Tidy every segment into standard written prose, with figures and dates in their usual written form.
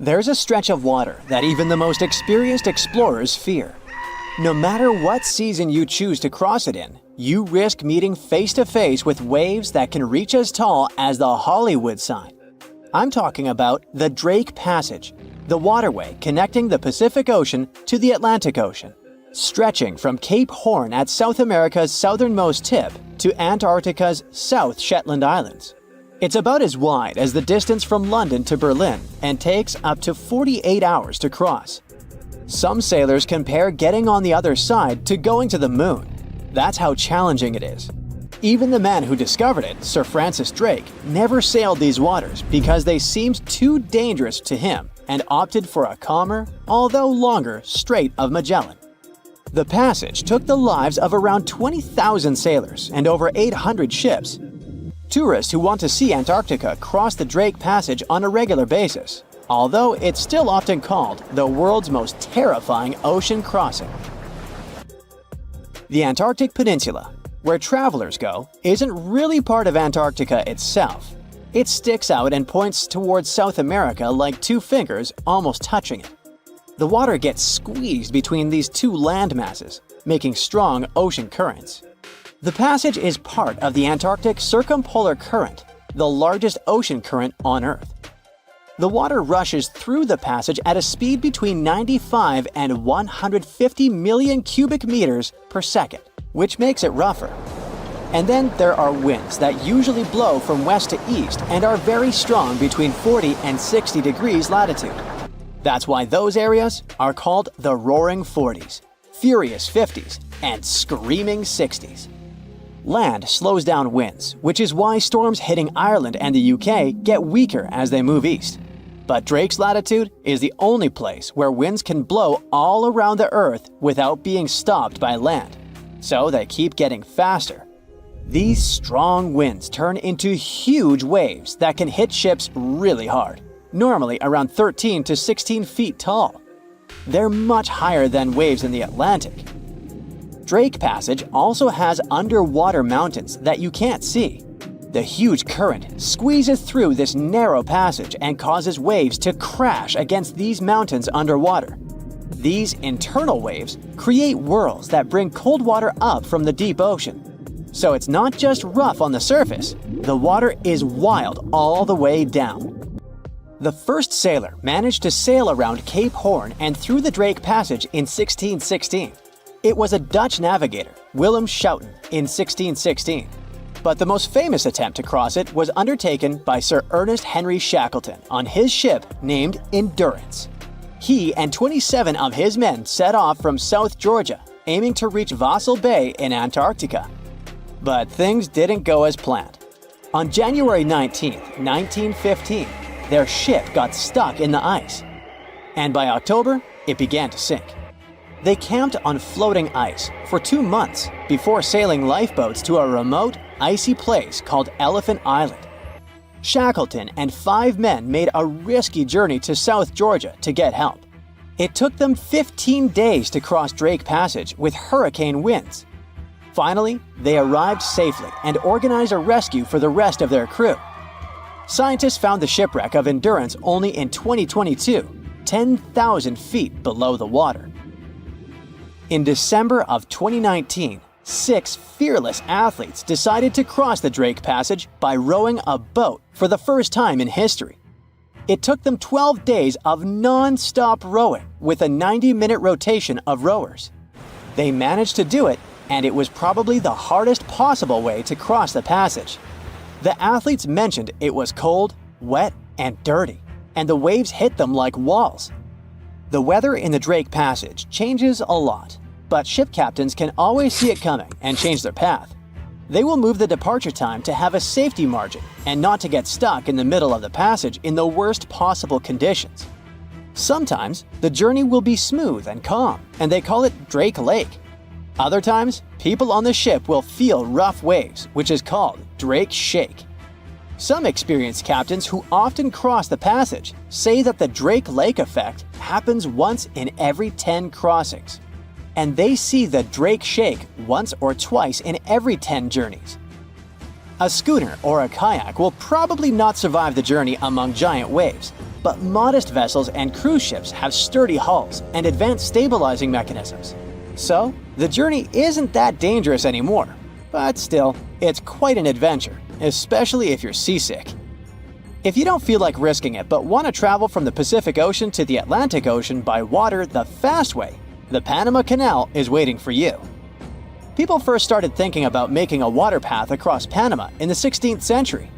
There's a stretch of water that even the most experienced explorers fear. No matter what season you choose to cross it in, you risk meeting face-to-face with waves that can reach as tall as the Hollywood sign. I'm talking about the Drake Passage, the waterway connecting the Pacific Ocean to the Atlantic Ocean, stretching from Cape Horn at South America's southernmost tip to Antarctica's South Shetland Islands. It's about as wide as the distance from London to Berlin and takes up to 48 hours to cross. Some sailors compare getting on the other side to going to the moon. That's how challenging it is. Even the man who discovered it, Sir Francis Drake, never sailed these waters because they seemed too dangerous to him and opted for a calmer, although longer, Strait of Magellan. The passage took the lives of around 20,000 sailors and over 800 ships. Tourists who want to see Antarctica cross the Drake Passage on a regular basis, although it's still often called the world's most terrifying ocean crossing. The Antarctic Peninsula, where travelers go, isn't really part of Antarctica itself. It sticks out and points towards South America like two fingers almost touching it. The water gets squeezed between these two land masses, making strong ocean currents. The passage is part of the Antarctic Circumpolar Current, the largest ocean current on Earth. The water rushes through the passage at a speed between 95 and 150 million cubic meters per second, which makes it rougher. And then there are winds that usually blow from west to east and are very strong between 40 and 60 degrees latitude. That's why those areas are called the Roaring Forties, Furious 50s, and Screaming 60s. Land slows down winds, which is why storms hitting Ireland and the UK get weaker as they move east. But Drake's latitude is the only place where winds can blow all around the Earth without being stopped by land. So they keep getting faster. These strong winds turn into huge waves that can hit ships really hard, normally around 13 to 16 feet tall. They're much higher than waves in the Atlantic. Drake Passage also has underwater mountains that you can't see. The huge current squeezes through this narrow passage and causes waves to crash against these mountains underwater. These internal waves create whirls that bring cold water up from the deep ocean. So it's not just rough on the surface, the water is wild all the way down. The first sailor managed to sail around Cape Horn and through the Drake Passage in 1616. It was a Dutch navigator, Willem Schouten, in 1616. But the most famous attempt to cross it was undertaken by Sir Ernest Henry Shackleton on his ship named Endurance. He and 27 of his men set off from South Georgia, aiming to reach Vassal Bay in Antarctica. But things didn't go as planned. On January 19, 1915, their ship got stuck in the ice. And by October, it began to sink. They camped on floating ice for 2 months before sailing lifeboats to a remote, icy place called Elephant Island. Shackleton and 5 men made a risky journey to South Georgia to get help. It took them 15 days to cross Drake Passage with hurricane winds. Finally, they arrived safely and organized a rescue for the rest of their crew. Scientists found the shipwreck of Endurance only in 2022, 10,000 feet below the water. In December of 2019, 6 fearless athletes decided to cross the Drake Passage by rowing a boat for the first time in history. It took them 12 days of non-stop rowing with a 90-minute rotation of rowers. They managed to do it, and it was probably the hardest possible way to cross the passage. The athletes mentioned it was cold, wet, and dirty, and the waves hit them like walls. The weather in the Drake Passage changes a lot, but ship captains can always see it coming and change their path. They will move the departure time to have a safety margin and not to get stuck in the middle of the passage in the worst possible conditions. Sometimes, the journey will be smooth and calm, and they call it Drake Lake. Other times, people on the ship will feel rough waves, which is called Drake Shake. Some experienced captains who often cross the passage say that the Drake Lake effect happens once in every 10 crossings. And they see the Drake Shake once or twice in every 10 journeys. A schooner or a kayak will probably not survive the journey among giant waves, but modest vessels and cruise ships have sturdy hulls and advanced stabilizing mechanisms. So, the journey isn't that dangerous anymore. But still, it's quite an adventure, especially if you're seasick. If you don't feel like risking it but want to travel from the Pacific Ocean to the Atlantic Ocean by water the fast way, the Panama Canal is waiting for you. People first started thinking about making a water path across Panama in the 16th century.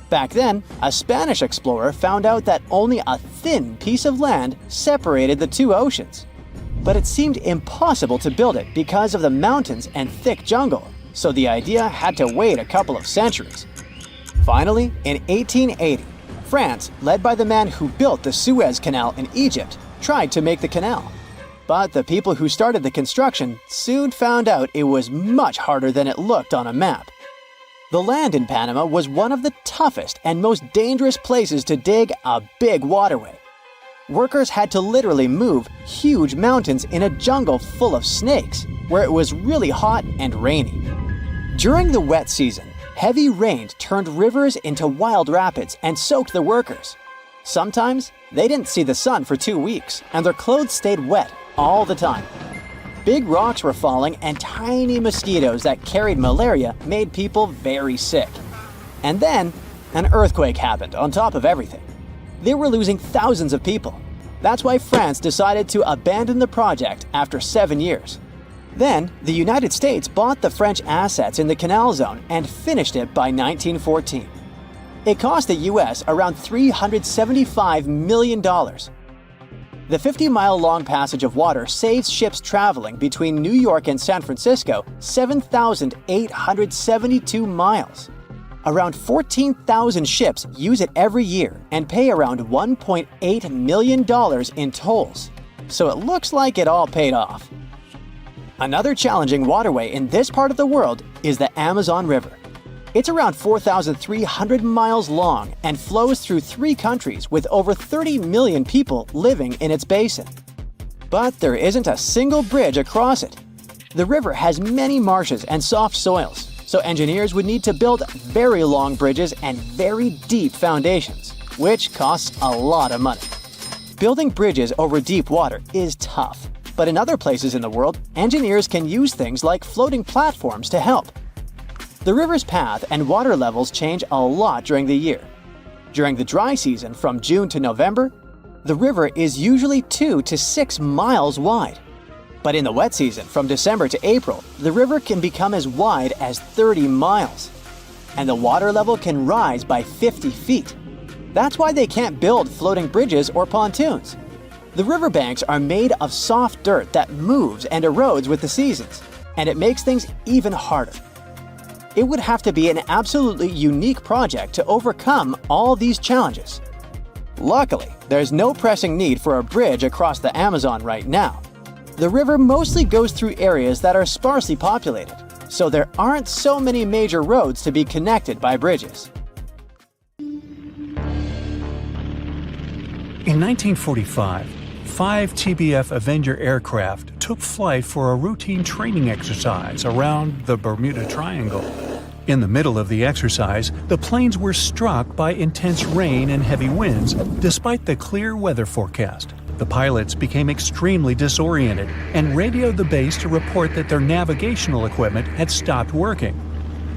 Back then, a Spanish explorer found out that only a thin piece of land separated the two oceans. But it seemed impossible to build it because of the mountains and thick jungle, so the idea had to wait a couple of centuries. Finally, in 1880, France, led by the man who built the Suez Canal in Egypt, tried to make the canal. But the people who started the construction soon found out it was much harder than it looked on a map. The land in Panama was one of the toughest and most dangerous places to dig a big waterway. Workers had to literally move huge mountains in a jungle full of snakes, where it was really hot and rainy. During the wet season, heavy rain turned rivers into wild rapids and soaked the workers. Sometimes, they didn't see the sun for 2 weeks, and their clothes stayed wet all the time. Big rocks were falling, and tiny mosquitoes that carried malaria made people very sick. And then, an earthquake happened on top of everything. They were losing thousands of people. That's why France decided to abandon the project after 7 years. Then, the United States bought the French assets in the Canal Zone and finished it by 1914. It cost the U.S. around $375 million. The 50-mile-long passage of water saves ships traveling between New York and San Francisco 7,872 miles. Around 14,000 ships use it every year and pay around $1.8 million in tolls. So it looks like it all paid off. Another challenging waterway in this part of the world is the Amazon River. It's around 4,300 miles long and flows through 3 countries with over 30 million people living in its basin. But there isn't a single bridge across it. The river has many marshes and soft soils, so engineers would need to build very long bridges and very deep foundations, which costs a lot of money. Building bridges over deep water is tough, but in other places in the world, engineers can use things like floating platforms to help. The river's path and water levels change a lot during the year. During the dry season from June to November, the river is usually 2 to 6 miles wide. But in the wet season from December to April, the river can become as wide as 30 miles. And the water level can rise by 50 feet. That's why they can't build floating bridges or pontoons. The riverbanks are made of soft dirt that moves and erodes with the seasons, and it makes things even harder. It would have to be an absolutely unique project to overcome all these challenges. Luckily, there's no pressing need for a bridge across the Amazon right now. The river mostly goes through areas that are sparsely populated, so there aren't so many major roads to be connected by bridges. In 1945, 5 TBF Avenger aircraft took flight for a routine training exercise around the Bermuda Triangle. In the middle of the exercise, the planes were struck by intense rain and heavy winds, despite the clear weather forecast. The pilots became extremely disoriented and radioed the base to report that their navigational equipment had stopped working.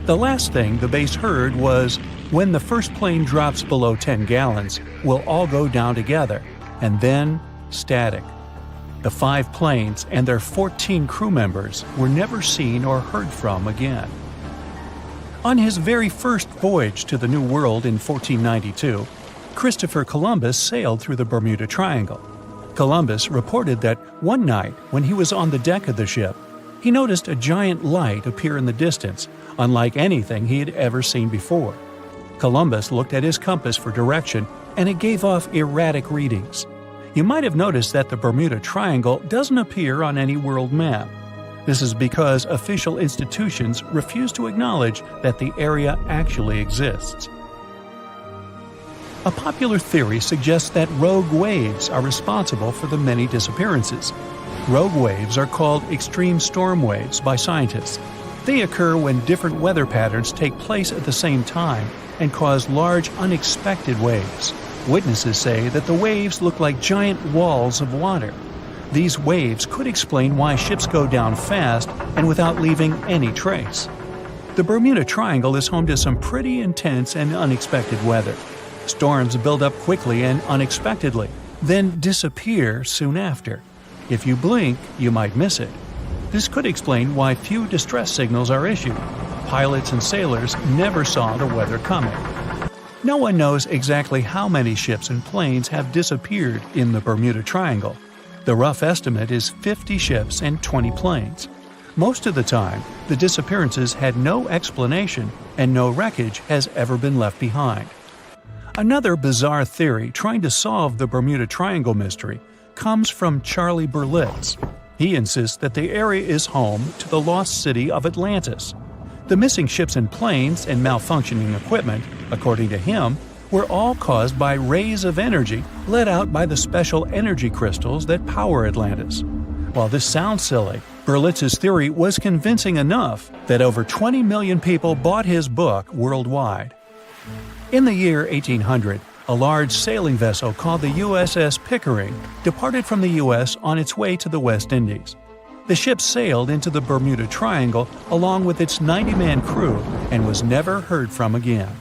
The last thing the base heard was, "When the first plane drops below 10 gallons, we'll all go down together," and then static. The 5 planes and their 14 crew members were never seen or heard from again. On his very first voyage to the New World in 1492, Christopher Columbus sailed through the Bermuda Triangle. Columbus reported that one night when he was on the deck of the ship, he noticed a giant light appear in the distance, unlike anything he had ever seen before. Columbus looked at his compass for direction, and it gave off erratic readings. You might have noticed that the Bermuda Triangle doesn't appear on any world map. This is because official institutions refuse to acknowledge that the area actually exists. A popular theory suggests that rogue waves are responsible for the many disappearances. Rogue waves are called extreme storm waves by scientists. They occur when different weather patterns take place at the same time and cause large unexpected waves. Witnesses say that the waves look like giant walls of water. These waves could explain why ships go down fast and without leaving any trace. The Bermuda Triangle is home to some pretty intense and unexpected weather. Storms build up quickly and unexpectedly, then disappear soon after. If you blink, you might miss it. This could explain why few distress signals are issued. Pilots and sailors never saw the weather coming. No one knows exactly how many ships and planes have disappeared in the Bermuda Triangle. The rough estimate is 50 ships and 20 planes. Most of the time, the disappearances had no explanation and no wreckage has ever been left behind. Another bizarre theory trying to solve the Bermuda Triangle mystery comes from Charlie Berlitz. He insists that the area is home to the lost city of Atlantis. The missing ships and planes and malfunctioning equipment, according to him, were all caused by rays of energy let out by the special energy crystals that power Atlantis. While this sounds silly, Berlitz's theory was convincing enough that over 20 million people bought his book worldwide. In the year 1800, a large sailing vessel called the SS Pickering departed from the U.S. on its way to the West Indies. The ship sailed into the Bermuda Triangle along with its 90-man crew and was never heard from again.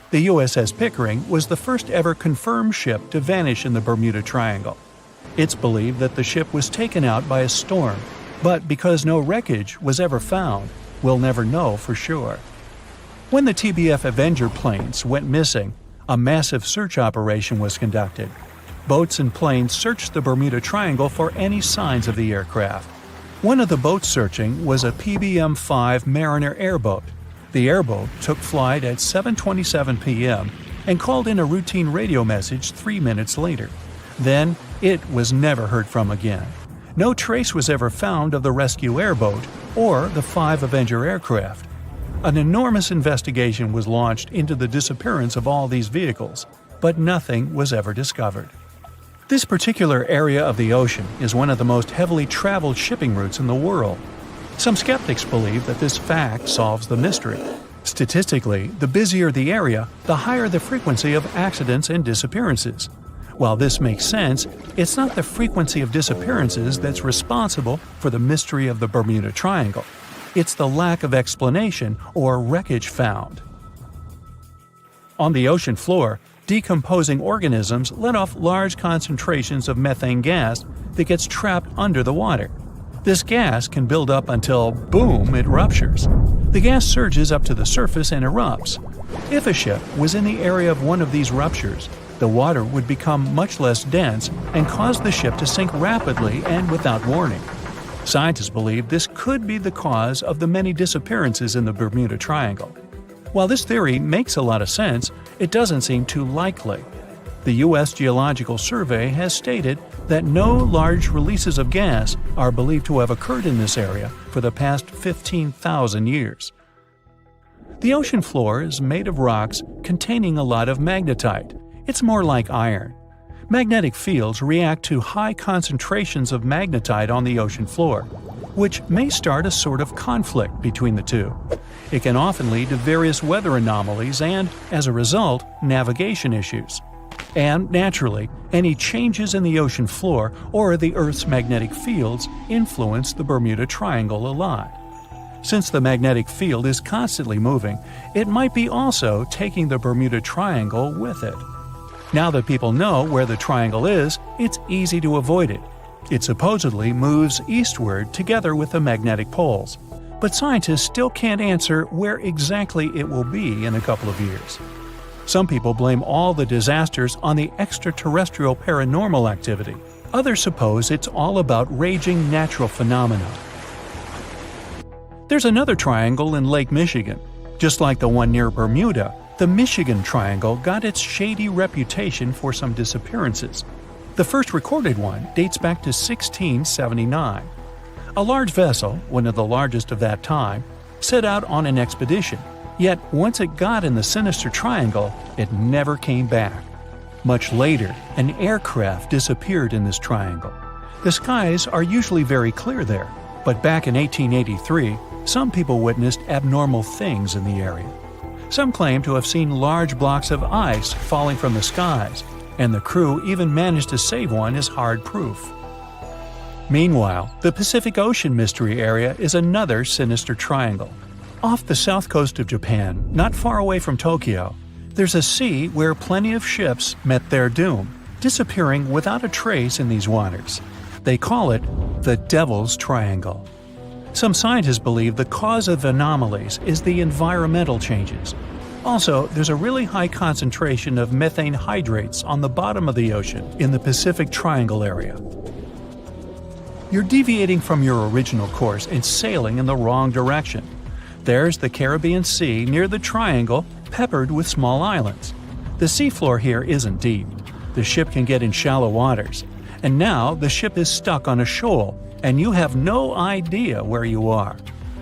The USS Pickering was the first ever confirmed ship to vanish in the Bermuda Triangle. It's believed that the ship was taken out by a storm, but because no wreckage was ever found, we'll never know for sure. When the TBF Avenger planes went missing, a massive search operation was conducted. Boats and planes searched the Bermuda Triangle for any signs of the aircraft. One of the boats searching was a PBM-5 Mariner airboat. The airboat took flight at 7:27 p.m. and called in a routine radio message 3 minutes later. Then, it was never heard from again. No trace was ever found of the rescue airboat or the 5 Avenger aircraft. An enormous investigation was launched into the disappearance of all these vehicles, but nothing was ever discovered. This particular area of the ocean is one of the most heavily traveled shipping routes in the world. Some skeptics believe that this fact solves the mystery. Statistically, the busier the area, the higher the frequency of accidents and disappearances. While this makes sense, it's not the frequency of disappearances that's responsible for the mystery of the Bermuda Triangle. It's the lack of explanation or wreckage found. On the ocean floor, decomposing organisms let off large concentrations of methane gas that gets trapped under the water. This gas can build up until, boom, it ruptures. The gas surges up to the surface and erupts. If a ship was in the area of one of these ruptures, the water would become much less dense and cause the ship to sink rapidly and without warning. Scientists believe this could be the cause of the many disappearances in the Bermuda Triangle. While this theory makes a lot of sense, it doesn't seem too likely. The U.S. Geological Survey has stated that no large releases of gas are believed to have occurred in this area for the past 15,000 years. The ocean floor is made of rocks containing a lot of magnetite. It's more like iron. Magnetic fields react to high concentrations of magnetite on the ocean floor, which may start a sort of conflict between the two. It can often lead to various weather anomalies and, as a result, navigation issues. And, naturally, any changes in the ocean floor or the Earth's magnetic fields influence the Bermuda Triangle a lot. Since the magnetic field is constantly moving, it might be also taking the Bermuda Triangle with it. Now that people know where the triangle is, it's easy to avoid it. It supposedly moves eastward together with the magnetic poles, but scientists still can't answer where exactly it will be in a couple of years. Some people blame all the disasters on the extraterrestrial paranormal activity. Others suppose it's all about raging natural phenomena. There's another triangle in Lake Michigan. Just like the one near Bermuda, the Michigan Triangle got its shady reputation for some disappearances. The first recorded one dates back to 1679. A large vessel, one of the largest of that time, set out on an expedition. Yet once it got in the sinister triangle, it never came back. Much later, an aircraft disappeared in this triangle. The skies are usually very clear there, but back in 1883, some people witnessed abnormal things in the area. Some claim to have seen large blocks of ice falling from the skies. and the crew even managed to save one as hard proof. Meanwhile, the Pacific Ocean Mystery Area is another sinister triangle. Off the south coast of Japan, not far away from Tokyo, there's a sea where plenty of ships met their doom, disappearing without a trace in these waters. They call it the Devil's Triangle. Some scientists believe the cause of anomalies is the environmental changes. Also, there's a really high concentration of methane hydrates on the bottom of the ocean in the Pacific Triangle area. You're deviating from your original course and sailing in the wrong direction. There's the Caribbean Sea near the triangle, peppered with small islands. The seafloor here isn't deep. The ship can get in shallow waters. And now the ship is stuck on a shoal, and you have no idea where you are.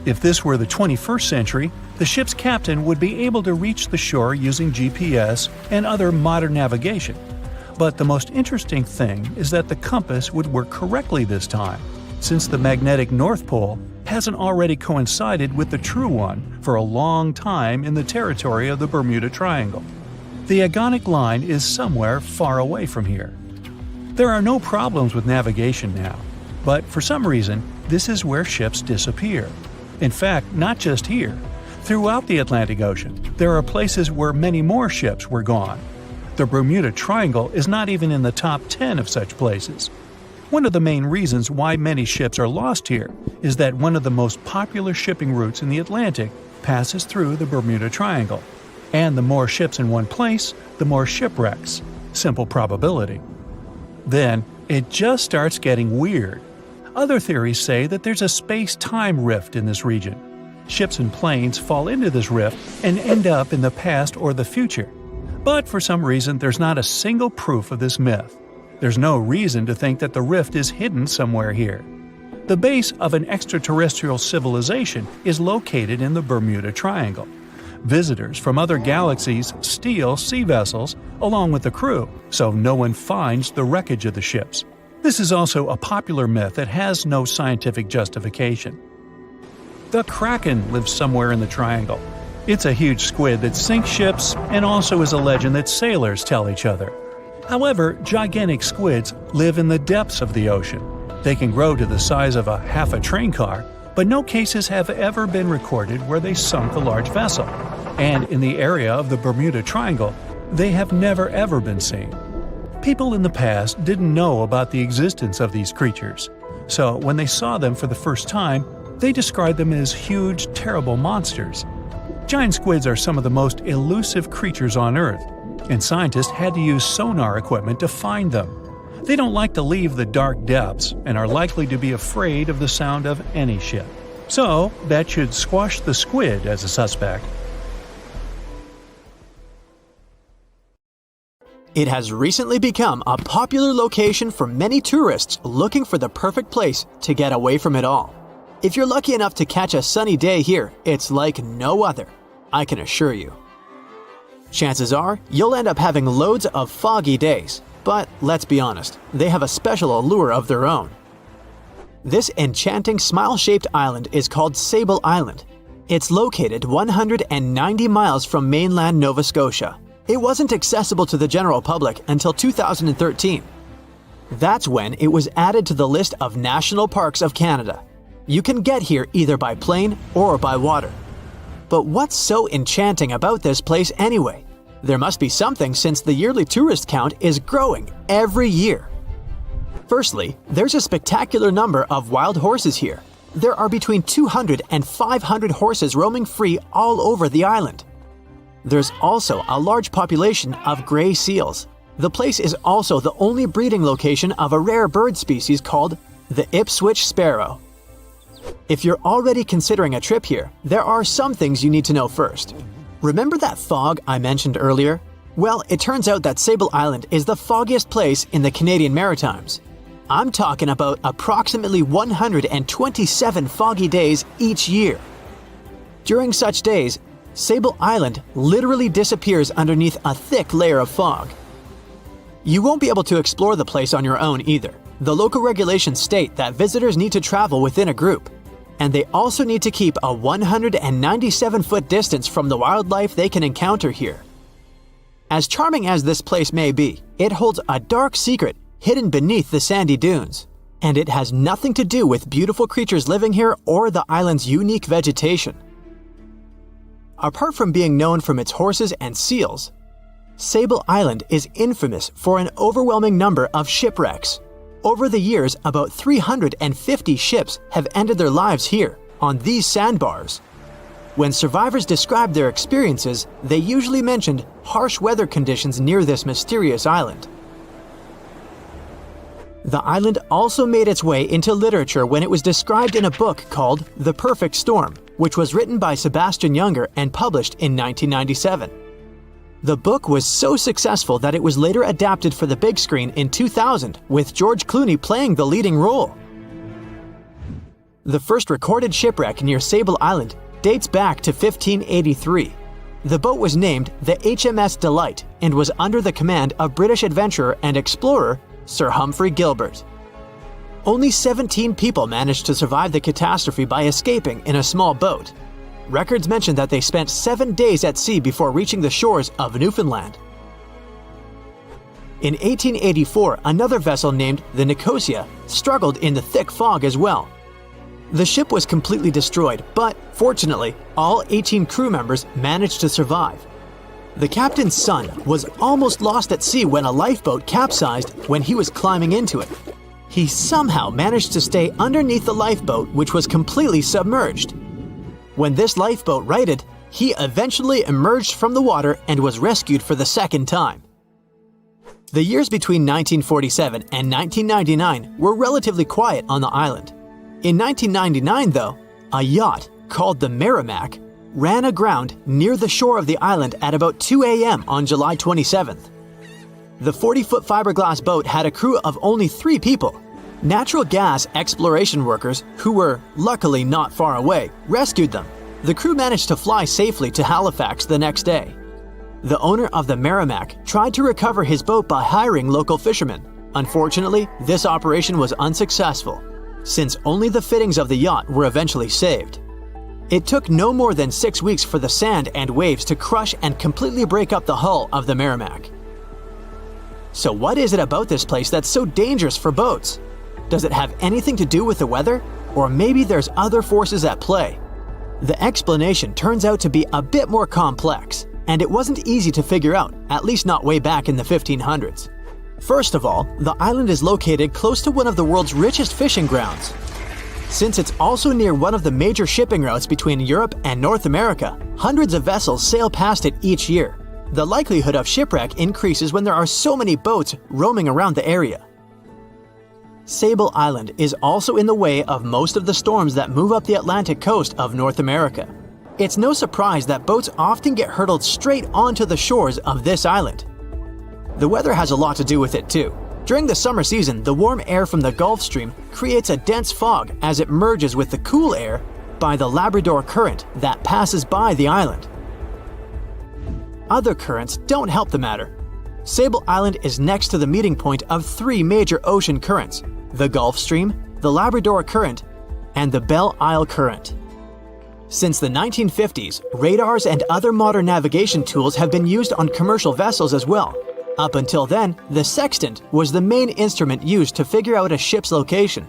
If this were the 21st century, the ship's captain would be able to reach the shore using GPS and other modern navigation. But the most interesting thing is that the compass would work correctly this time, since the magnetic North Pole hasn't already coincided with the true one for a long time in the territory of the Bermuda Triangle. The agonic line is somewhere far away from here. There are no problems with navigation now, but for some reason, this is where ships disappear. In fact, not just here. Throughout the Atlantic Ocean, there are places where many more ships were gone. The Bermuda Triangle is not even in the top 10 of such places. One of the main reasons why many ships are lost here is that one of the most popular shipping routes in the Atlantic passes through the Bermuda Triangle. And the more ships in one place, the more shipwrecks. Simple probability. Then, it just starts getting weird. Other theories say that there's a space-time rift in this region. Ships and planes fall into this rift and end up in the past or the future. But for some reason, there's not a single proof of this myth. There's no reason to think that the rift is hidden somewhere here. The base of an extraterrestrial civilization is located in the Bermuda Triangle. Visitors from other galaxies steal sea vessels along with the crew, so no one finds the wreckage of the ships. This is also a popular myth that has no scientific justification. The Kraken lives somewhere in the triangle. It's a huge squid that sinks ships and also is a legend that sailors tell each other. However, gigantic squids live in the depths of the ocean. They can grow to the size of half a train car, but no cases have ever been recorded where they sunk a large vessel. And in the area of the Bermuda Triangle, they have never ever been seen. People in the past didn't know about the existence of these creatures, so when they saw them for the first time, they described them as huge, terrible monsters. Giant squids are some of the most elusive creatures on Earth, and scientists had to use sonar equipment to find them. They don't like to leave the dark depths and are likely to be afraid of the sound of any ship. So, that should squash the squid as a suspect. It has recently become a popular location for many tourists looking for the perfect place to get away from it all. If you're lucky enough to catch a sunny day here, it's like no other, I can assure you. Chances are, you'll end up having loads of foggy days, but let's be honest, they have a special allure of their own. This enchanting smile-shaped island is called Sable Island. It's located 190 miles from mainland Nova Scotia. It wasn't accessible to the general public until 2013. That's when it was added to the list of National Parks of Canada. You can get here either by plane or by water. But what's so enchanting about this place anyway? There must be something since the yearly tourist count is growing every year. Firstly, there's a spectacular number of wild horses here. There are between 200 and 500 horses roaming free all over the island. There's also a large population of gray seals. The place is also the only breeding location of a rare bird species called the Ipswich sparrow. If you're already considering a trip here, there are some things you need to know first. Remember that fog I mentioned earlier? Well, it turns out that Sable Island is the foggiest place in the Canadian Maritimes. I'm talking about approximately 127 foggy days each year. During such days, Sable Island literally disappears underneath a thick layer of fog. You won't be able to explore the place on your own either. The local regulations state that visitors need to travel within a group, and they also need to keep a 197-foot distance from the wildlife they can encounter here. As charming as this place may be, It holds a dark secret hidden beneath the sandy dunes, and it has nothing to do with beautiful creatures living here or the island's unique vegetation. Apart from being known from its horses and seals, Sable Island is infamous for an overwhelming number of shipwrecks. Over the years, about 350 ships have ended their lives here, on these sandbars. When survivors described their experiences, they usually mentioned harsh weather conditions near this mysterious island. The island also made its way into literature when it was described in a book called The Perfect Storm, which was written by Sebastian Junger and published in 1997. The book was so successful that it was later adapted for the big screen in 2000, with George Clooney playing the leading role. The first recorded shipwreck near Sable Island dates back to 1583. The boat was named the HMS Delight and was under the command of British adventurer and explorer Sir Humphrey Gilbert. Only 17 people managed to survive the catastrophe by escaping in a small boat. Records mention that they spent 7 days at sea before reaching the shores of Newfoundland. In 1884, another vessel named the Nicosia struggled in the thick fog as well. The ship was completely destroyed, but fortunately, all 18 crew members managed to survive. The captain's son was almost lost at sea when a lifeboat capsized when he was climbing into it. He somehow managed to stay underneath the lifeboat, which was completely submerged. When this lifeboat righted, he eventually emerged from the water and was rescued for the second time. The years between 1947 and 1999 were relatively quiet on the island. In 1999, though, a yacht called the Merrimack ran aground near the shore of the island at about 2 a.m. on July 27th. The 40-foot fiberglass boat had a crew of only 3 people. Natural gas exploration workers, who were luckily not far away, rescued them. The crew managed to fly safely to Halifax the next day. The owner of the Merrimack tried to recover his boat by hiring local fishermen. Unfortunately, this operation was unsuccessful, since only the fittings of the yacht were eventually saved. It took no more than 6 weeks for the sand and waves to crush and completely break up the hull of the Merrimack. So what is it about this place that's so dangerous for boats? Does it have anything to do with the weather? Or maybe there's other forces at play? The explanation turns out to be a bit more complex, and it wasn't easy to figure out, at least not way back in the 1500s. First of all, the island is located close to one of the world's richest fishing grounds. Since it's also near one of the major shipping routes between Europe and North America, hundreds of vessels sail past it each year. The likelihood of shipwreck increases when there are so many boats roaming around the area. Sable Island is also in the way of most of the storms that move up the Atlantic coast of North America. It's no surprise that boats often get hurtled straight onto the shores of this island. The weather has a lot to do with it too. During the summer season, the warm air from the Gulf Stream creates a dense fog as it merges with the cool air by the Labrador Current that passes by the island. Other currents don't help the matter. Sable Island is next to the meeting point of 3 major ocean currents: the Gulf Stream, the Labrador Current, and the Belle Isle Current. Since the 1950s, radars and other modern navigation tools have been used on commercial vessels as well. Up until then, the sextant was the main instrument used to figure out a ship's location.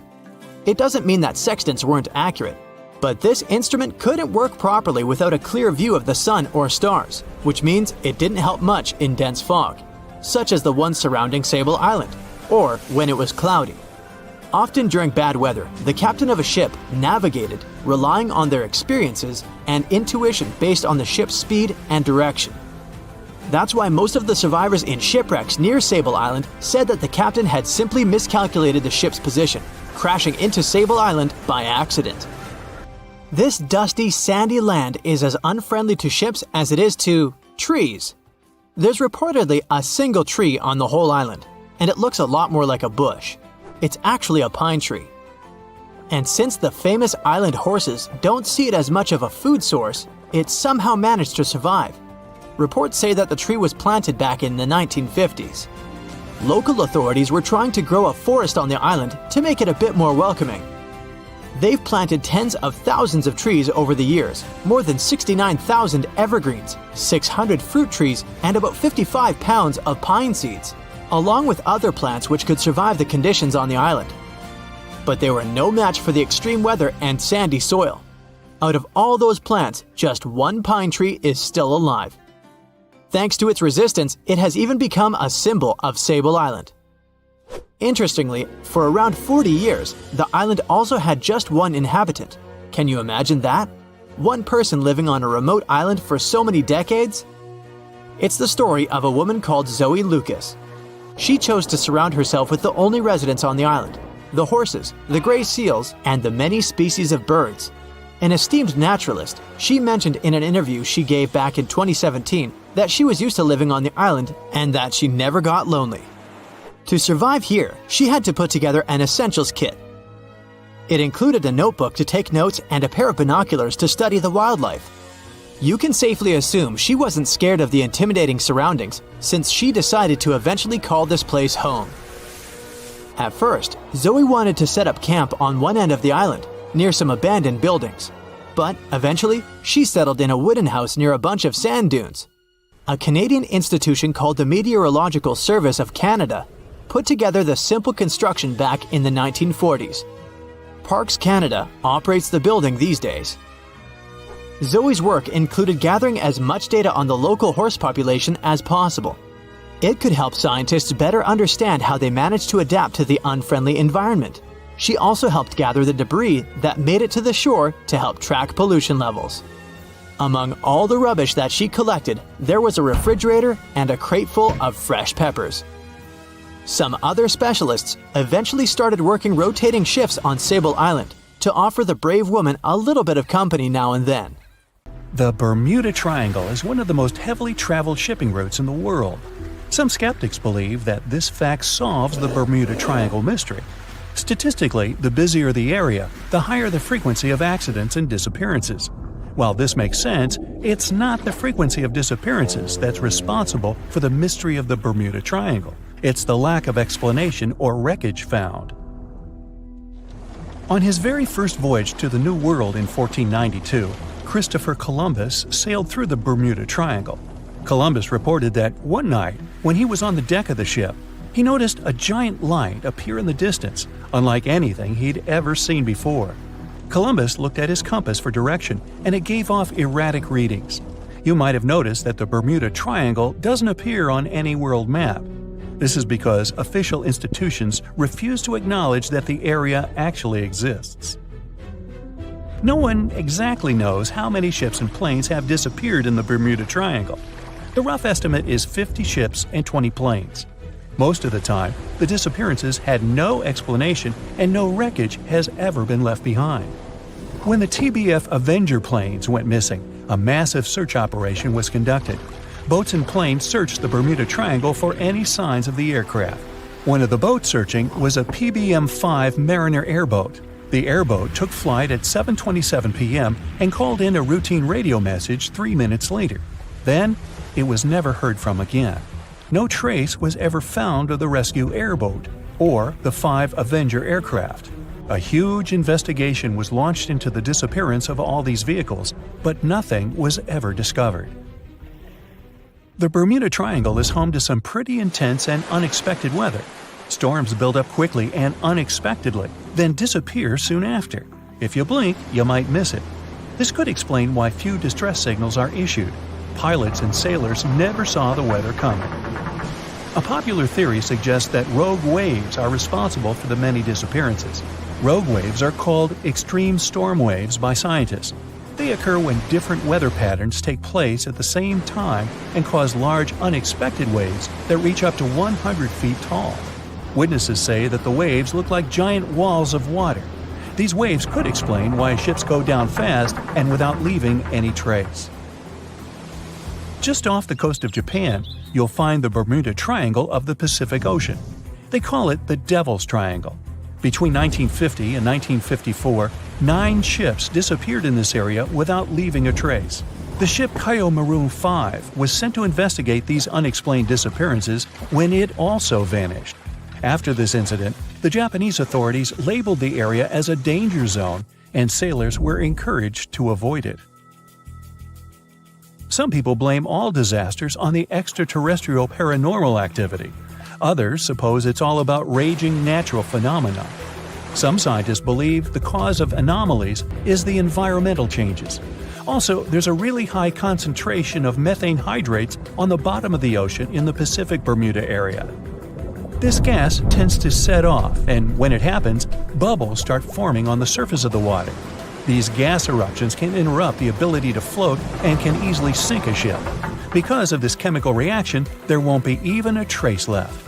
It doesn't mean that sextants weren't accurate, but this instrument couldn't work properly without a clear view of the sun or stars, which means it didn't help much in dense fog, such as the one surrounding Sable Island, or when it was cloudy. Often during bad weather, the captain of a ship navigated, relying on their experiences and intuition based on the ship's speed and direction. That's why most of the survivors in shipwrecks near Sable Island said that the captain had simply miscalculated the ship's position, crashing into Sable Island by accident. This dusty, sandy land is as unfriendly to ships as it is to trees. There's reportedly a single tree on the whole island, and it looks a lot more like a bush. It's actually a pine tree. And since the famous island horses don't see it as much of a food source, it somehow managed to survive. Reports say that the tree was planted back in the 1950s. Local authorities were trying to grow a forest on the island to make it a bit more welcoming. They've planted tens of thousands of trees over the years, more than 69,000 evergreens, 600 fruit trees, and about 55 pounds of pine seeds. along with other plants which could survive the conditions on the island. But they were no match for the extreme weather and sandy soil. Out of all those plants, just one pine tree is still alive. Thanks to its resistance, it has even become a symbol of Sable Island. Interestingly, for around 40 years, the island also had just one inhabitant. Can you imagine that? One person living on a remote island for so many decades? It's the story of a woman called Zoe Lucas. She chose to surround herself with the only residents on the island: the horses, the gray seals, and the many species of birds. An esteemed naturalist, she mentioned in an interview she gave back in 2017 that she was used to living on the island and that she never got lonely. To survive here, she had to put together an essentials kit. It included a notebook to take notes and a pair of binoculars to study the wildlife. You can safely assume she wasn't scared of the intimidating surroundings, since she decided to eventually call this place home. At first, Zoe wanted to set up camp on one end of the island, near some abandoned buildings. But eventually, she settled in a wooden house near a bunch of sand dunes. A Canadian institution called the Meteorological Service of Canada put together the simple construction back in the 1940s. Parks Canada operates the building these days. Zoe's work included gathering as much data on the local horse population as possible. It could help scientists better understand how they managed to adapt to the unfriendly environment. She also helped gather the debris that made it to the shore to help track pollution levels. Among all the rubbish that she collected, there was a refrigerator and a crate full of fresh peppers. Some other specialists eventually started working rotating shifts on Sable Island to offer the brave woman a little bit of company now and then. The Bermuda Triangle is one of the most heavily traveled shipping routes in the world. Some skeptics believe that this fact solves the Bermuda Triangle mystery. Statistically, the busier the area, the higher the frequency of accidents and disappearances. While this makes sense, it's not the frequency of disappearances that's responsible for the mystery of the Bermuda Triangle. It's the lack of explanation or wreckage found. On his very first voyage to the New World in 1492, Christopher Columbus sailed through the Bermuda Triangle. Columbus reported that one night, when he was on the deck of the ship, he noticed a giant light appear in the distance, unlike anything he'd ever seen before. Columbus looked at his compass for direction, and it gave off erratic readings. You might have noticed that the Bermuda Triangle doesn't appear on any world map. This is because official institutions refuse to acknowledge that the area actually exists. No one exactly knows how many ships and planes have disappeared in the Bermuda Triangle. The rough estimate is 50 ships and 20 planes. Most of the time, the disappearances had no explanation and no wreckage has ever been left behind. When the TBF Avenger planes went missing, a massive search operation was conducted. Boats and planes searched the Bermuda Triangle for any signs of the aircraft. One of the boats searching was a PBM-5 Mariner airboat. The airboat took flight at 7:27 p.m. and called in a routine radio message 3 minutes later. Then, it was never heard from again. No trace was ever found of the rescue airboat or the 5 Avenger aircraft. A huge investigation was launched into the disappearance of all these vehicles, but nothing was ever discovered. The Bermuda Triangle is home to some pretty intense and unexpected weather. Storms build up quickly and unexpectedly, then disappear soon after. If you blink, you might miss it. This could explain why few distress signals are issued. Pilots and sailors never saw the weather coming. A popular theory suggests that rogue waves are responsible for the many disappearances. Rogue waves are called extreme storm waves by scientists. They occur when different weather patterns take place at the same time and cause large unexpected waves that reach up to 100 feet tall. Witnesses say that the waves look like giant walls of water. These waves could explain why ships go down fast and without leaving any trace. Just off the coast of Japan, you'll find the Bermuda Triangle of the Pacific Ocean. They call it the Devil's Triangle. Between 1950 and 1954, 9 ships disappeared in this area without leaving a trace. The ship Kayo Maroon 5 was sent to investigate these unexplained disappearances when it also vanished. After this incident, the Japanese authorities labeled the area as a danger zone, and sailors were encouraged to avoid it. Some people blame all disasters on the extraterrestrial paranormal activity. Others suppose it's all about raging natural phenomena. Some scientists believe the cause of anomalies is the environmental changes. Also, there's a really high concentration of methane hydrates on the bottom of the ocean in the Pacific Bermuda area. This gas tends to set off, and when it happens, bubbles start forming on the surface of the water. These gas eruptions can interrupt the ability to float and can easily sink a ship. Because of this chemical reaction, there won't be even a trace left.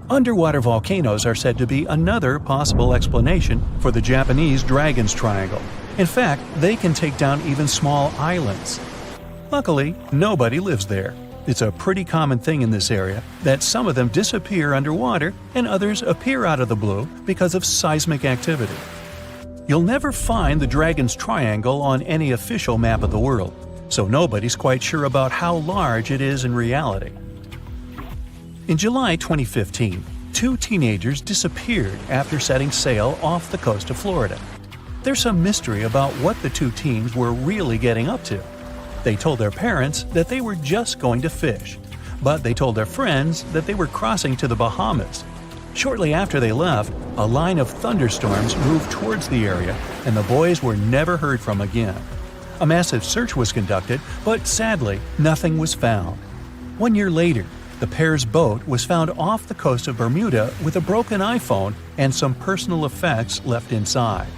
Underwater volcanoes are said to be another possible explanation for the Japanese Dragon's Triangle. In fact, they can take down even small islands. Luckily, nobody lives there. It's a pretty common thing in this area that some of them disappear underwater and others appear out of the blue because of seismic activity. You'll never find the Dragon's Triangle on any official map of the world, so nobody's quite sure about how large it is in reality. In July 2015, 2 teenagers disappeared after setting sail off the coast of Florida. There's some mystery about what the 2 teens were really getting up to. They told their parents that they were just going to fish, but they told their friends that they were crossing to the Bahamas. Shortly after they left, a line of thunderstorms moved towards the area, and the boys were never heard from again. A massive search was conducted, but sadly, nothing was found. 1 year later, the pair's boat was found off the coast of Bermuda with a broken iPhone and some personal effects left inside.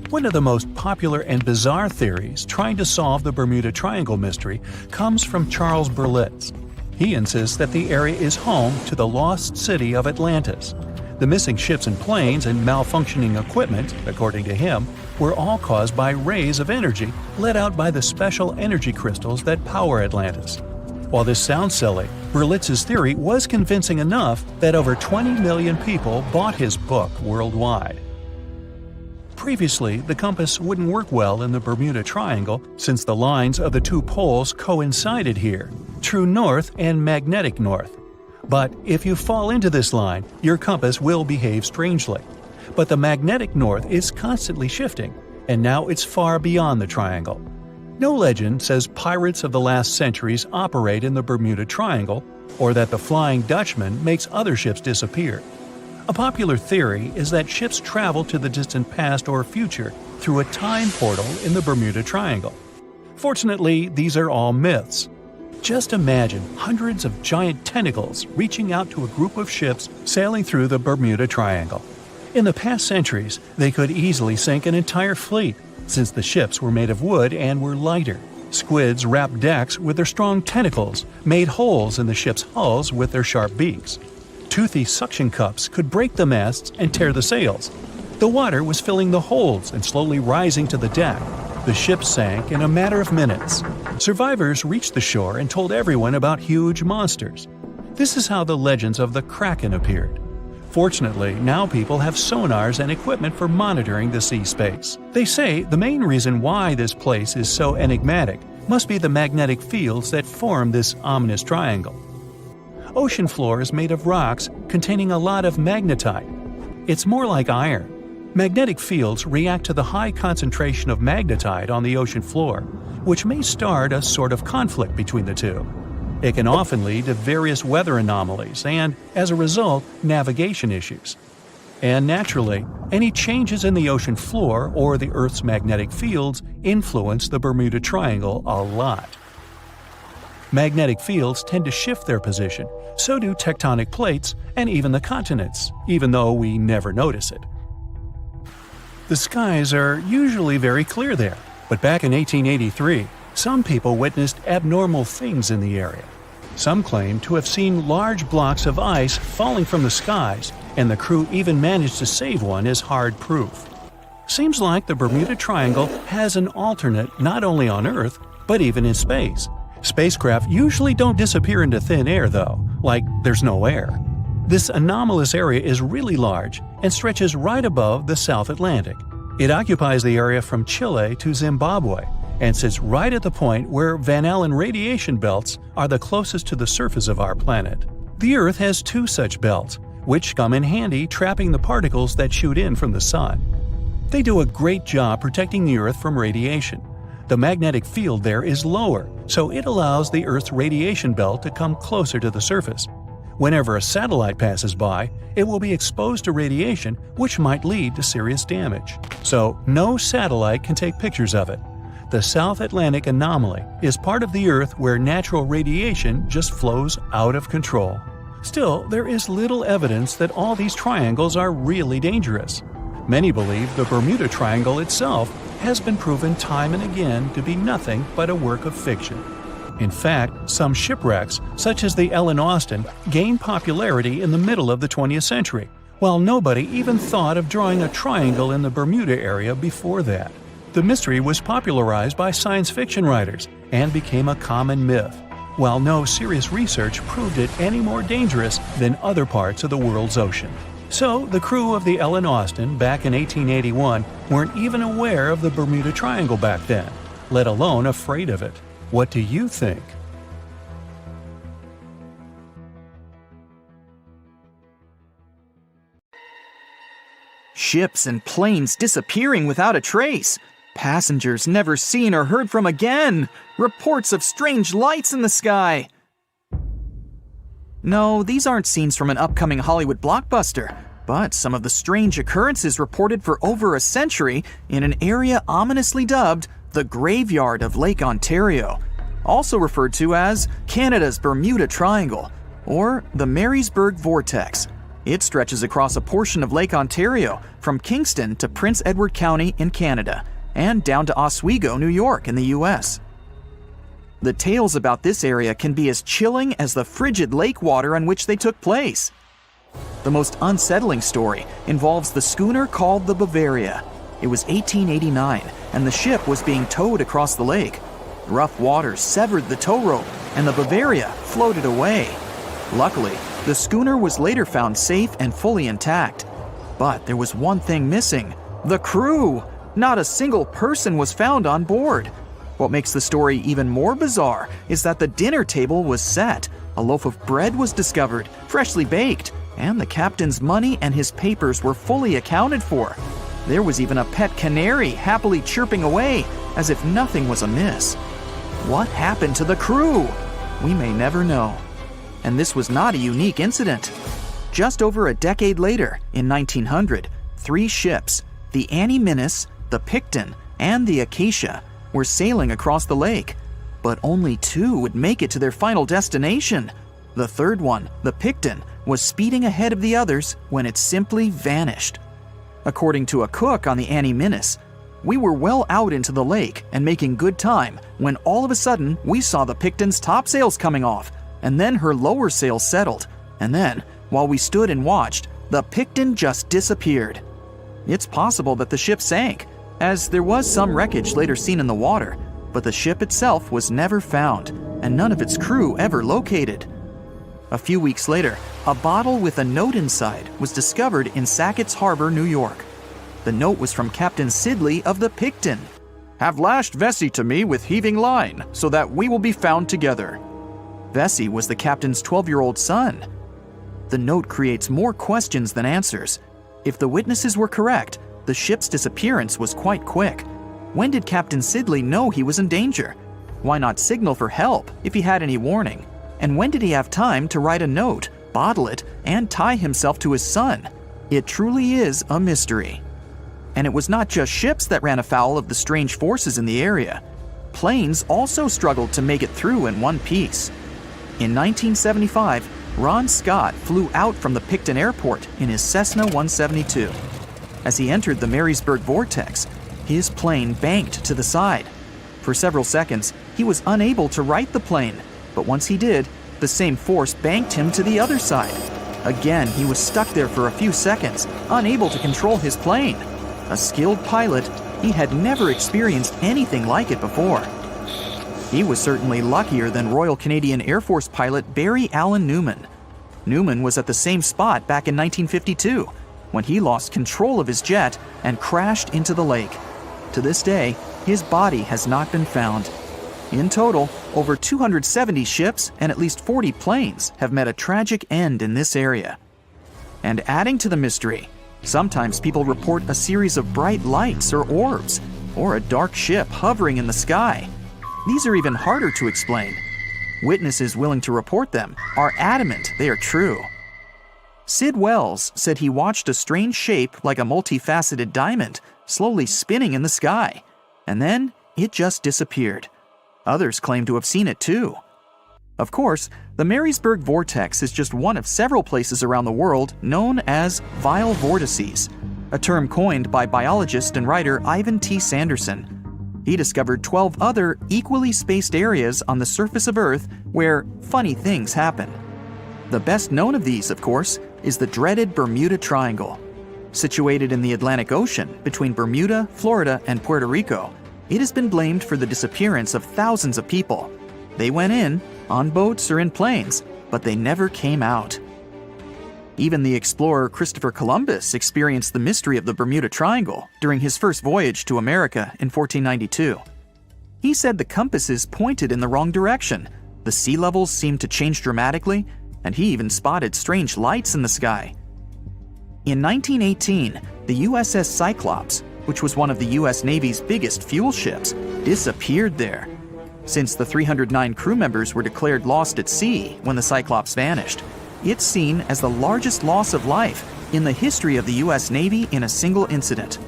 One of the most popular and bizarre theories trying to solve the Bermuda Triangle mystery comes from Charles Berlitz. He insists that the area is home to the lost city of Atlantis. The missing ships and planes and malfunctioning equipment, according to him, were all caused by rays of energy let out by the special energy crystals that power Atlantis. While this sounds silly, Berlitz's theory was convincing enough that over 20 million people bought his book worldwide. Previously, the compass wouldn't work well in the Bermuda Triangle since the lines of the 2 poles coincided here, true north and magnetic north. But if you fall into this line, your compass will behave strangely. But the magnetic north is constantly shifting, and now it's far beyond the triangle. No legend says pirates of the last centuries operate in the Bermuda Triangle, or that the Flying Dutchman makes other ships disappear. A popular theory is that ships travel to the distant past or future through a time portal in the Bermuda Triangle. Fortunately, these are all myths. Just imagine hundreds of giant tentacles reaching out to a group of ships sailing through the Bermuda Triangle. In the past centuries, they could easily sink an entire fleet, since the ships were made of wood and were lighter. Squids wrapped decks with their strong tentacles, made holes in the ship's hulls with their sharp beaks. Toothy suction cups could break the masts and tear the sails. The water was filling the holds and slowly rising to the deck. The ship sank in a matter of minutes. Survivors reached the shore and told everyone about huge monsters. This is how the legends of the Kraken appeared. Fortunately, now people have sonars and equipment for monitoring the sea space. They say the main reason why this place is so enigmatic must be the magnetic fields that form this ominous triangle. Ocean floor is made of rocks containing a lot of magnetite. It's more like iron. Magnetic fields react to the high concentration of magnetite on the ocean floor, which may start a sort of conflict between the two. It can often lead to various weather anomalies and, as a result, navigation issues. And naturally, any changes in the ocean floor or the Earth's magnetic fields influence the Bermuda Triangle a lot. Magnetic fields tend to shift their position, so do tectonic plates and even the continents, even though we never notice it. The skies are usually very clear there, but back in 1883, some people witnessed abnormal things in the area. Some claim to have seen large blocks of ice falling from the skies, and the crew even managed to save one as hard proof. Seems like the Bermuda Triangle has an alternate not only on Earth, but even in space. Spacecraft usually don't disappear into thin air though, like there's no air. This anomalous area is really large and stretches right above the South Atlantic. It occupies the area from Chile to Zimbabwe and sits right at the point where Van Allen radiation belts are the closest to the surface of our planet. The Earth has 2 such belts, which come in handy trapping the particles that shoot in from the sun. They do a great job protecting the Earth from radiation. The magnetic field there is lower, so it allows the Earth's radiation belt to come closer to the surface. Whenever a satellite passes by, it will be exposed to radiation, which might lead to serious damage. So, no satellite can take pictures of it. The South Atlantic anomaly is part of the Earth where natural radiation just flows out of control. Still, there is little evidence that all these triangles are really dangerous. Many believe the Bermuda Triangle itself has been proven time and again to be nothing but a work of fiction. In fact, some shipwrecks, such as the Ellen Austin, gained popularity in the middle of the 20th century, while nobody even thought of drawing a triangle in the Bermuda area before that. The mystery was popularized by science fiction writers and became a common myth, while no serious research proved it any more dangerous than other parts of the world's ocean. So, the crew of the Ellen Austin back in 1881 weren't even aware of the Bermuda Triangle back then, let alone afraid of it. What do you think? Ships and planes disappearing without a trace. Passengers never seen or heard from again. Reports of strange lights in the sky. No, these aren't scenes from an upcoming Hollywood blockbuster, but some of the strange occurrences reported for over a century in an area ominously dubbed the Graveyard of Lake Ontario, also referred to as Canada's Bermuda Triangle, or the Marysburg Vortex. It stretches across a portion of Lake Ontario from Kingston to Prince Edward County in Canada, and down to Oswego, New York in the US. The tales about this area can be as chilling as the frigid lake water on which they took place. The most unsettling story involves the schooner called the Bavaria. It was 1889, and the ship was being towed across the lake. Rough waters severed the tow rope, and the Bavaria floated away. Luckily, the schooner was later found safe and fully intact. But there was one thing missing: the crew! Not a single person was found on board. What makes the story even more bizarre is that the dinner table was set, a loaf of bread was discovered, freshly baked, and the captain's money and his papers were fully accounted for. There was even a pet canary happily chirping away as if nothing was amiss. What happened to the crew? We may never know. And this was not a unique incident. Just over a decade later, in 1900, 3 ships, the Menace, the Picton, and the Acacia, were sailing across the lake. But only 2 would make it to their final destination. The third one, the Picton, was speeding ahead of the others when it simply vanished. According to a cook on the Menace, "We were well out into the lake and making good time when all of a sudden we saw the Picton's topsails coming off, and then her lower sails settled, and then, while we stood and watched, the Picton just disappeared." It's possible that the ship sank, as there was some wreckage later seen in the water, but the ship itself was never found, and none of its crew ever located. A few weeks later, a bottle with a note inside was discovered in Sackett's Harbor, New York. The note was from Captain Sidley of the Picton. "Have lashed Vesey to me with heaving line, so that we will be found together." Vesey was the captain's 12-year-old son. The note creates more questions than answers. If the witnesses were correct, the ship's disappearance was quite quick. When did Captain Sidley know he was in danger? Why not signal for help if he had any warning? And when did he have time to write a note, bottle it, and tie himself to his son? It truly is a mystery. And it was not just ships that ran afoul of the strange forces in the area. Planes also struggled to make it through in one piece. In 1975, Ron Scott flew out from the Picton Airport in his Cessna 172. As he entered the Marysburg Vortex, his plane banked to the side. For several seconds, he was unable to right the plane, but once he did, the same force banked him to the other side. Again, he was stuck there for a few seconds, unable to control his plane. A skilled pilot, he had never experienced anything like it before. He was certainly luckier than Royal Canadian Air Force pilot Barry Allen Newman. Newman was at the same spot back in 1952, when he lost control of his jet and crashed into the lake. To this day, his body has not been found. In total, over 270 ships and at least 40 planes have met a tragic end in this area. And adding to the mystery, sometimes people report a series of bright lights or orbs. or a dark ship hovering in the sky. These are even harder to explain. Witnesses willing to report them are adamant they are true. Sid Wells said he watched a strange shape like a multifaceted diamond slowly spinning in the sky, and then it just disappeared. Others claim to have seen it too. Of course, the Marysburg Vortex is just one of several places around the world known as vile vortices, a term coined by biologist and writer Ivan T. Sanderson. He discovered 12 other equally spaced areas on the surface of Earth where funny things happen. The best known of these, of course, is the dreaded Bermuda Triangle. Situated in the Atlantic Ocean between Bermuda, Florida, and Puerto Rico, it has been blamed for the disappearance of thousands of people. They went in, on boats or in planes, but they never came out. Even the explorer Christopher Columbus experienced the mystery of the Bermuda Triangle during his first voyage to America in 1492. He said the compasses pointed in the wrong direction, the sea levels seemed to change dramatically, and he even spotted strange lights in the sky. In 1918, the USS Cyclops, which was one of the US Navy's biggest fuel ships, disappeared there. Since the 309 crew members were declared lost at sea when the Cyclops vanished, it's seen as the largest loss of life in the history of the US Navy in a single incident.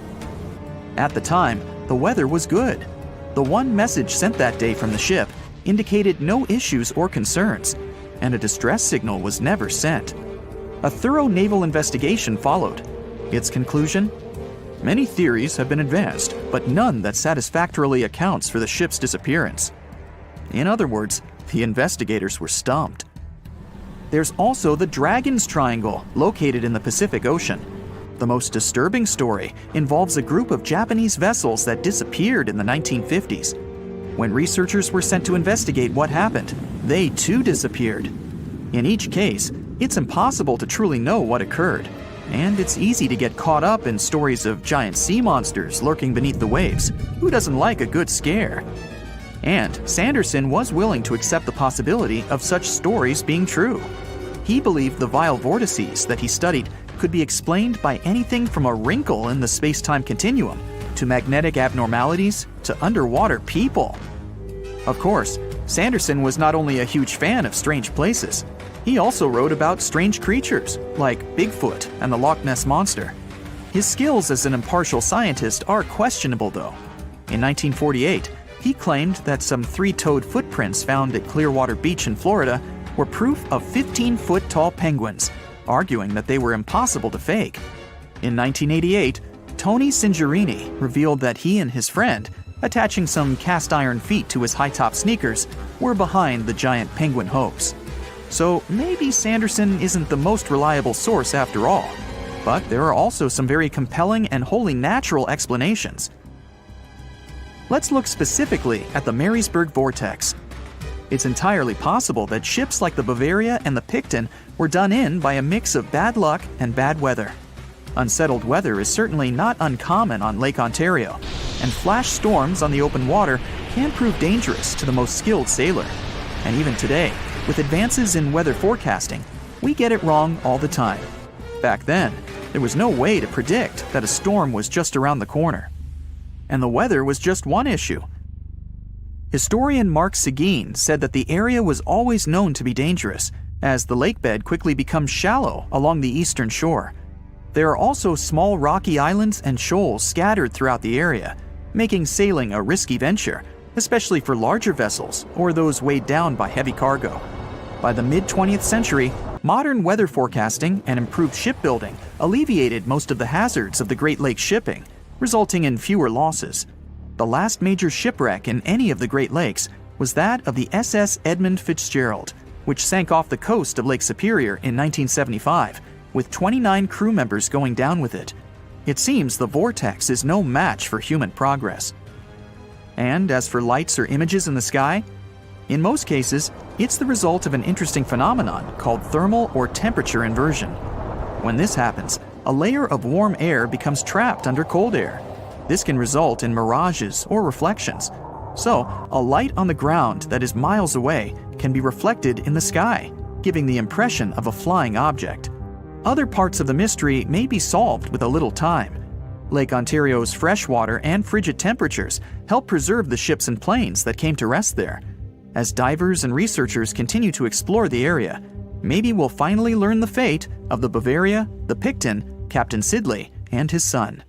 At the time, the weather was good. The one message sent that day from the ship indicated no issues or concerns, and a distress signal was never sent. A thorough naval investigation followed. Its conclusion? Many theories have been advanced, but none that satisfactorily accounts for the ship's disappearance. In other words, the investigators were stumped. There's also the Dragon's Triangle, located in the Pacific Ocean. The most disturbing story involves a group of Japanese vessels that disappeared in the 1950s. When researchers were sent to investigate what happened, they too disappeared. In each case, it's impossible to truly know what occurred, and it's easy to get caught up in stories of giant sea monsters lurking beneath the waves. Who doesn't like a good scare? And Sanderson was willing to accept the possibility of such stories being true. He believed the vile vortices that he studied could be explained by anything from a wrinkle in the space-time continuum to magnetic abnormalities to underwater people. Of course, Sanderson was not only a huge fan of strange places, he also wrote about strange creatures like Bigfoot and the Loch Ness Monster. His skills as an impartial scientist are questionable though. In 1948, he claimed that some 3-toed footprints found at Clearwater Beach in Florida were proof of 15-foot-tall penguins, arguing that they were impossible to fake. In 1988, Tony Singerini revealed that he and his friend, attaching some cast-iron feet to his high-top sneakers, were behind the giant penguin hoax. So maybe Sanderson isn't the most reliable source after all, but there are also some very compelling and wholly natural explanations. Let's look specifically at the Marysburg Vortex. It's entirely possible that ships like the Bavaria and the Picton were done in by a mix of bad luck and bad weather. Unsettled weather is certainly not uncommon on Lake Ontario, and flash storms on the open water can prove dangerous to the most skilled sailor. And even today, with advances in weather forecasting, we get it wrong all the time. Back then, there was no way to predict that a storm was just around the corner. And the weather was just one issue. Historian Mark Seguin said that the area was always known to be dangerous, as the lake bed quickly becomes shallow along the eastern shore. There are also small rocky islands and shoals scattered throughout the area, making sailing a risky venture, especially for larger vessels or those weighed down by heavy cargo. By the mid-20th century, modern weather forecasting and improved shipbuilding alleviated most of the hazards of the Great Lakes shipping, resulting in fewer losses. The last major shipwreck in any of the Great Lakes was that of the SS Edmund Fitzgerald, which sank off the coast of Lake Superior in 1975, with 29 crew members going down with it. It seems the vortex is no match for human progress. And as for lights or images in the sky, in most cases, it's the result of an interesting phenomenon called thermal or temperature inversion. When this happens, a layer of warm air becomes trapped under cold air. This can result in mirages or reflections. So, a light on the ground that is miles away can be reflected in the sky, giving the impression of a flying object. Other parts of the mystery may be solved with a little time. Lake Ontario's freshwater and frigid temperatures help preserve the ships and planes that came to rest there. As divers and researchers continue to explore the area, maybe we'll finally learn the fate of the Bavaria, the Picton, Captain Sidley, and his son.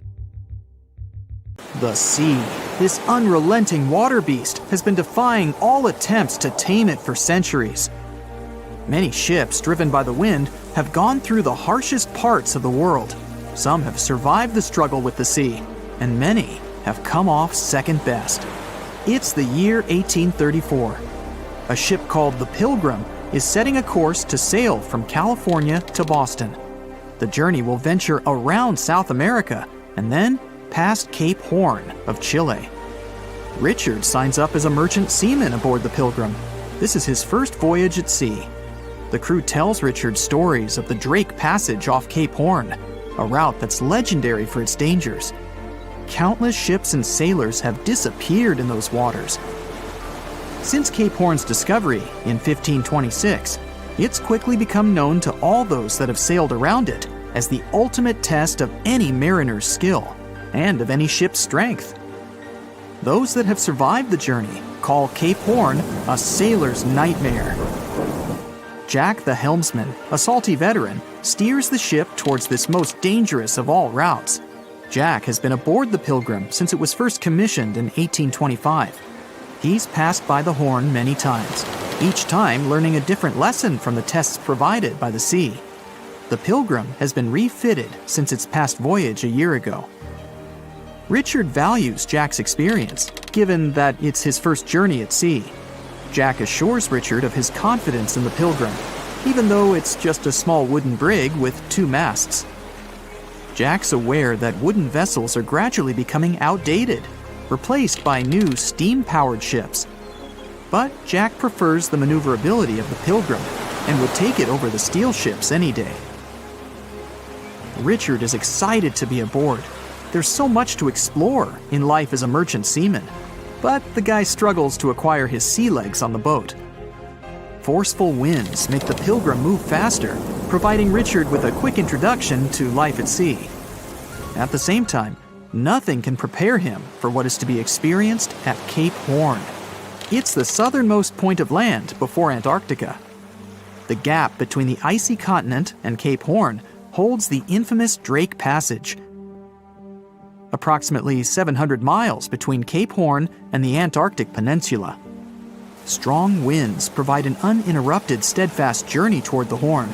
The sea, this unrelenting water beast, has been defying all attempts to tame it for centuries. Many ships driven by the wind have gone through the harshest parts of the world. Some have survived the struggle with the sea, and many have come off second best. It's the year 1834. A ship called the Pilgrim is setting a course to sail from California to Boston. The journey will venture around South America and then past Cape Horn of Chile. Richard signs up as a merchant seaman aboard the Pilgrim. This is his first voyage at sea. The crew tells Richard stories of the Drake Passage off Cape Horn, a route that's legendary for its dangers. Countless ships and sailors have disappeared in those waters. Since Cape Horn's discovery in 1526, it's quickly become known to all those that have sailed around it as the ultimate test of any mariner's skill and of any ship's strength. Those that have survived the journey call Cape Horn a sailor's nightmare. Jack the helmsman, a salty veteran, steers the ship towards this most dangerous of all routes. Jack has been aboard the Pilgrim since it was first commissioned in 1825. He's passed by the Horn many times, each time learning a different lesson from the tests provided by the sea. The Pilgrim has been refitted since its past voyage a year ago. Richard values Jack's experience, given that it's his first journey at sea. Jack assures Richard of his confidence in the Pilgrim, even though it's just a small wooden brig with 2 masts. Jack's aware that wooden vessels are gradually becoming outdated, replaced by new steam-powered ships. But Jack prefers the maneuverability of the Pilgrim and would take it over the steel ships any day. Richard is excited to be aboard. There's so much to explore in life as a merchant seaman, but the guy struggles to acquire his sea legs on the boat. Forceful winds make the Pilgrim move faster, providing Richard with a quick introduction to life at sea. At the same time, nothing can prepare him for what is to be experienced at Cape Horn. It's the southernmost point of land before Antarctica. The gap between the icy continent and Cape Horn holds the infamous Drake Passage. Approximately 700 miles between Cape Horn and the Antarctic Peninsula. Strong winds provide an uninterrupted, steadfast journey toward the Horn.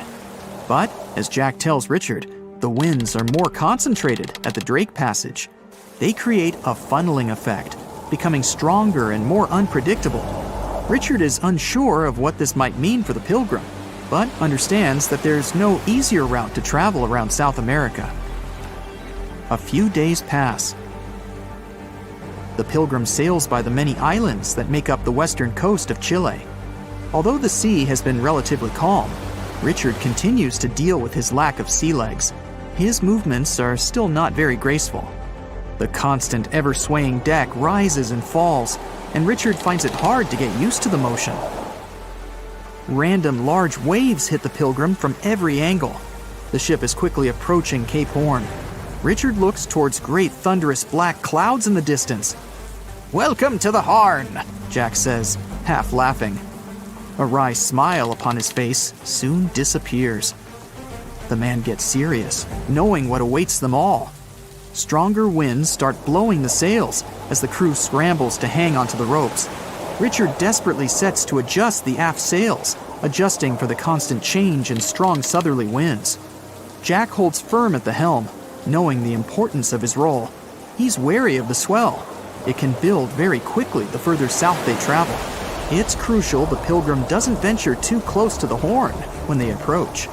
But, as Jack tells Richard, the winds are more concentrated at the Drake Passage. They create a funneling effect, becoming stronger and more unpredictable. Richard is unsure of what this might mean for the Pilgrim, but understands that there's no easier route to travel around South America. A few days pass. The Pilgrim sails by the many islands that make up the western coast of Chile. Although the sea has been relatively calm, Richard continues to deal with his lack of sea legs. His movements are still not very graceful. The constant, ever-swaying deck rises and falls, and Richard finds it hard to get used to the motion. Random large waves hit the Pilgrim from every angle. The ship is quickly approaching Cape Horn. Richard looks towards great thunderous black clouds in the distance. "Welcome to the Horn," Jack says, half laughing. A wry smile upon his face soon disappears. The man gets serious, knowing what awaits them all. Stronger winds start blowing the sails as the crew scrambles to hang onto the ropes. Richard desperately sets to adjust the aft sails, adjusting for the constant change in strong southerly winds. Jack holds firm at the helm, knowing the importance of his role. He's wary of the swell. It can build very quickly the further south they travel. It's crucial the Pilgrim doesn't venture too close to the Horn when they approach.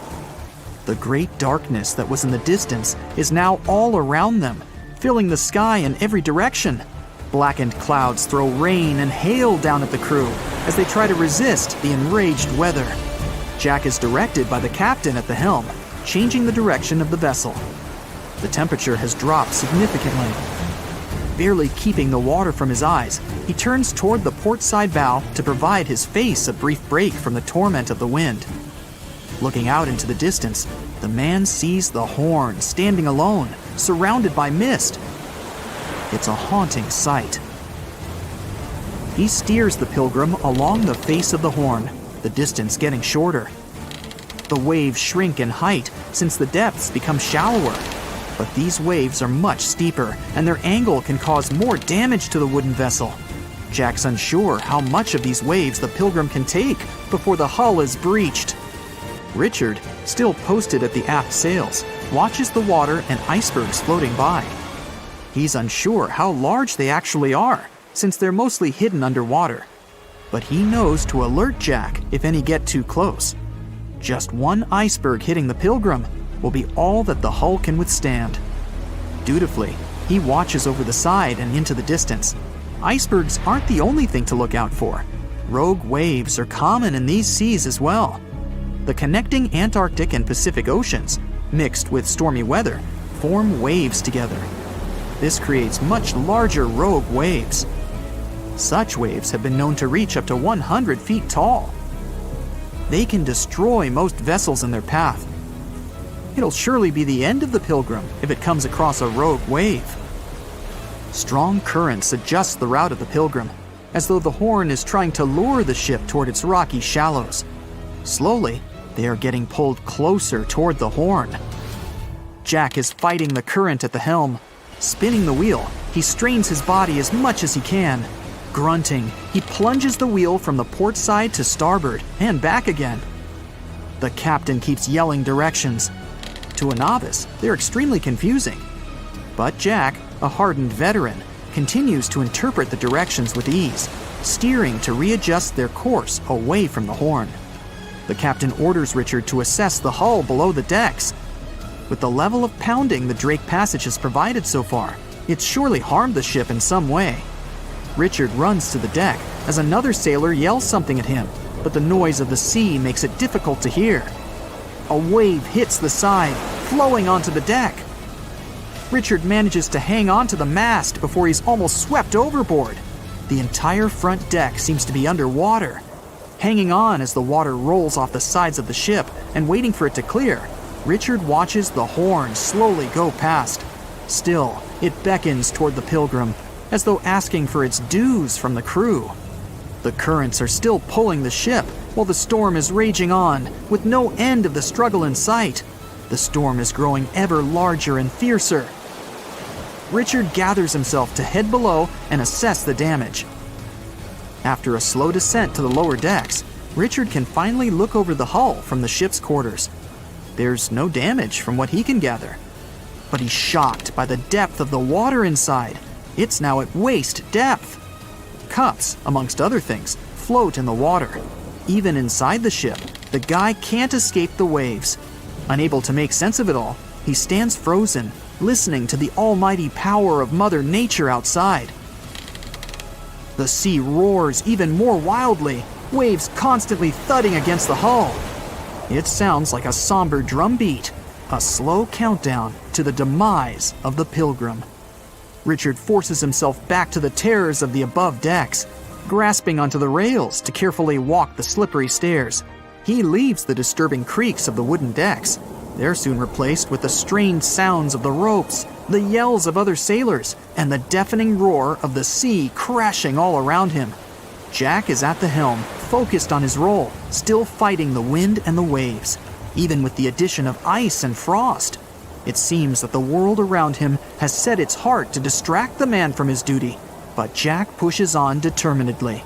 The great darkness that was in the distance is now all around them, filling the sky in every direction. Blackened clouds throw rain and hail down at the crew as they try to resist the enraged weather. Jack is directed by the captain at the helm, changing the direction of the vessel. The temperature has dropped significantly. Barely keeping the water from his eyes, he turns toward the port side bow to provide his face a brief break from the torment of the wind. Looking out into the distance, the man sees the Horn standing alone, surrounded by mist. It's a haunting sight. He steers the Pilgrim along the face of the Horn, the distance getting shorter. The waves shrink in height since the depths become shallower, but these waves are much steeper and their angle can cause more damage to the wooden vessel. Jack's unsure how much of these waves the Pilgrim can take before the hull is breached. Richard, still posted at the aft sails, watches the water and icebergs floating by. He's unsure how large they actually are, since they're mostly hidden underwater. But he knows to alert Jack if any get too close. Just one iceberg hitting the Pilgrim will be all that the hull can withstand. Dutifully, he watches over the side and into the distance. Icebergs aren't the only thing to look out for. Rogue waves are common in these seas as well. The connecting Antarctic and Pacific Oceans, mixed with stormy weather, form waves together. This creates much larger rogue waves. Such waves have been known to reach up to 100 feet tall. They can destroy most vessels in their path. It'll surely be the end of the Pilgrim if it comes across a rogue wave. Strong currents adjust the route of the Pilgrim, as though the Horn is trying to lure the ship toward its rocky shallows. Slowly, they are getting pulled closer toward the Horn. Jack is fighting the current at the helm. Spinning the wheel, he strains his body as much as he can. Grunting, he plunges the wheel from the port side to starboard and back again. The captain keeps yelling directions. To a novice, they're extremely confusing. But Jack, a hardened veteran, continues to interpret the directions with ease, steering to readjust their course away from the Horn. The captain orders Richard to assess the hull below the decks. With the level of pounding the Drake Passage has provided so far, it's surely harmed the ship in some way. Richard runs to the deck as another sailor yells something at him, but the noise of the sea makes it difficult to hear. A wave hits the side, flowing onto the deck. Richard manages to hang on to the mast before he's almost swept overboard. The entire front deck seems to be underwater. Hanging on as the water rolls off the sides of the ship and waiting for it to clear, Richard watches the Horn slowly go past. Still, it beckons toward the Pilgrim, as though asking for its dues from the crew. The currents are still pulling the ship, while the storm is raging on, with no end of the struggle in sight. The storm is growing ever larger and fiercer. Richard gathers himself to head below and assess the damage. After a slow descent to the lower decks, Richard can finally look over the hull from the ship's quarters. There's no damage from what he can gather. But he's shocked by the depth of the water inside. It's now at waist depth. Cups, amongst other things, float in the water. Even inside the ship, the guy can't escape the waves. Unable to make sense of it all, he stands frozen, listening to the almighty power of Mother Nature outside. The sea roars even more wildly, waves constantly thudding against the hull. It sounds like a somber drumbeat, a slow countdown to the demise of the Pilgrim. Richard forces himself back to the terrors of the above decks, grasping onto the rails to carefully walk the slippery stairs. He leaves the disturbing creaks of the wooden decks. They're soon replaced with the strained sounds of the ropes, the yells of other sailors, and the deafening roar of the sea crashing all around him. Jack is at the helm, focused on his role, still fighting the wind and the waves, even with the addition of ice and frost. It seems that the world around him has set its heart to distract the man from his duty, but Jack pushes on determinedly.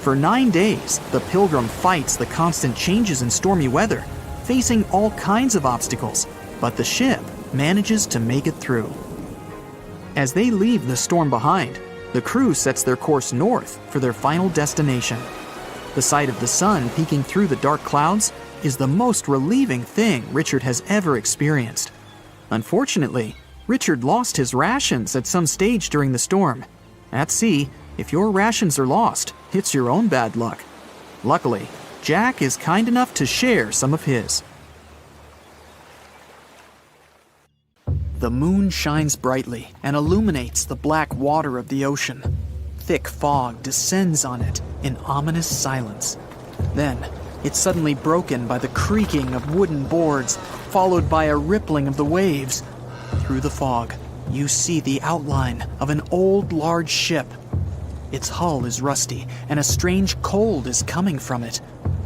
For 9 days, the Pilgrim fights the constant changes in stormy weather, facing all kinds of obstacles, but the ship manages to make it through. As they leave the storm behind, the crew sets their course north for their final destination. The sight of the sun peeking through the dark clouds is the most relieving thing Richard has ever experienced. Unfortunately, Richard lost his rations at some stage during the storm. At sea, if your rations are lost, it's your own bad luck. Luckily, Jack is kind enough to share some of his. The moon shines brightly and illuminates the black water of the ocean. Thick fog descends on it in ominous silence. Then, it's suddenly broken by the creaking of wooden boards, followed by a rippling of the waves. Through the fog, you see the outline of an old, large ship. Its hull is rusty, and a strange cold is coming from it.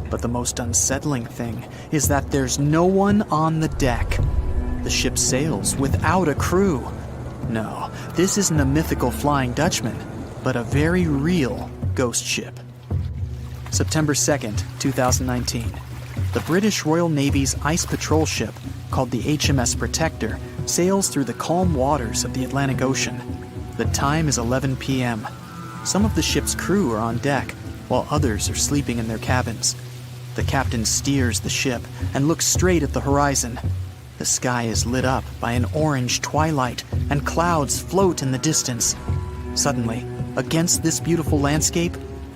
But the most unsettling thing is that there's no one on the deck. The ship sails without a crew. No, this isn't a mythical Flying Dutchman, but a very real ghost ship. September 2nd, 2019. The British Royal Navy's ice patrol ship, called the HMS Protector, sails through the calm waters of the Atlantic Ocean. The time is 11 p.m. Some of the ship's crew are on deck, while others are sleeping in their cabins. The captain steers the ship and looks straight at the horizon. The sky is lit up by an orange twilight, and clouds float in the distance. Suddenly, against this beautiful landscape,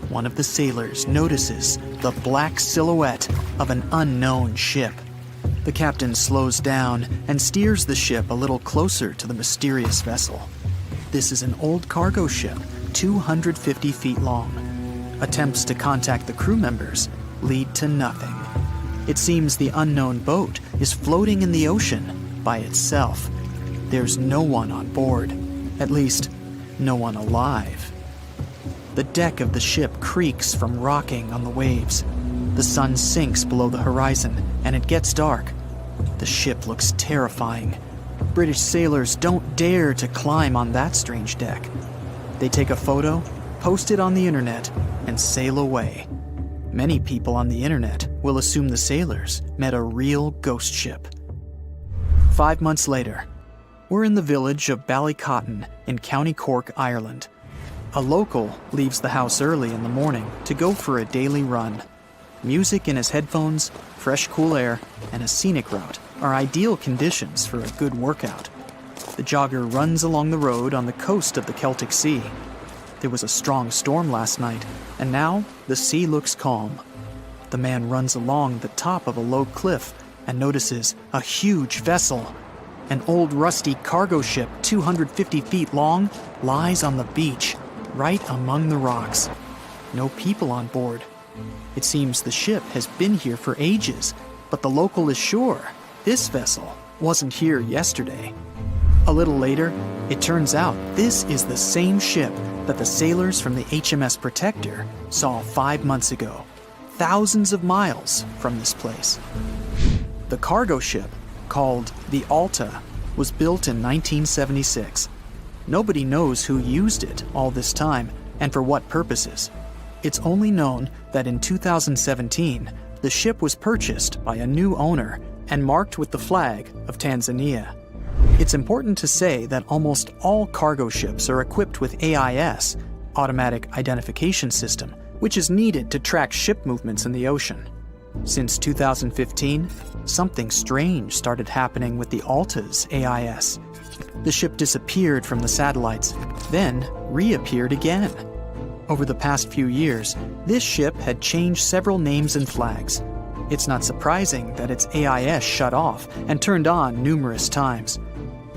one of the sailors notices the black silhouette of an unknown ship. The captain slows down and steers the ship a little closer to the mysterious vessel. This is an old cargo ship, 250 feet long. Attempts to contact the crew members lead to nothing. It seems the unknown boat is floating in the ocean by itself. There's no one on board, at least, no one alive. The deck of the ship creaks from rocking on the waves. The sun sinks below the horizon, and it gets dark. The ship looks terrifying. British sailors don't dare to climb on that strange deck. They take a photo, post it on the internet, and sail away. Many people on the internet will assume the sailors met a real ghost ship. 5 months later, we're in the village of Ballycotton in County Cork, Ireland. A local leaves the house early in the morning to go for a daily run. Music in his headphones, fresh cool air, and a scenic route are ideal conditions for a good workout. The jogger runs along the road on the coast of the Celtic Sea. There was a strong storm last night, and now the sea looks calm. The man runs along the top of a low cliff and notices a huge vessel. An old rusty cargo ship 250 feet long lies on the beach, right among the rocks. No people on board. It seems the ship has been here for ages, but the local is sure this vessel wasn't here yesterday. A little later, it turns out this is the same ship that the sailors from the HMS Protector saw 5 months ago, thousands of miles from this place. The cargo ship, called the Alta, was built in 1976. Nobody knows who used it all this time and for what purposes. It's only known that in 2017, the ship was purchased by a new owner and marked with the flag of Tanzania. It's important to say that almost all cargo ships are equipped with AIS, Automatic Identification System, which is needed to track ship movements in the ocean. Since 2015, something strange started happening with the Alta's AIS. The ship disappeared from the satellites, then reappeared again. Over the past few years, this ship had changed several names and flags. It's not surprising that its AIS shut off and turned on numerous times.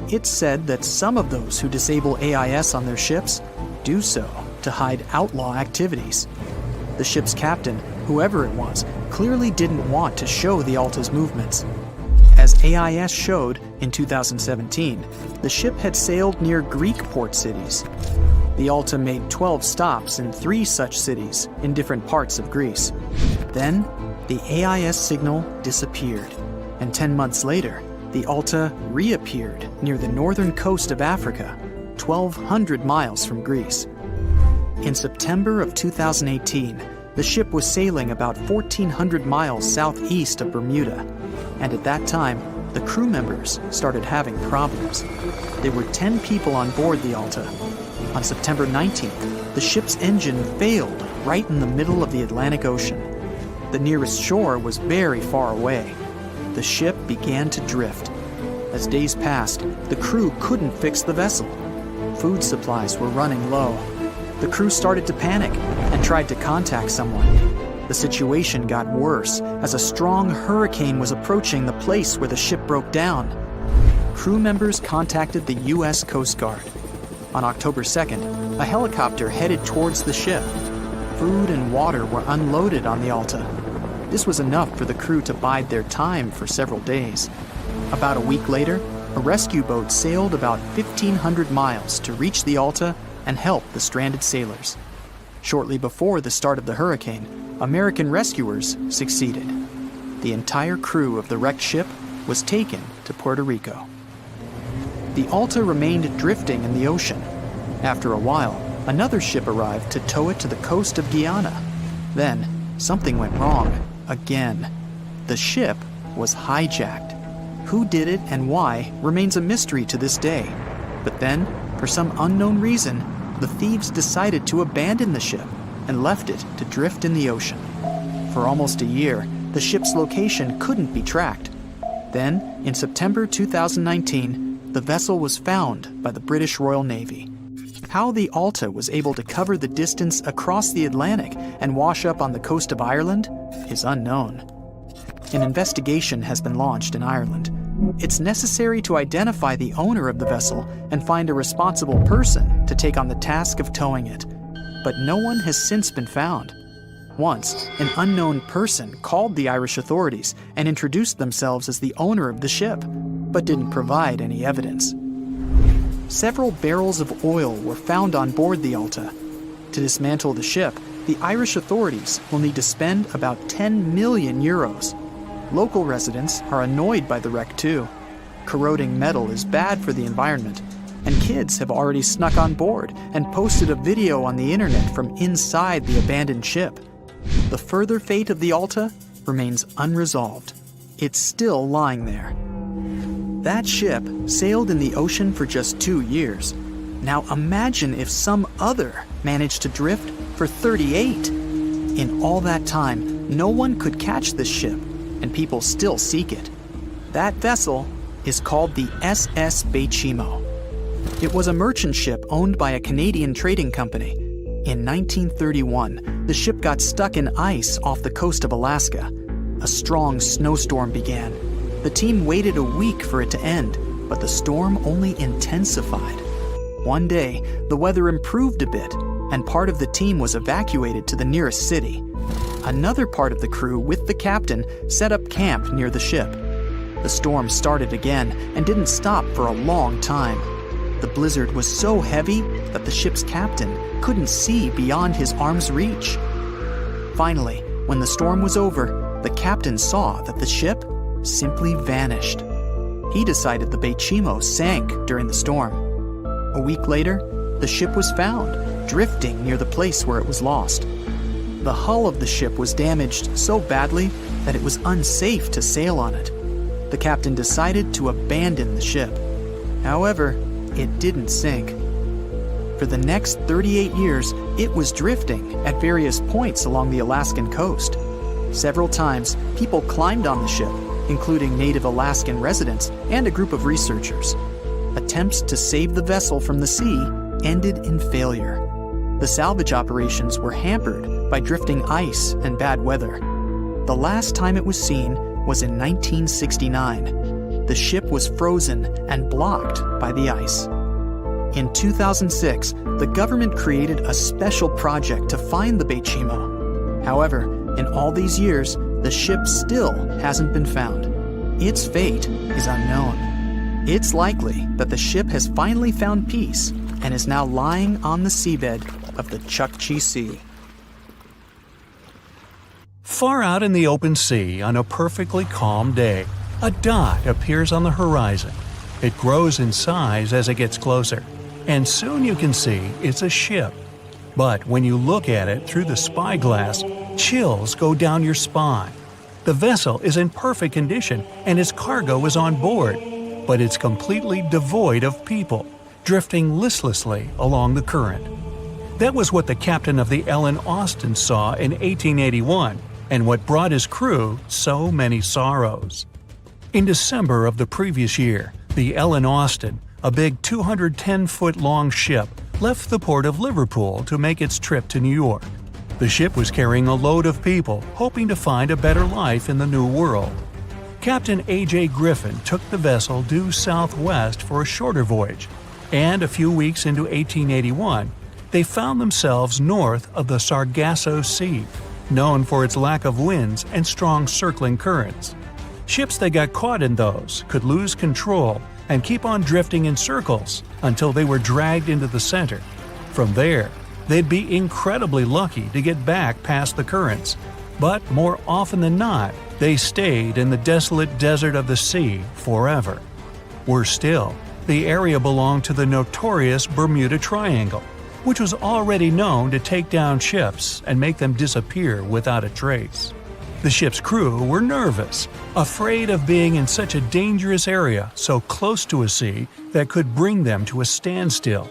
It's said that some of those who disable AIS on their ships do so to hide outlaw activities. The ship's captain, whoever it was, clearly didn't want to show the Alta's movements. As AIS showed in 2017, the ship had sailed near Greek port cities. The Alta made 12 stops in 3 such cities in different parts of Greece. Then, the AIS signal disappeared, and 10 months later, the Alta reappeared near the northern coast of Africa, 1,200 miles from Greece. In September of 2018, the ship was sailing about 1,400 miles southeast of Bermuda, and at that time, the crew members started having problems. There were 10 people on board the Alta. On September 19th, the ship's engine failed right in the middle of the Atlantic Ocean. The nearest shore was very far away. The ship began to drift. As days passed, the crew couldn't fix the vessel. Food supplies were running low. The crew started to panic and tried to contact someone. The situation got worse as a strong hurricane was approaching the place where the ship broke down. Crew members contacted the U.S. Coast Guard. On October 2nd, a helicopter headed towards the ship. Food and water were unloaded on the Alta. This was enough for the crew to bide their time for several days. About a week later, a rescue boat sailed about 1,500 miles to reach the Alta and help the stranded sailors. Shortly before the start of the hurricane, American rescuers succeeded. The entire crew of the wrecked ship was taken to Puerto Rico. The Alta remained drifting in the ocean. After a while, another ship arrived to tow it to the coast of Guyana. Then, something went wrong again. The ship was hijacked. Who did it and why remains a mystery to this day. But then, for some unknown reason, the thieves decided to abandon the ship and left it to drift in the ocean. For almost a year, the ship's location couldn't be tracked. Then, in September 2019, the vessel was found by the British Royal Navy. How the Alta was able to cover the distance across the Atlantic and wash up on the coast of Ireland is unknown. An investigation has been launched in Ireland. It's necessary to identify the owner of the vessel and find a responsible person to take on the task of towing it. But no one has since been found. Once, an unknown person called the Irish authorities and introduced themselves as the owner of the ship, but didn't provide any evidence. Several barrels of oil were found on board the Alta. To dismantle the ship, the Irish authorities will need to spend about 10 million euros. Local residents are annoyed by the wreck too. Corroding metal is bad for the environment, and kids have already snuck on board and posted a video on the internet from inside the abandoned ship. The further fate of the Alta remains unresolved. It's still lying there. That ship sailed in the ocean for just 2 years. Now imagine if some other managed to drift for 38. In all that time, no one could catch this ship, and people still seek it. That vessel is called the SS Bayimo. It was a merchant ship owned by a Canadian trading company. In 1931, the ship got stuck in ice off the coast of Alaska. A strong snowstorm began. The team waited a week for it to end, but the storm only intensified. One day, the weather improved a bit, and part of the team was evacuated to the nearest city. Another part of the crew, with the captain, set up camp near the ship. The storm started again and didn't stop for a long time. The blizzard was so heavy that the ship's captain couldn't see beyond his arm's reach. Finally, when the storm was over, the captain saw that the ship simply vanished. He decided the Bayimo sank during the storm. A week later, the ship was found, drifting near the place where it was lost. The hull of the ship was damaged so badly that it was unsafe to sail on it. The captain decided to abandon the ship. However, it didn't sink. For the next 38 years, it was drifting at various points along the Alaskan coast. Several times, people climbed on the ship, including native Alaskan residents and a group of researchers. Attempts to save the vessel from the sea ended in failure. The salvage operations were hampered by drifting ice and bad weather. The last time it was seen was in 1969. The ship was frozen and blocked by the ice. In 2006, the government created a special project to find the Bayimo. However, in all these years, the ship still hasn't been found. Its fate is unknown. It's likely that the ship has finally found peace and is now lying on the seabed of the Chukchi Sea. Far out in the open sea on a perfectly calm day, a dot appears on the horizon. It grows in size as it gets closer, and soon you can see it's a ship. But when you look at it through the spyglass, chills go down your spine. The vessel is in perfect condition and its cargo is on board, but it's completely devoid of people, drifting listlessly along the current. That was what the captain of the Ellen Austin saw in 1881, and what brought his crew so many sorrows. In December of the previous year, the Ellen Austin, a big 210-foot-long ship, left the port of Liverpool to make its trip to New York. The ship was carrying a load of people hoping to find a better life in the New World. Captain A.J. Griffin took the vessel due southwest for a shorter voyage, and a few weeks into 1881, they found themselves north of the Sargasso Sea, known for its lack of winds and strong circling currents. Ships that got caught in those could lose control and keep on drifting in circles until they were dragged into the center. From there, they'd be incredibly lucky to get back past the currents, but more often than not, they stayed in the desolate desert of the sea forever. Worse still, the area belonged to the notorious Bermuda Triangle, which was already known to take down ships and make them disappear without a trace. The ship's crew were nervous, afraid of being in such a dangerous area so close to a sea that could bring them to a standstill.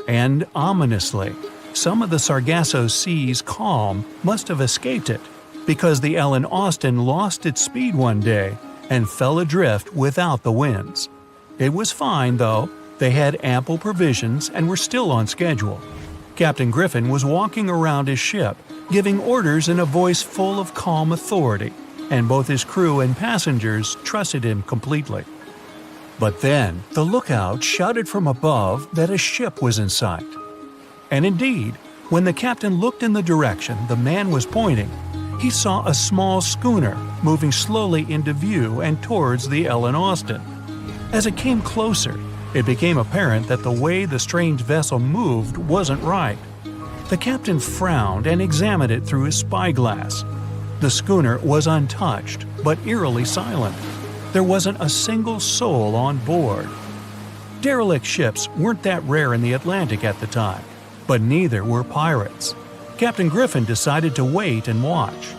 And ominously, some of the Sargasso Sea's calm must have escaped it, because the Ellen Austin lost its speed one day and fell adrift without the winds. It was fine, though. They had ample provisions and were still on schedule. Captain Griffin was walking around his ship, giving orders in a voice full of calm authority, and both his crew and passengers trusted him completely. But then, the lookout shouted from above that a ship was in sight. And indeed, when the captain looked in the direction the man was pointing, he saw a small schooner moving slowly into view and towards the Ellen Austin. As it came closer, it became apparent that the way the strange vessel moved wasn't right. The captain frowned and examined it through his spyglass. The schooner was untouched, but eerily silent. There wasn't a single soul on board. Derelict ships weren't that rare in the Atlantic at the time, but neither were pirates. Captain Griffin decided to wait and watch.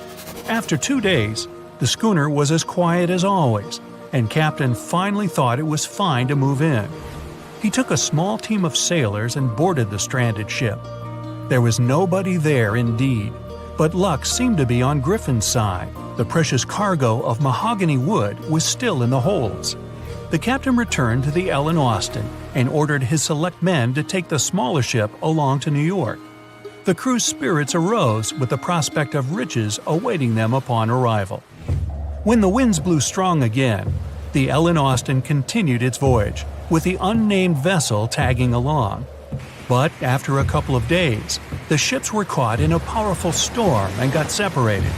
After 2 days, the schooner was as quiet as always, and Captain finally thought it was fine to move in. He took a small team of sailors and boarded the stranded ship. There was nobody there indeed, but luck seemed to be on Griffin's side. The precious cargo of mahogany wood was still in the holds. The captain returned to the Ellen Austin and ordered his select men to take the smaller ship along to New York. The crew's spirits arose with the prospect of riches awaiting them upon arrival. When the winds blew strong again, the Ellen Austin continued its voyage, with the unnamed vessel tagging along. But after a couple of days, the ships were caught in a powerful storm and got separated.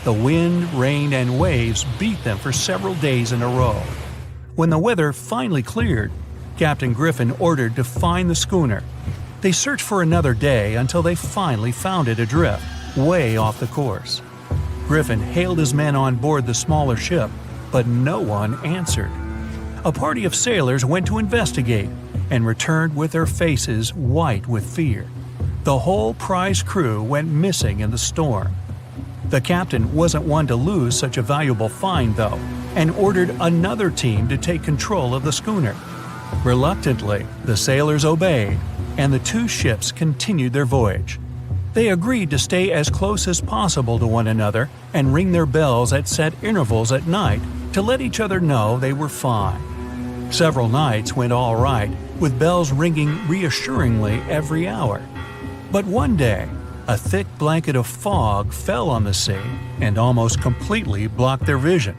The wind, rain, and waves beat them for several days in a row. When the weather finally cleared, Captain Griffin ordered to find the schooner. They searched for another day until they finally found it adrift, way off the course. Griffin hailed his men on board the smaller ship, but no one answered. A party of sailors went to investigate and returned with their faces white with fear. The whole prize crew went missing in the storm. The captain wasn't one to lose such a valuable find, though, and ordered another team to take control of the schooner. Reluctantly, the sailors obeyed, and the two ships continued their voyage. They agreed to stay as close as possible to one another and ring their bells at set intervals at night to let each other know they were fine. Several nights went all right, with bells ringing reassuringly every hour. But one day, a thick blanket of fog fell on the sea and almost completely blocked their vision.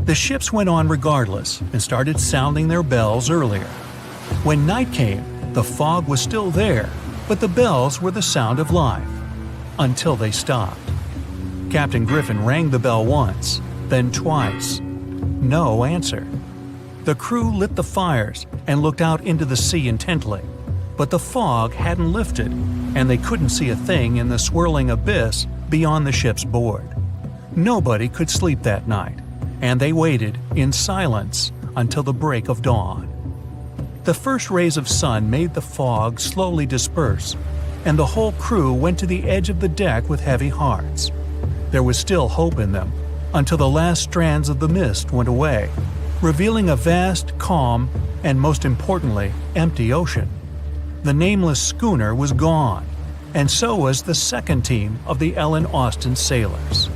The ships went on regardless and started sounding their bells earlier. When night came, the fog was still there, but the bells were the sound of life. Until they stopped. Captain Griffin rang the bell once, then twice. No answer. The crew lit the fires and looked out into the sea intently, but the fog hadn't lifted, and they couldn't see a thing in the swirling abyss beyond the ship's board. Nobody could sleep that night, and they waited in silence until the break of dawn. The first rays of sun made the fog slowly disperse, and the whole crew went to the edge of the deck with heavy hearts. There was still hope in them, until the last strands of the mist went away, revealing a vast, calm, and most importantly, empty ocean. The nameless schooner was gone, and so was the second team of the Ellen Austin sailors.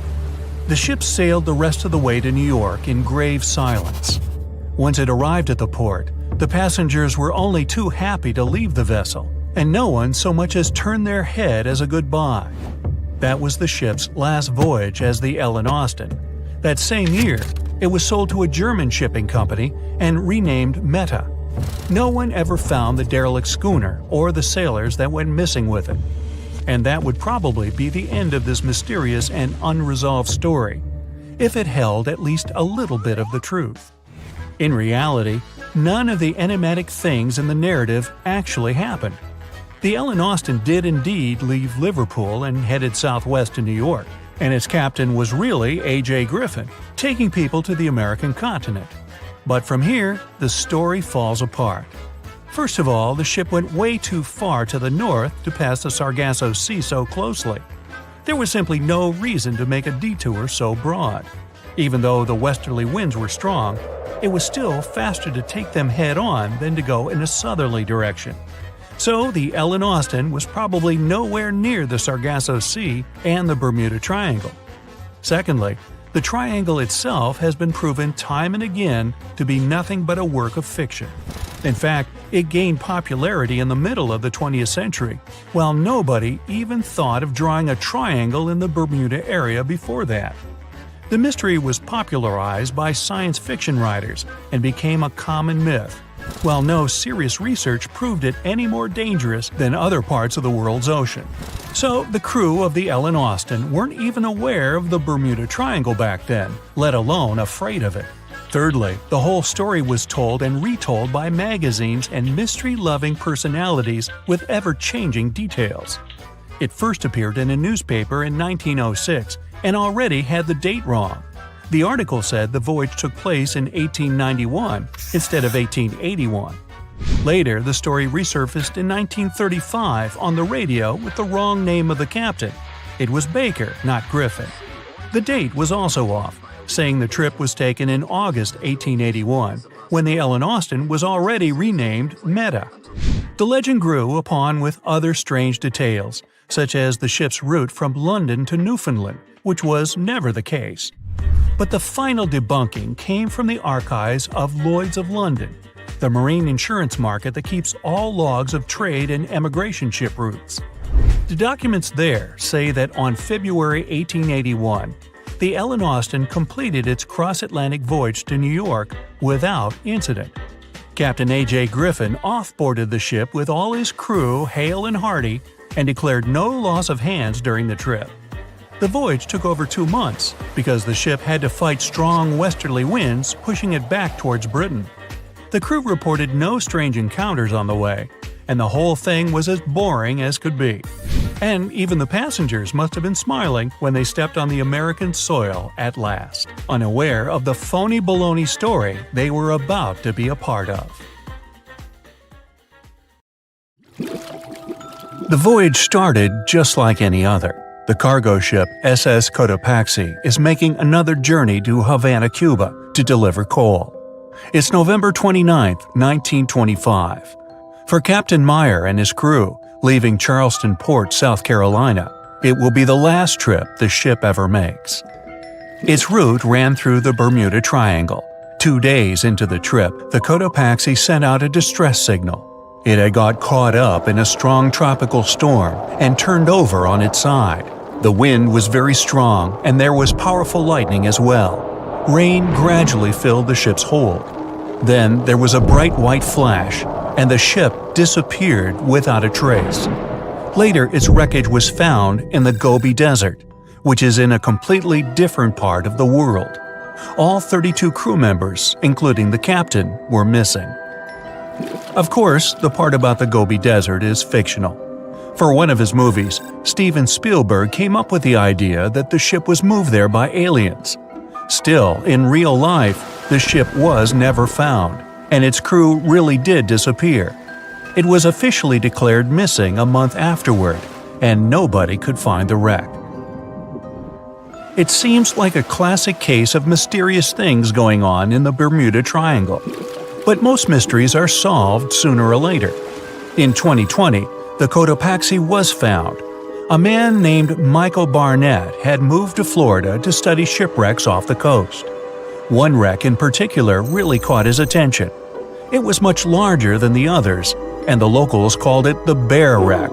The ship sailed the rest of the way to New York in grave silence. Once it arrived at the port, the passengers were only too happy to leave the vessel, and no one so much as turned their head as a goodbye. That was the ship's last voyage as the Ellen Austin. That same year, it was sold to a German shipping company and renamed Meta. No one ever found the derelict schooner or the sailors that went missing with it. And that would probably be the end of this mysterious and unresolved story, if it held at least a little bit of the truth. In reality, none of the enigmatic things in the narrative actually happened. The Ellen Austen did indeed leave Liverpool and headed southwest to New York, and its captain was really A.J. Griffin, taking people to the American continent. But from here, the story falls apart. First of all, the ship went way too far to the north to pass the Sargasso Sea so closely. There was simply no reason to make a detour so broad. Even though the westerly winds were strong, it was still faster to take them head-on than to go in a southerly direction. So the Ellen Austen was probably nowhere near the Sargasso Sea and the Bermuda Triangle. Secondly, the triangle itself has been proven time and again to be nothing but a work of fiction. In fact, it gained popularity in the middle of the 20th century, while nobody even thought of drawing a triangle in the Bermuda area before that. The mystery was popularized by science fiction writers and became a common myth, while no serious research proved it any more dangerous than other parts of the world's ocean. So the crew of the Ellen Austen weren't even aware of the Bermuda Triangle back then, let alone afraid of it. Thirdly, the whole story was told and retold by magazines and mystery-loving personalities with ever-changing details. It first appeared in a newspaper in 1906 and already had the date wrong. The article said the voyage took place in 1891 instead of 1881. Later, the story resurfaced in 1935 on the radio with the wrong name of the captain. It was Baker, not Griffin. The date was also off, saying the trip was taken in August 1881, when the Ellen Austen was already renamed Menace. The legend grew upon with other strange details, such as the ship's route from London to Newfoundland, which was never the case. But the final debunking came from the archives of Lloyd's of London, the marine insurance market that keeps all logs of trade and emigration ship routes. The documents there say that on February 1881, the Ellen Austen completed its cross-Atlantic voyage to New York without incident. Captain A.J. Griffin off-boarded the ship with all his crew hale and hearty and declared no loss of hands during the trip. The voyage took over 2 months because the ship had to fight strong westerly winds pushing it back towards Britain. The crew reported no strange encounters on the way, and the whole thing was as boring as could be. And even the passengers must have been smiling when they stepped on the American soil at last, unaware of the phony baloney story they were about to be a part of. The voyage started just like any other. The cargo ship SS Cotopaxi is making another journey to Havana, Cuba, to deliver coal. It's November 29, 1925. For Captain Meyer and his crew, leaving Charleston Port, South Carolina, it will be the last trip the ship ever makes. Its route ran through the Bermuda Triangle. 2 days into the trip, the Cotopaxi sent out a distress signal. It had got caught up in a strong tropical storm and turned over on its side. The wind was very strong and there was powerful lightning as well. Rain gradually filled the ship's hold. Then there was a bright white flash, and the ship disappeared without a trace. Later, its wreckage was found in the Gobi Desert, which is in a completely different part of the world. All 32 crew members, including the captain, were missing. Of course, the part about the Gobi Desert is fictional. For one of his movies, Steven Spielberg came up with the idea that the ship was moved there by aliens. Still, in real life, the ship was never found, and its crew really did disappear. It was officially declared missing a month afterward, and nobody could find the wreck. It seems like a classic case of mysterious things going on in the Bermuda Triangle. But most mysteries are solved sooner or later. In 2020, the Cotopaxi was found. A man named Michael Barnett had moved to Florida to study shipwrecks off the coast. One wreck in particular really caught his attention. It was much larger than the others, and the locals called it the Bear Wreck.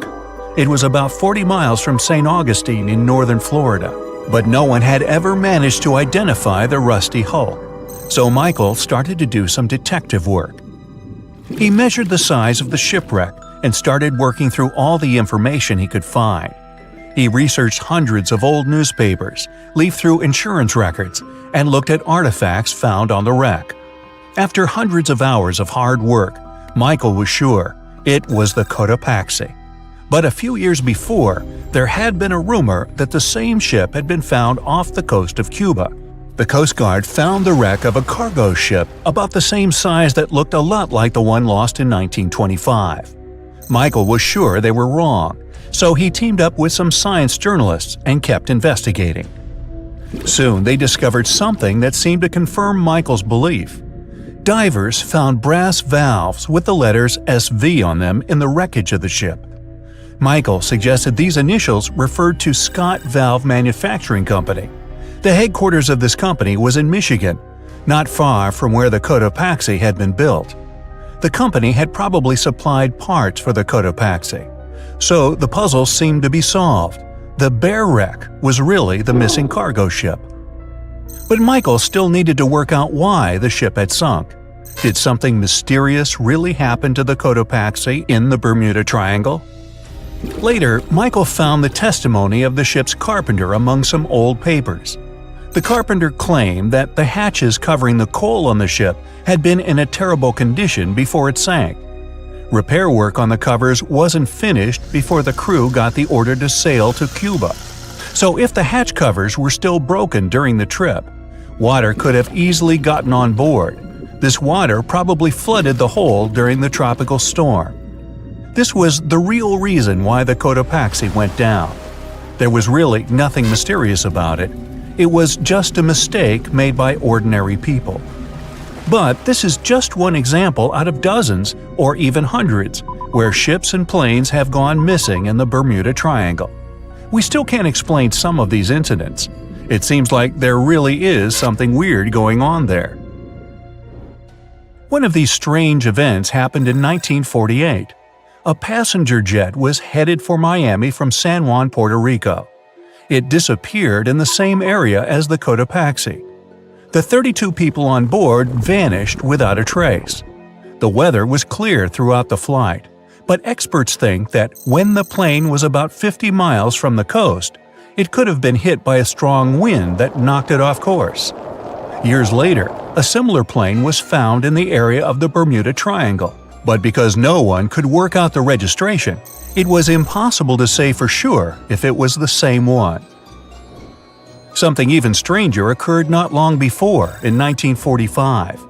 It was about 40 miles from St. Augustine in northern Florida, but no one had ever managed to identify the rusty hull. So Michael started to do some detective work. He measured the size of the shipwreck and started working through all the information he could find. He researched hundreds of old newspapers, leafed through insurance records, and looked at artifacts found on the wreck. After hundreds of hours of hard work, Michael was sure it was the Cotopaxi. But a few years before, there had been a rumor that the same ship had been found off the coast of Cuba. The Coast Guard found the wreck of a cargo ship about the same size that looked a lot like the one lost in 1925. Michael was sure they were wrong, so he teamed up with some science journalists and kept investigating. Soon they discovered something that seemed to confirm Michael's belief. Divers found brass valves with the letters SV on them in the wreckage of the ship. Michael suggested these initials referred to Scott Valve Manufacturing Company. The headquarters of this company was in Michigan, not far from where the Cotopaxi had been built. The company had probably supplied parts for the Cotopaxi. So the puzzle seemed to be solved. The Bear wreck was really the missing cargo ship. But Michael still needed to work out why the ship had sunk. Did something mysterious really happen to the Cotopaxi in the Bermuda Triangle? Later, Michael found the testimony of the ship's carpenter among some old papers. The carpenter claimed that the hatches covering the coal on the ship had been in a terrible condition before it sank. Repair work on the covers wasn't finished before the crew got the order to sail to Cuba. So if the hatch covers were still broken during the trip, water could have easily gotten on board. This water probably flooded the hold during the tropical storm. This was the real reason why the Cotopaxi went down. There was really nothing mysterious about it. It was just a mistake made by ordinary people. But this is just one example out of dozens, or even hundreds, where ships and planes have gone missing in the Bermuda Triangle. We still can't explain some of these incidents. It seems like there really is something weird going on there. One of these strange events happened in 1948. A passenger jet was headed for Miami from San Juan, Puerto Rico. It disappeared in the same area as the Cotopaxi. The 32 people on board vanished without a trace. The weather was clear throughout the flight, but experts think that when the plane was about 50 miles from the coast, it could have been hit by a strong wind that knocked it off course. Years later, a similar plane was found in the area of the Bermuda Triangle, but because no one could work out the registration, it was impossible to say for sure if it was the same one. Something even stranger occurred not long before, in 1945.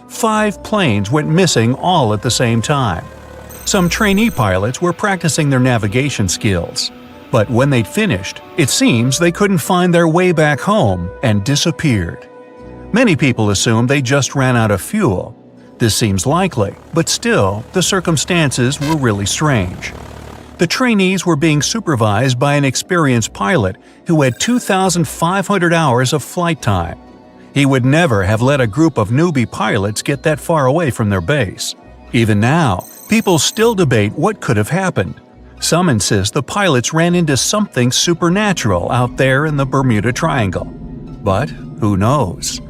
5 planes went missing all at the same time. Some trainee pilots were practicing their navigation skills, but when they'd finished, it seems they couldn't find their way back home and disappeared. Many people assumed they just ran out of fuel. This seems likely, but still, the circumstances were really strange. The trainees were being supervised by an experienced pilot who had 2,500 hours of flight time. He would never have let a group of newbie pilots get that far away from their base. Even now, people still debate what could have happened. Some insist the pilots ran into something supernatural out there in the Bermuda Triangle. But who knows?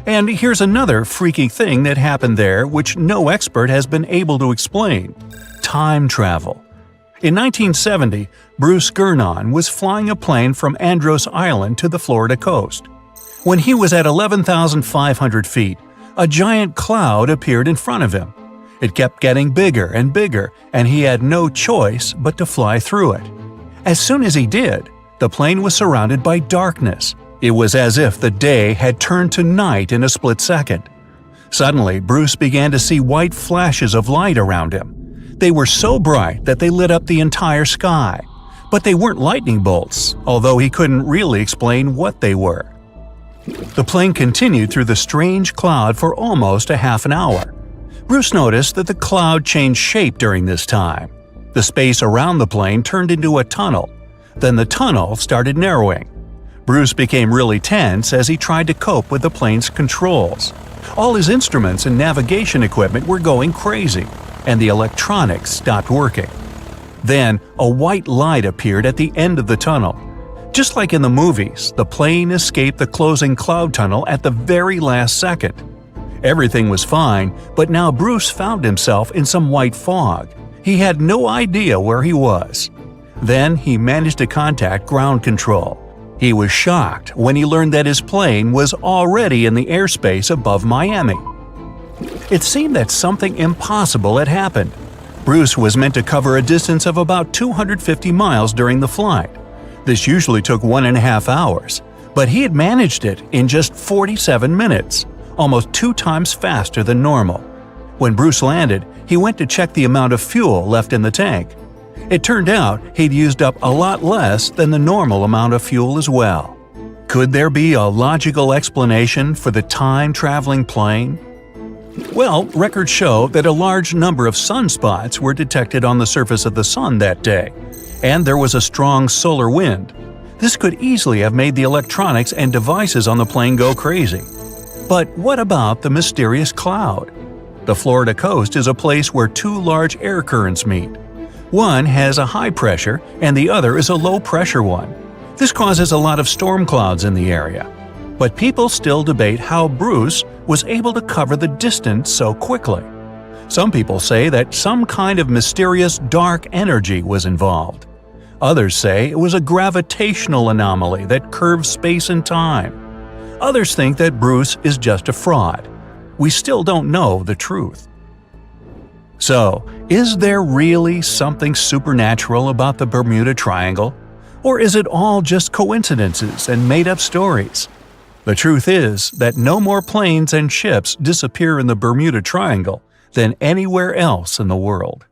And here's another freaky thing that happened there which no expert has been able to explain: time travel. In 1970, Bruce Gernon was flying a plane from Andros Island to the Florida coast. When he was at 11,500 feet, a giant cloud appeared in front of him. It kept getting bigger and bigger, and he had no choice but to fly through it. As soon as he did, the plane was surrounded by darkness. It was as if the day had turned to night in a split second. Suddenly, Bruce began to see white flashes of light around him. They were so bright that they lit up the entire sky. But they weren't lightning bolts, although he couldn't really explain what they were. The plane continued through the strange cloud for almost a half an hour. Bruce noticed that the cloud changed shape during this time. The space around the plane turned into a tunnel. Then the tunnel started narrowing. Bruce became really tense as he tried to cope with the plane's controls. All his instruments and navigation equipment were going crazy, and the electronics stopped working. Then, a white light appeared at the end of the tunnel. Just like in the movies, the plane escaped the closing cloud tunnel at the very last second. Everything was fine, but now Bruce found himself in some white fog. He had no idea where he was. Then he managed to contact ground control. He was shocked when he learned that his plane was already in the airspace above Miami. It seemed that something impossible had happened. Bruce was meant to cover a distance of about 250 miles during the flight. This usually took 1.5 hours, but he had managed it in just 47 minutes, almost 2 times faster than normal. When Bruce landed, he went to check the amount of fuel left in the tank. It turned out he'd used up a lot less than the normal amount of fuel as well. Could there be a logical explanation for the time-traveling plane? Well, records show that a large number of sunspots were detected on the surface of the sun that day, and there was a strong solar wind. This could easily have made the electronics and devices on the plane go crazy. But what about the mysterious cloud? The Florida coast is a place where 2 large air currents meet. One has a high pressure and the other is a low pressure one. This causes a lot of storm clouds in the area. But people still debate how Bruce was able to cover the distance so quickly. Some people say that some kind of mysterious dark energy was involved. Others say it was a gravitational anomaly that curves space and time. Others think that Bruce is just a fraud. We still don't know the truth. So, is there really something supernatural about the Bermuda Triangle? Or is it all just coincidences and made-up stories? The truth is that no more planes and ships disappear in the Bermuda Triangle than anywhere else in the world.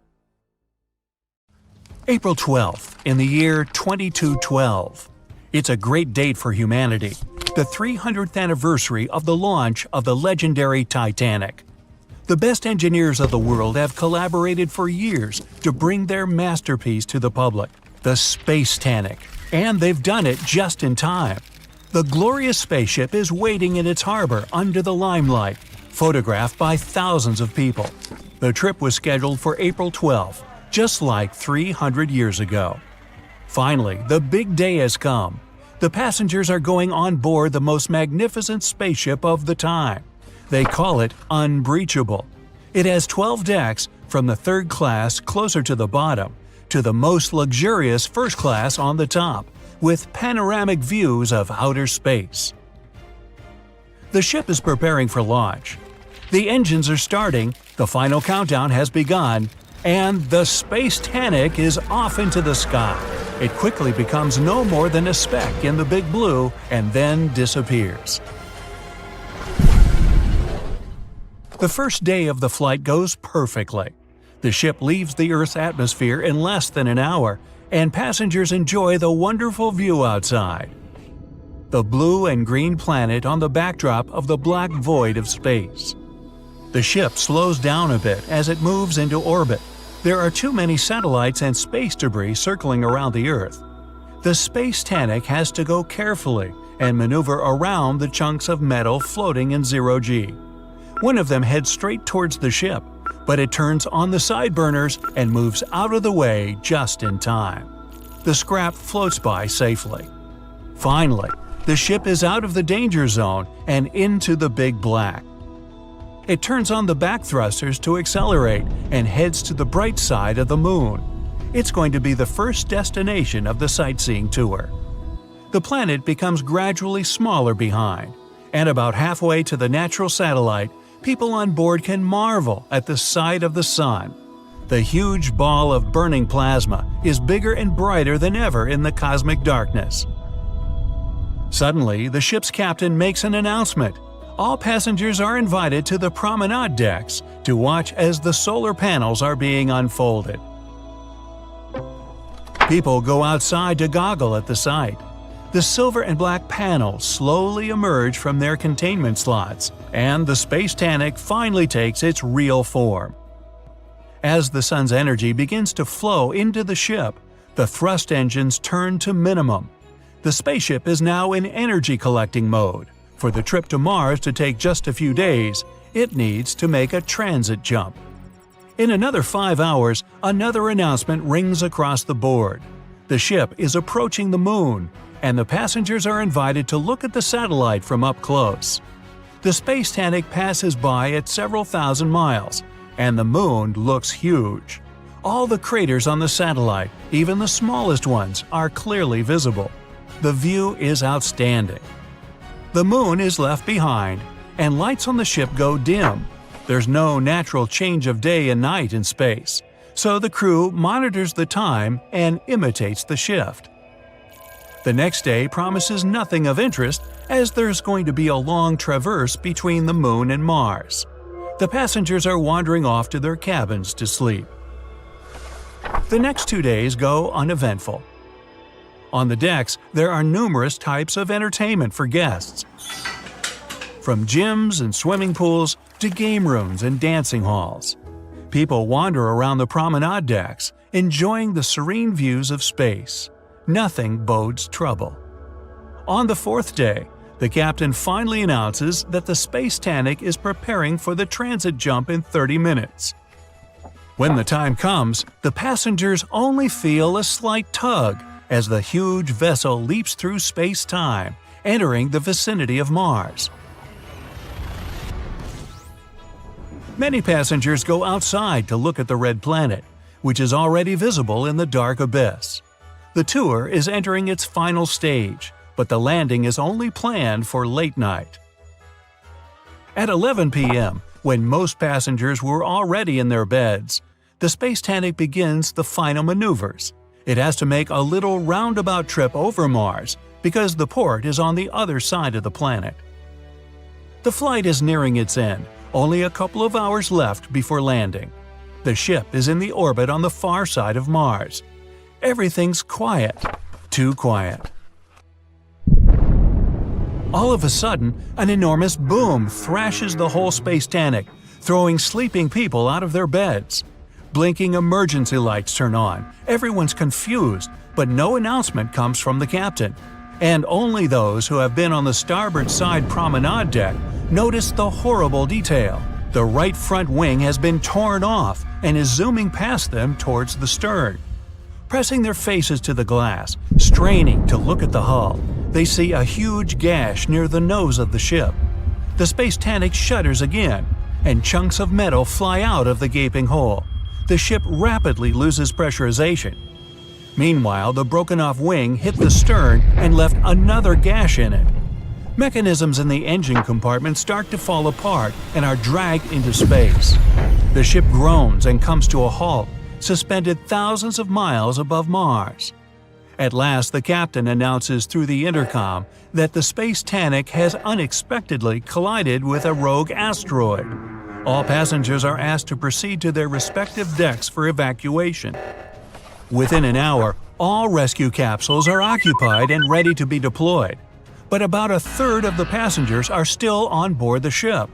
April 12th, in the year 2212. It's a great date for humanity, the 300th anniversary of the launch of the legendary Titanic. The best engineers of the world have collaborated for years to bring their masterpiece to the public, the Space-Tanic, and they've done it just in time. The glorious spaceship is waiting in its harbor under the limelight, photographed by thousands of people. The trip was scheduled for April 12th, just like 300 years ago. Finally, the big day has come. The passengers are going on board the most magnificent spaceship of the time. They call it Unbreachable. It has 12 decks, from the third class closer to the bottom to the most luxurious first class on the top, with panoramic views of outer space. The ship is preparing for launch. The engines are starting, the final countdown has begun, and the Space-Tanic is off into the sky. It quickly becomes no more than a speck in the big blue and then disappears. The first day of the flight goes perfectly. The ship leaves the Earth's atmosphere in less than an hour, and passengers enjoy the wonderful view outside. The blue and green planet on the backdrop of the black void of space. The ship slows down a bit as it moves into orbit. There are too many satellites and space debris circling around the Earth. The Space-Tanic has to go carefully and maneuver around the chunks of metal floating in zero-G. One of them heads straight towards the ship, but it turns on the side burners and moves out of the way just in time. The scrap floats by safely. Finally, the ship is out of the danger zone and into the big black. It turns on the back thrusters to accelerate and heads to the bright side of the moon. It's going to be the first destination of the sightseeing tour. The planet becomes gradually smaller behind, and about halfway to the natural satellite, people on board can marvel at the sight of the sun. The huge ball of burning plasma is bigger and brighter than ever in the cosmic darkness. Suddenly, the ship's captain makes an announcement. All passengers are invited to the promenade decks to watch as the solar panels are being unfolded. People go outside to goggle at the sight. The silver and black panels slowly emerge from their containment slots, and the Space-Tanic finally takes its real form. As the sun's energy begins to flow into the ship, the thrust engines turn to minimum. The spaceship is now in energy collecting mode. For the trip to Mars to take just a few days, it needs to make a transit jump. In another 5 hours, another announcement rings across the board. The ship is approaching the moon, and the passengers are invited to look at the satellite from up close. The Space-Tanic passes by at several thousand miles, and the moon looks huge. All the craters on the satellite, even the smallest ones, are clearly visible. The view is outstanding. The moon is left behind, and lights on the ship go dim. There's no natural change of day and night in space, so the crew monitors the time and imitates the shift. The next day promises nothing of interest, as there's going to be a long traverse between the moon and Mars. The passengers are wandering off to their cabins to sleep. The next 2 days go uneventful. On the decks, there are numerous types of entertainment for guests, from gyms and swimming pools to game rooms and dancing halls. People wander around the promenade decks, enjoying the serene views of space. Nothing bodes trouble. On the 4th day, the captain finally announces that the Space Titanic is preparing for the transit jump in 30 minutes. When the time comes, the passengers only feel a slight tug as the huge vessel leaps through space-time, entering the vicinity of Mars. Many passengers go outside to look at the red planet, which is already visible in the dark abyss. The tour is entering its final stage, but the landing is only planned for late night. At 11 p.m., when most passengers were already in their beds, the Space Titanic begins the final maneuvers. It has to make a little roundabout trip over Mars because the port is on the other side of the planet. The flight is nearing its end, only a couple of hours left before landing. The ship is in the orbit on the far side of Mars. Everything's quiet. Too quiet. All of a sudden, an enormous boom thrashes the whole Space Titanic, throwing sleeping people out of their beds. Blinking emergency lights turn on. Everyone's confused, but no announcement comes from the captain. And only those who have been on the starboard side promenade deck notice the horrible detail. The right front wing has been torn off and is zooming past them towards the stern. Pressing their faces to the glass, straining to look at the hull, they see a huge gash near the nose of the ship. The Space Titanic shudders again, and chunks of metal fly out of the gaping hole. The ship rapidly loses pressurization. Meanwhile, the broken-off wing hit the stern and left another gash in it. Mechanisms in the engine compartment start to fall apart and are dragged into space. The ship groans and comes to a halt, suspended thousands of miles above Mars. At last, the captain announces through the intercom that the Space Titanic has unexpectedly collided with a rogue asteroid. All passengers are asked to proceed to their respective decks for evacuation. Within an hour, all rescue capsules are occupied and ready to be deployed. But about a third of the passengers are still on board the ship.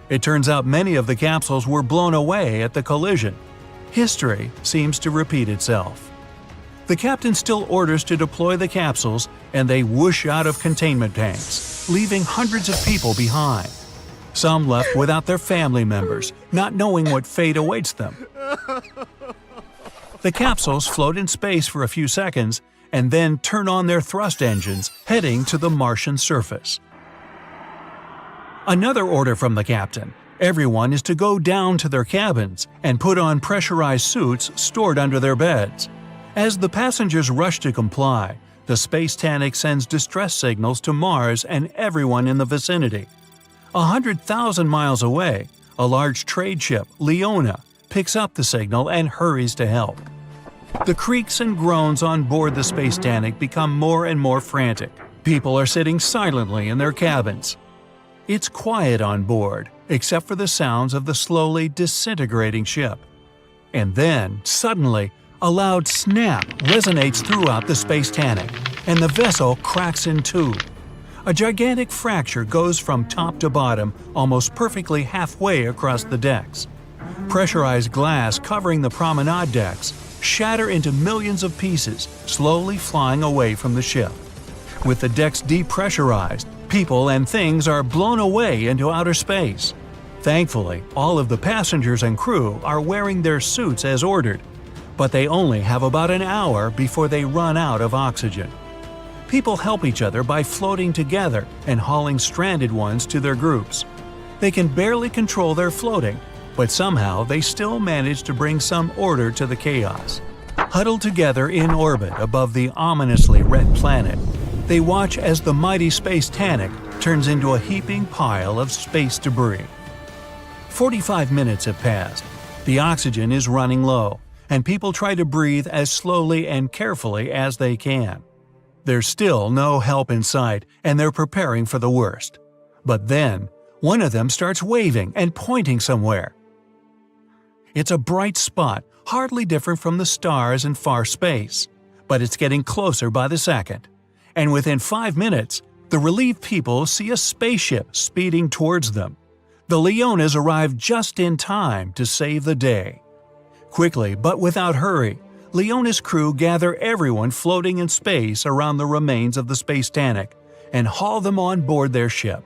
It turns out many of the capsules were blown away at the collision. History seems to repeat itself. The captain still orders to deploy the capsules, and they whoosh out of containment tanks, leaving hundreds of people behind. Some left without their family members, not knowing what fate awaits them. The capsules float in space for a few seconds and then turn on their thrust engines, heading to the Martian surface. Another order from the captain. Everyone is to go down to their cabins and put on pressurized suits stored under their beds. As the passengers rush to comply, the Space Titanic sends distress signals to Mars and everyone in the vicinity. 100,000 miles away, a large trade ship, Leona, picks up the signal and hurries to help. The creaks and groans on board the Space Titanic become more and more frantic. People are sitting silently in their cabins. It's quiet on board, except for the sounds of the slowly disintegrating ship. And then, suddenly, a loud snap resonates throughout the Space Titanic, and the vessel cracks in two. A gigantic fracture goes from top to bottom, almost perfectly halfway across the decks. Pressurized glass covering the promenade decks shatter into millions of pieces, slowly flying away from the ship. With the decks depressurized, people and things are blown away into outer space. Thankfully, all of the passengers and crew are wearing their suits as ordered, but they only have about an hour before they run out of oxygen. People help each other by floating together and hauling stranded ones to their groups. They can barely control their floating, but somehow they still manage to bring some order to the chaos. Huddled together in orbit above the ominously red planet, they watch as the mighty Titanic turns into a heaping pile of space debris. 45 minutes have passed. The oxygen is running low, and people try to breathe as slowly and carefully as they can. There's still no help in sight, and they're preparing for the worst. But then, one of them starts waving and pointing somewhere. It's a bright spot, hardly different from the stars in far space, but it's getting closer by the second. And within 5 minutes, the relieved people see a spaceship speeding towards them. The Leonas arrive just in time to save the day. Quickly, but without hurry, Leona's crew gather everyone floating in space around the remains of the Titanic and haul them on board their ship.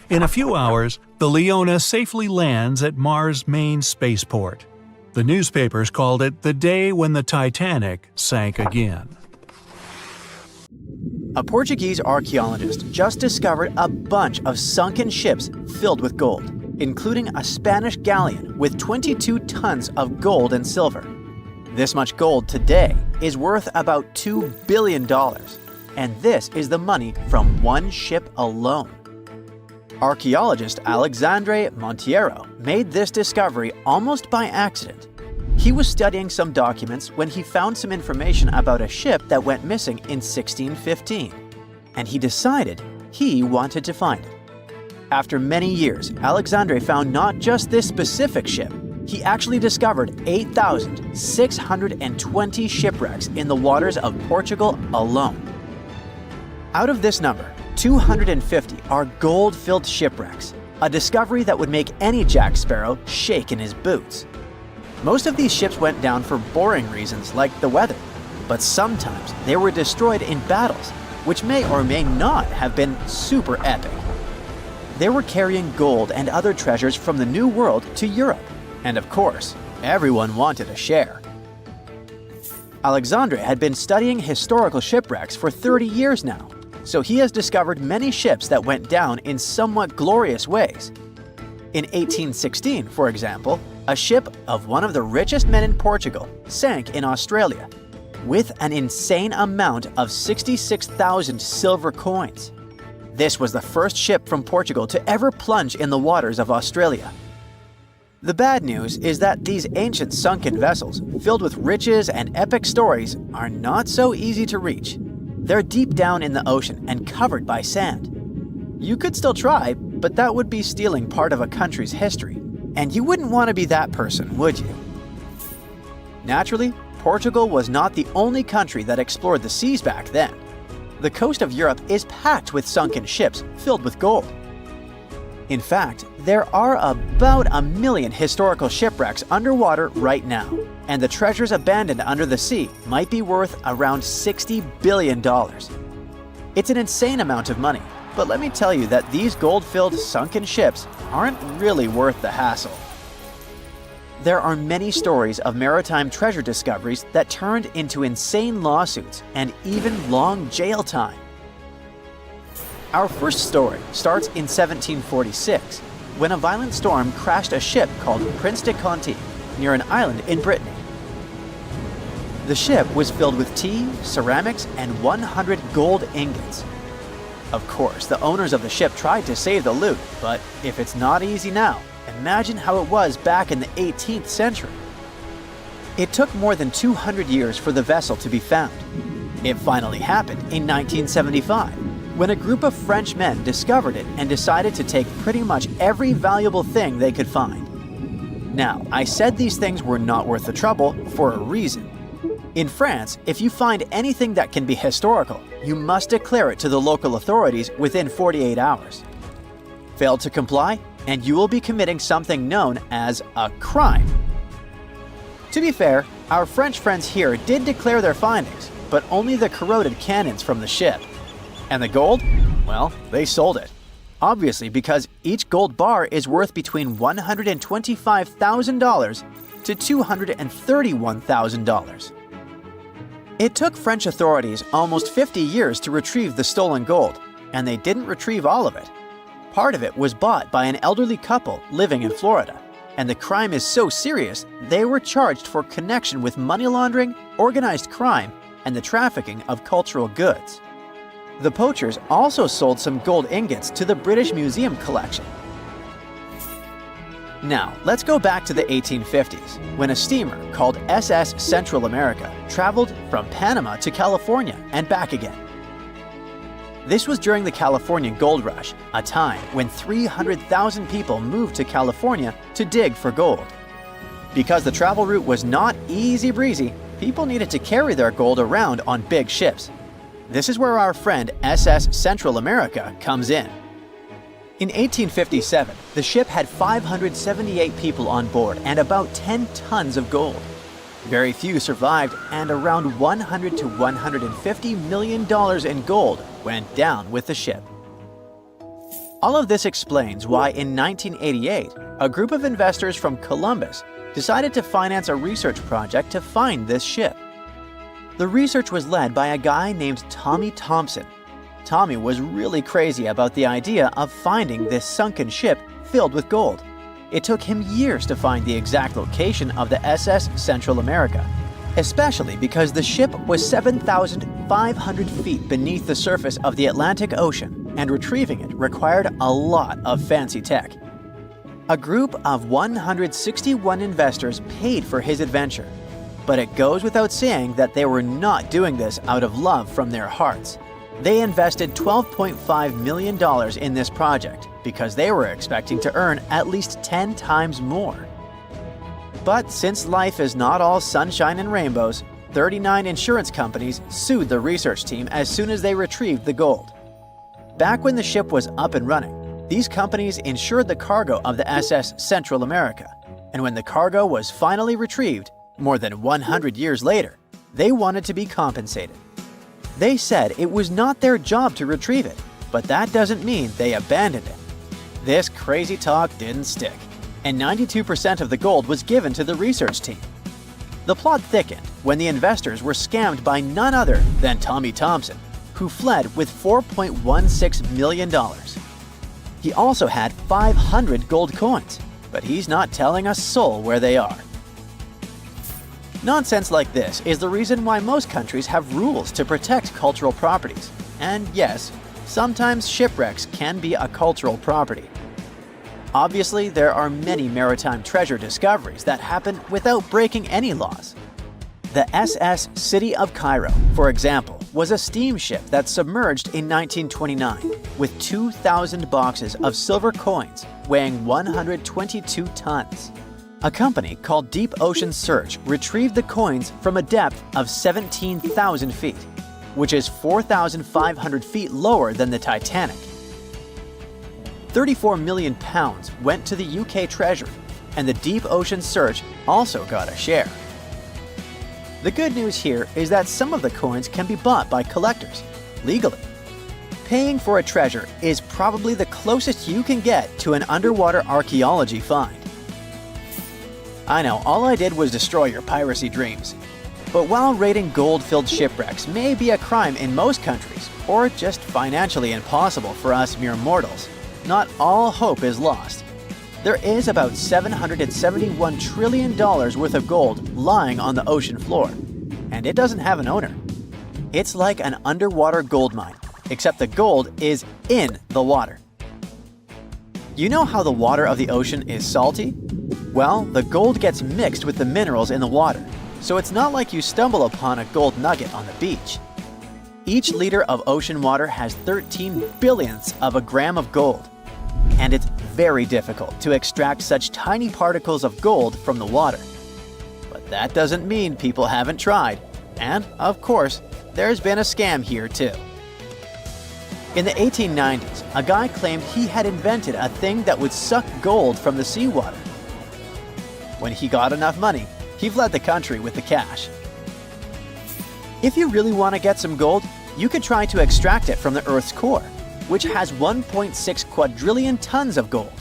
In a few hours, the Leona safely lands at Mars' main spaceport. The newspapers called it the day when the Titanic sank again. A Portuguese archaeologist just discovered a bunch of sunken ships filled with gold, including a Spanish galleon with 22 tons of gold and silver. This much gold today is worth about $2 billion, and this is the money from one ship alone. Archaeologist Alexandre Monteiro made this discovery almost by accident. He was studying some documents when he found some information about a ship that went missing in 1615, and he decided he wanted to find it. After many years, Alexandre found not just this specific ship, he actually discovered 8,620 shipwrecks in the waters of Portugal alone. Out of this number, 250 are gold-filled shipwrecks, a discovery that would make any Jack Sparrow shake in his boots. Most of these ships went down for boring reasons like the weather, but sometimes they were destroyed in battles, which may or may not have been super epic. They were carrying gold and other treasures from the New World to Europe, and of course, everyone wanted a share. Alexandre had been studying historical shipwrecks for 30 years now, so he has discovered many ships that went down in somewhat glorious ways. In 1816, for example, a ship of one of the richest men in Portugal sank in Australia, with an insane amount of 66,000 silver coins. This was the first ship from Portugal to ever plunge in the waters of Australia. The bad news is that these ancient sunken vessels, filled with riches and epic stories, are not so easy to reach. They're deep down in the ocean and covered by sand. You could still try, but that would be stealing part of a country's history, and you wouldn't want to be that person, would you? Naturally, Portugal was not the only country that explored the seas back then. The coast of Europe is packed with sunken ships filled with gold. In fact, there are about 1 million historical shipwrecks underwater right now, and the treasures abandoned under the sea might be worth around $60 billion. It's an insane amount of money, but let me tell you that these gold-filled sunken ships aren't really worth the hassle. There are many stories of maritime treasure discoveries that turned into insane lawsuits and even long jail time. Our first story starts in 1746, when a violent storm crashed a ship called Prince de Conti near an island in Brittany. The ship was filled with tea, ceramics, and 100 gold ingots. Of course, the owners of the ship tried to save the loot, but if it's not easy now, imagine how it was back in the 18th century. It took more than 200 years for the vessel to be found. It finally happened in 1975, when a group of French men discovered it and decided to take pretty much every valuable thing they could find. Now, I said these things were not worth the trouble for a reason. In France, if you find anything that can be historical, you must declare it to the local authorities within 48 hours. Fail to comply, and you will be committing something known as a crime. To be fair, our French friends here did declare their findings, but only the corroded cannons from the ship. And the gold? Well, they sold it. Obviously, because each gold bar is worth between $125,000 to $231,000. It took French authorities almost 50 years to retrieve the stolen gold, and they didn't retrieve all of it. Part of it was bought by an elderly couple living in Florida, and the crime is so serious they were charged for connection with money laundering, organized crime, and the trafficking of cultural goods. The poachers also sold some gold ingots to the British Museum collection. Now, let's go back to the 1850s, when a steamer called SS Central America traveled from Panama to California and back again. This was during the California Gold Rush, a time when 300,000 people moved to California to dig for gold. Because the travel route was not easy breezy, people needed to carry their gold around on big ships. This is where our friend SS Central America comes in. In 1857, the ship had 578 people on board and about 10 tons of gold. Very few survived, and around $100 to $150 million in gold went down with the ship. All of this explains why in 1988, a group of investors from Columbus decided to finance a research project to find this ship. The research was led by a guy named Tommy Thompson. Tommy was really crazy about the idea of finding this sunken ship filled with gold. It took him years to find the exact location of the SS Central America, especially because the ship was 7,500 feet beneath the surface of the Atlantic Ocean, and retrieving it required a lot of fancy tech. A group of 161 investors paid for his adventure, but it goes without saying that they were not doing this out of love from their hearts. They invested $12.5 million in this project because they were expecting to earn at least 10 times more. But since life is not all sunshine and rainbows, 39 insurance companies sued the research team as soon as they retrieved the gold. Back when the ship was up and running, these companies insured the cargo of the SS Central America, and when the cargo was finally retrieved, more than 100 years later, they wanted to be compensated. They said it was not their job to retrieve it, but that doesn't mean they abandoned it. This crazy talk didn't stick, and 92% of the gold was given to the research team. The plot thickened when the investors were scammed by none other than Tommy Thompson, who fled with $4.16 million. He also had 500 gold coins, but he's not telling a soul where they are. Nonsense like this is the reason why most countries have rules to protect cultural properties. And yes, sometimes shipwrecks can be a cultural property. Obviously, there are many maritime treasure discoveries that happen without breaking any laws. The SS City of Cairo, for example, was a steamship that submerged in 1929 with 2,000 boxes of silver coins weighing 122 tons. A company called Deep Ocean Search retrieved the coins from a depth of 17,000 feet, which is 4,500 feet lower than the Titanic. 34 million pounds went to the UK Treasury, and the Deep Ocean Search also got a share. The good news here is that some of the coins can be bought by collectors, legally. Paying for a treasure is probably the closest you can get to an underwater archaeology find. I know, all I did was destroy your piracy dreams. But while raiding gold-filled shipwrecks may be a crime in most countries, or just financially impossible for us mere mortals, not all hope is lost. There is about $771 trillion worth of gold lying on the ocean floor, and it doesn't have an owner. It's like an underwater gold mine, except the gold is in the water. You know how the water of the ocean is salty? Well, the gold gets mixed with the minerals in the water, so it's not like you stumble upon a gold nugget on the beach. Each liter of ocean water has 13 billionths of a gram of gold, and it's very difficult to extract such tiny particles of gold from the water. But that doesn't mean people haven't tried, and, of course, there's been a scam here too. In the 1890s, a guy claimed he had invented a thing that would suck gold from the seawater. When he got enough money, he fled the country with the cash. If you really want to get some gold, you could try to extract it from the Earth's core, which has 1.6 quadrillion tons of gold.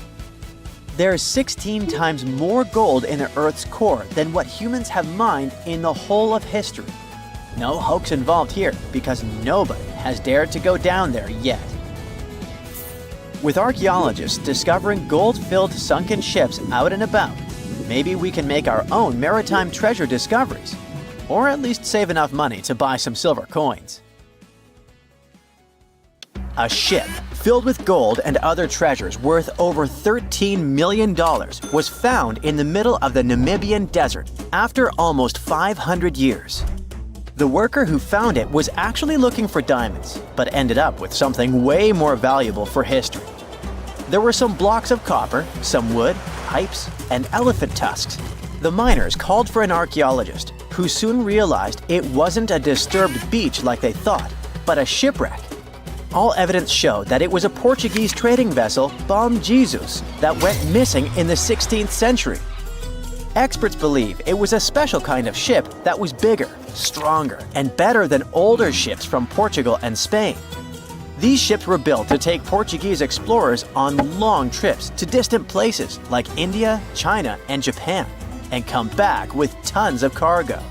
There's 16 times more gold in the Earth's core than what humans have mined in the whole of history. No hoax involved here, because nobody has dared to go down there yet. With archaeologists discovering gold-filled sunken ships out and about, maybe we can make our own maritime treasure discoveries, or at least save enough money to buy some silver coins. A ship filled with gold and other treasures worth over $13 million was found in the middle of the Namibian desert after almost 500 years. The worker who found it was actually looking for diamonds, but ended up with something way more valuable for history. There were some blocks of copper, some wood, pipes, and elephant tusks. The miners called for an archaeologist, who soon realized it wasn't a disturbed beach like they thought, but a shipwreck. All evidence showed that it was a Portuguese trading vessel, Bom Jesus, that went missing in the 16th century. Experts believe it was a special kind of ship that was bigger, stronger, and better than older ships from Portugal and Spain. These ships were built to take Portuguese explorers on long trips to distant places like India, China, and Japan, and come back with tons of cargo.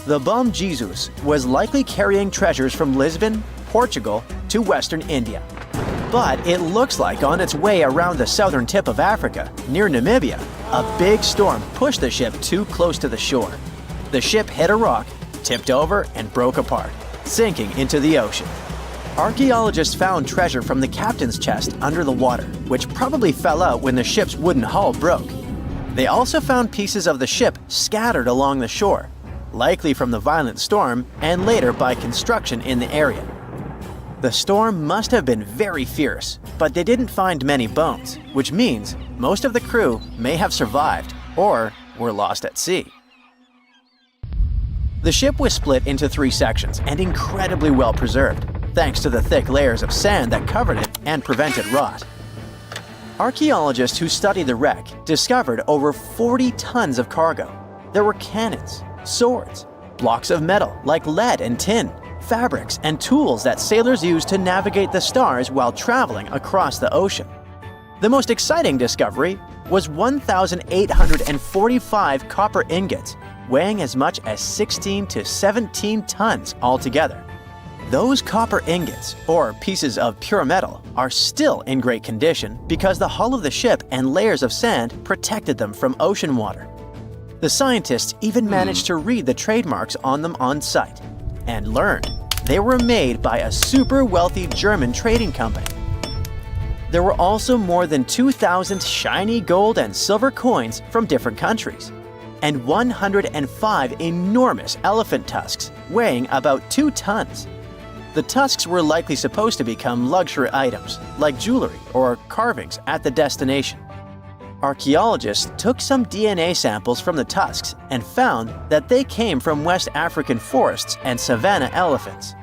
The Bom Jesus was likely carrying treasures from Lisbon, Portugal, to Western India. But it looks like on its way around the southern tip of Africa, near Namibia, a big storm pushed the ship too close to the shore. The ship hit a rock, tipped over, and broke apart, sinking into the ocean. Archaeologists found treasure from the captain's chest under the water, which probably fell out when the ship's wooden hull broke. They also found pieces of the ship scattered along the shore, likely from the violent storm and later by construction in the area. The storm must have been very fierce, but they didn't find many bones, which means most of the crew may have survived or were lost at sea. The ship was split into 3 sections and incredibly well preserved, thanks to the thick layers of sand that covered it and prevented rot. Archaeologists who studied the wreck discovered over 40 tons of cargo. There were cannons, swords, blocks of metal like lead and tin, fabrics, and tools that sailors used to navigate the stars while traveling across the ocean. The most exciting discovery was 1,845 copper ingots, weighing as much as 16 to 17 tons altogether. Those copper ingots, or pieces of pure metal, are still in great condition because the hull of the ship and layers of sand protected them from ocean water. The scientists even managed to read the trademarks on them on site and learned they were made by a super wealthy German trading company. There were also more than 2,000 shiny gold and silver coins from different countries, and 105 enormous elephant tusks weighing about 2 tons. The tusks were likely supposed to become luxury items, like jewelry or carvings at the destination. Archaeologists took some DNA samples from the tusks and found that they came from West African forests and savanna elephants.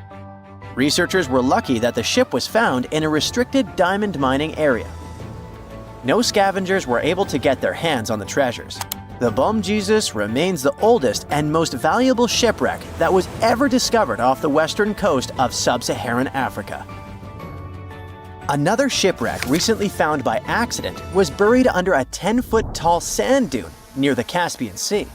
Researchers were lucky that the ship was found in a restricted diamond mining area. No scavengers were able to get their hands on the treasures. The Bom Jesus remains the oldest and most valuable shipwreck that was ever discovered off the western coast of sub-Saharan Africa. Another shipwreck recently found by accident was buried under a 10-foot tall sand dune near the Caspian Sea.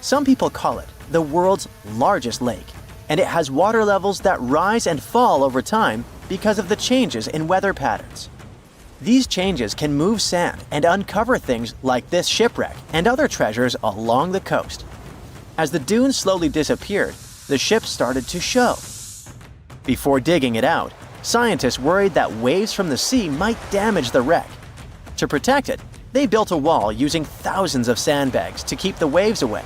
Some people call it the world's largest lake, and it has water levels that rise and fall over time because of the changes in weather patterns. These changes can move sand and uncover things like this shipwreck and other treasures along the coast. As the dune slowly disappeared, the ship started to show. Before digging it out, scientists worried that waves from the sea might damage the wreck. To protect it, they built a wall using thousands of sandbags to keep the waves away.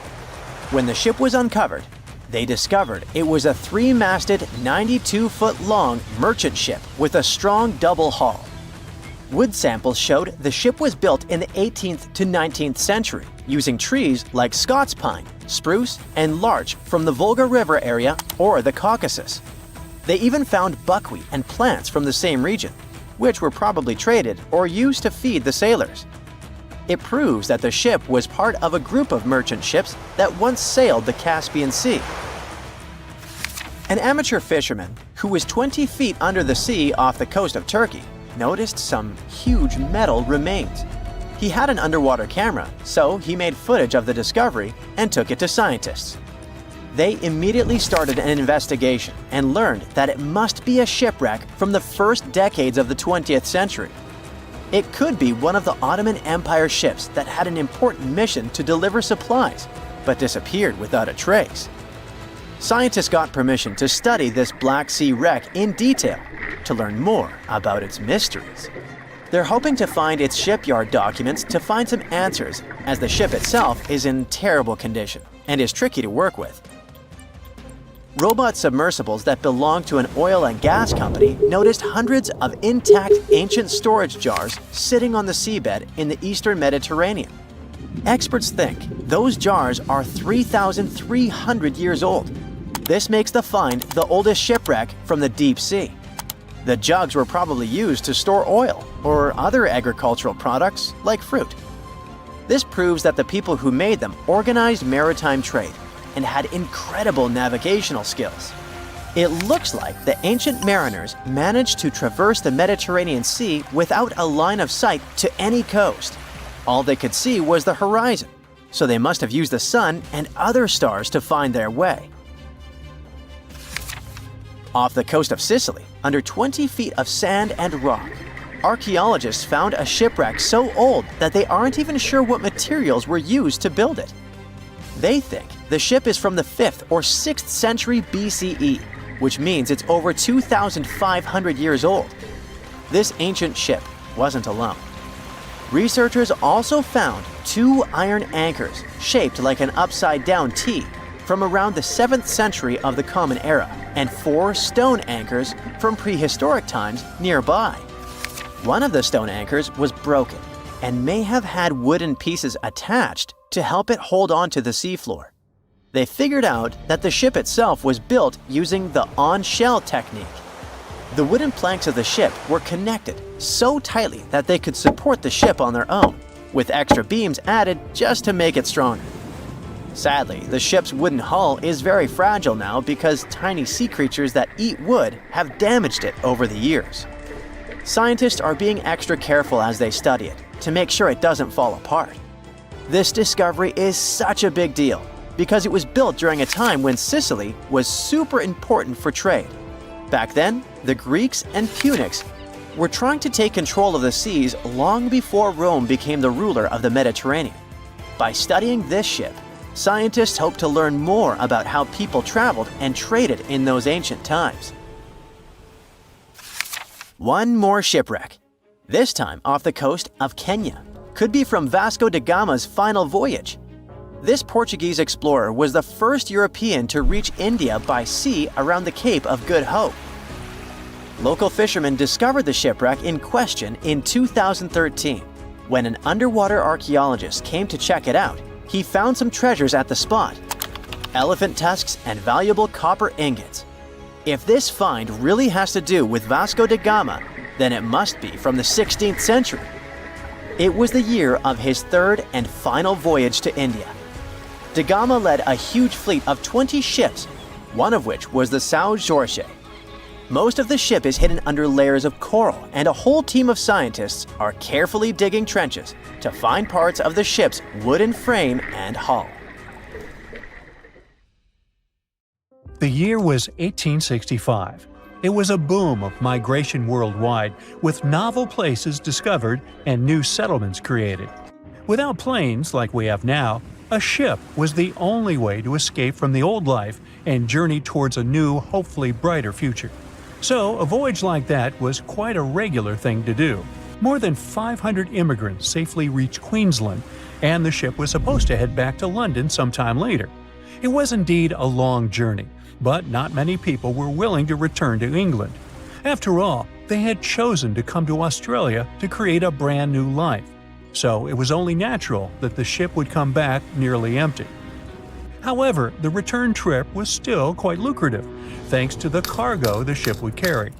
When the ship was uncovered, they discovered it was a 3-masted, 92-foot-long merchant ship with a strong double hull. Wood samples showed the ship was built in the 18th to 19th century using trees like Scots pine, spruce, and larch from the Volga River area or the Caucasus. They even found buckwheat and plants from the same region, which were probably traded or used to feed the sailors. It proves that the ship was part of a group of merchant ships that once sailed the Caspian Sea. An amateur fisherman who was 20 feet under the sea off the coast of Turkey noticed some huge metal remains. He had an underwater camera, so he made footage of the discovery and took it to scientists. They immediately started an investigation and learned that it must be a shipwreck from the first decades of the 20th century. It could be one of the Ottoman Empire ships that had an important mission to deliver supplies, but disappeared without a trace. scientists got permission to study this Black Sea wreck in detail to learn more about its mysteries. They're hoping to find its shipyard documents to find some answers, as the ship itself is in terrible condition and is tricky to work with. Robot submersibles that belong to an oil and gas company noticed hundreds of intact ancient storage jars sitting on the seabed in the eastern Mediterranean. Experts think those jars are 3,300 years old. This makes the find the oldest shipwreck from the deep sea. The jugs were probably used to store oil or other agricultural products like fruit. This proves that the people who made them organized maritime trade and had incredible navigational skills. It looks like the ancient mariners managed to traverse the Mediterranean Sea without a line of sight to any coast. All they could see was the horizon, so they must have used the sun and other stars to find their way. Off the coast of Sicily, under 20 feet of sand and rock, archaeologists found a shipwreck so old that they aren't even sure what materials were used to build it. They think the ship is from the 5th or 6th century BCE, which means it's over 2,500 years old. This ancient ship wasn't alone. Researchers also found 2 iron anchors shaped like an upside-down T from around the 7th century of the Common Era, and 4 stone anchors from prehistoric times nearby. One of the stone anchors was broken and may have had wooden pieces attached to help it hold on to the seafloor. They figured out that the ship itself was built using the on-shell technique. The wooden planks of the ship were connected so tightly that they could support the ship on their own, with extra beams added just to make it stronger. Sadly, the ship's wooden hull is very fragile now because tiny sea creatures that eat wood have damaged it over the years. Scientists are being extra careful as they study it to make sure it doesn't fall apart. This discovery is such a big deal because it was built during a time when Sicily was super important for trade. Back then, the Greeks and Punics were trying to take control of the seas long before Rome became the ruler of the Mediterranean. By studying this ship, scientists hope to learn more about how people traveled and traded in those ancient times. One more shipwreck, this time off the coast of Kenya. Could be from Vasco da Gama's final voyage. This Portuguese explorer was the first European to reach India by sea around the Cape of Good Hope. Local fishermen discovered the shipwreck in question in 2013. When an underwater archaeologist came to check it out, he found some treasures at the spot: elephant tusks and valuable copper ingots. If this find really has to do with Vasco da Gama, then it must be from the 16th century. It was the year of his 3rd and final voyage to India. Da Gama led a huge fleet of 20 ships, one of which was the São Jorge. Most of the ship is hidden under layers of coral, and a whole team of scientists are carefully digging trenches to find parts of the ship's wooden frame and hull. The year was 1865. It was a boom of migration worldwide, with novel places discovered and new settlements created. Without planes like we have now, a ship was the only way to escape from the old life and journey towards a new, hopefully brighter future. So, a voyage like that was quite a regular thing to do. More than 500 immigrants safely reached Queensland, and the ship was supposed to head back to London sometime later. It was indeed a long journey, but not many people were willing to return to England. After all, they had chosen to come to Australia to create a brand new life. So it was only natural that the ship would come back nearly empty. However, the return trip was still quite lucrative, thanks to the cargo the ship would carry.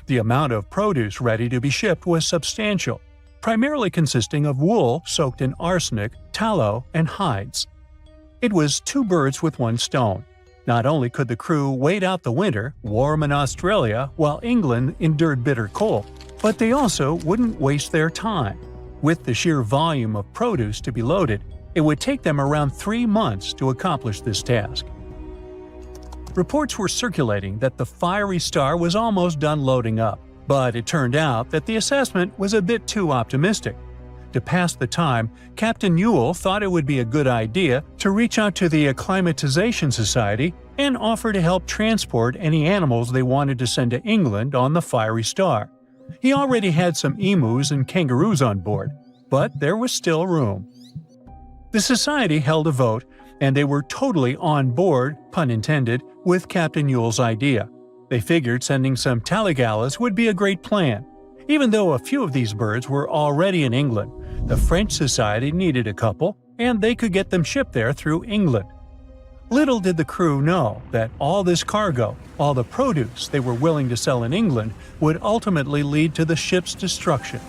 The amount of produce ready to be shipped was substantial, primarily consisting of wool soaked in arsenic, tallow, and hides. It was 2 birds with 1 stone. Not only could the crew wait out the winter, warm in Australia, while England endured bitter cold, but they also wouldn't waste their time. With the sheer volume of produce to be loaded, it would take them around 3 months to accomplish this task. Reports were circulating that the Fiery Star was almost done loading up, but it turned out that the assessment was a bit too optimistic. To pass the time, Captain Ewell thought it would be a good idea to reach out to the Acclimatization Society and offer to help transport any animals they wanted to send to England on the Fiery Star. He already had some emus and kangaroos on board, but there was still room. The society held a vote, and they were totally on board, pun intended, with Captain Ewell's idea. They figured sending some taligalas would be a great plan. Even though a few of these birds were already in England, the French Society needed a couple, and they could get them shipped there through England. Little did the crew know that all this cargo, all the produce they were willing to sell in England, would ultimately lead to the ship's destruction.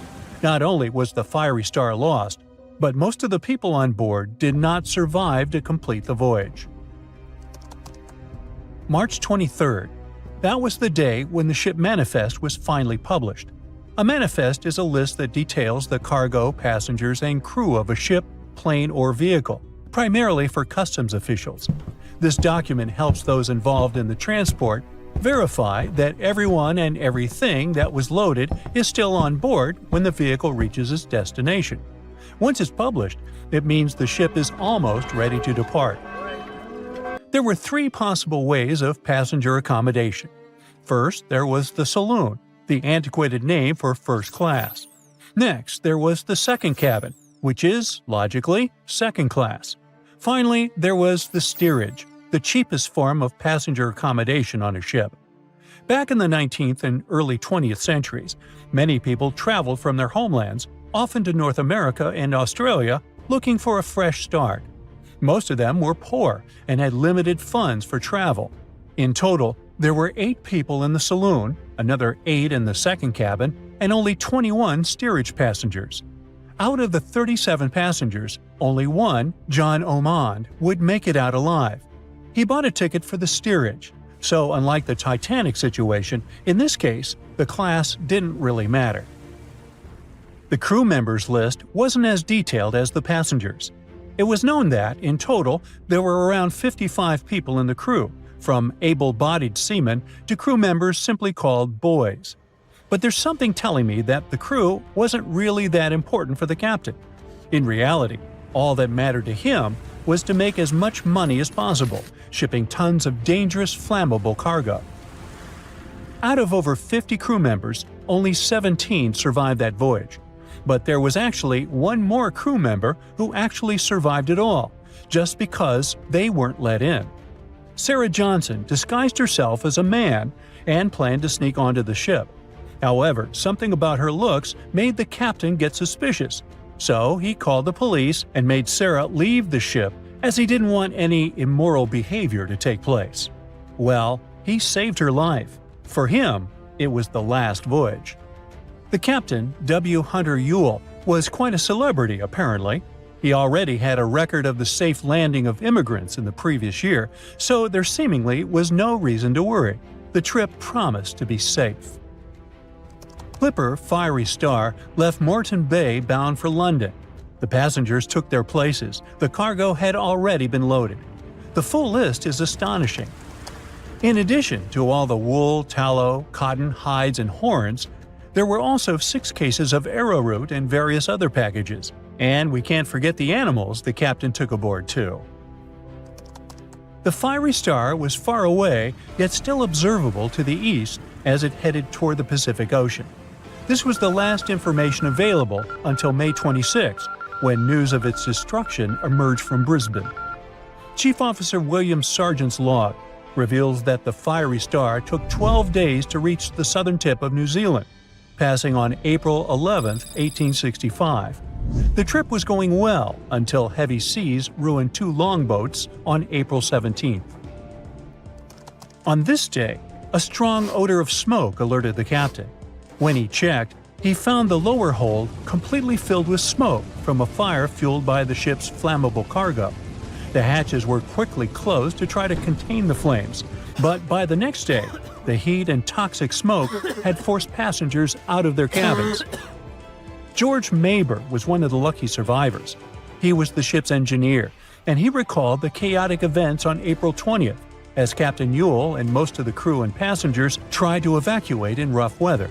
Not only was the Fiery Star lost, but most of the people on board did not survive to complete the voyage. March 23rd. That was the day when the ship manifest was finally published. A manifest is a list that details the cargo, passengers, and crew of a ship, plane, or vehicle, primarily for customs officials. This document helps those involved in the transport verify that everyone and everything that was loaded is still on board when the vehicle reaches its destination. Once it's published, it means the ship is almost ready to depart. There were 3 possible ways of passenger accommodation. First, there was the saloon, the antiquated name for first class. Next, there was the second cabin, which is, logically, second class. Finally, there was the steerage, the cheapest form of passenger accommodation on a ship. Back in the 19th and early 20th centuries, many people traveled from their homelands, often to North America and Australia, looking for a fresh start. Most of them were poor and had limited funds for travel. In total, there were 8 people in the saloon, another 8 in the second cabin, and only 21 steerage passengers. Out of the 37 passengers, only one, John Omond, would make it out alive. He bought a ticket for the steerage, so unlike the Titanic situation, in this case, the class didn't really matter. The crew members list wasn't as detailed as the passengers. It was known that, in total, there were around 55 people in the crew, from able-bodied seamen to crew members simply called boys. But there's something telling me that the crew wasn't really that important for the captain. In reality, all that mattered to him was to make as much money as possible, shipping tons of dangerous, flammable cargo. Out of over 50 crew members, only 17 survived that voyage. But there was actually one more crew member who actually survived it all, just because they weren't let in. Sarah Johnson disguised herself as a man and planned to sneak onto the ship. However, something about her looks made the captain get suspicious, so he called the police and made Sarah leave the ship as he didn't want any immoral behavior to take place. Well, he saved her life. For him, it was the last voyage. The captain, W. Hunter Ewell, was quite a celebrity apparently. He already had a record of the safe landing of immigrants in the previous year, so there seemingly was no reason to worry. The trip promised to be safe. Clipper Fiery Star left Moreton Bay bound for London. The passengers took their places. The cargo had already been loaded. The full list is astonishing. In addition to all the wool, tallow, cotton, hides, and horns, there were also 6 cases of arrowroot and various other packages. And we can't forget the animals the captain took aboard too. The Fiery Star was far away, yet still observable to the east as it headed toward the Pacific Ocean. This was the last information available until May 26, when news of its destruction emerged from Brisbane. Chief Officer William Sargent's log reveals that the Fiery Star took 12 days to reach the southern tip of New Zealand, passing on April 11, 1865. The trip was going well until heavy seas ruined 2 longboats on April 17th. On this day, a strong odor of smoke alerted the captain. When he checked, he found the lower hold completely filled with smoke from a fire fueled by the ship's flammable cargo. The hatches were quickly closed to try to contain the flames, but by the next day, the heat and toxic smoke had forced passengers out of their cabins. George Maber was one of the lucky survivors. He was the ship's engineer, and he recalled the chaotic events on April 20th, as Captain Ewell and most of the crew and passengers tried to evacuate in rough weather.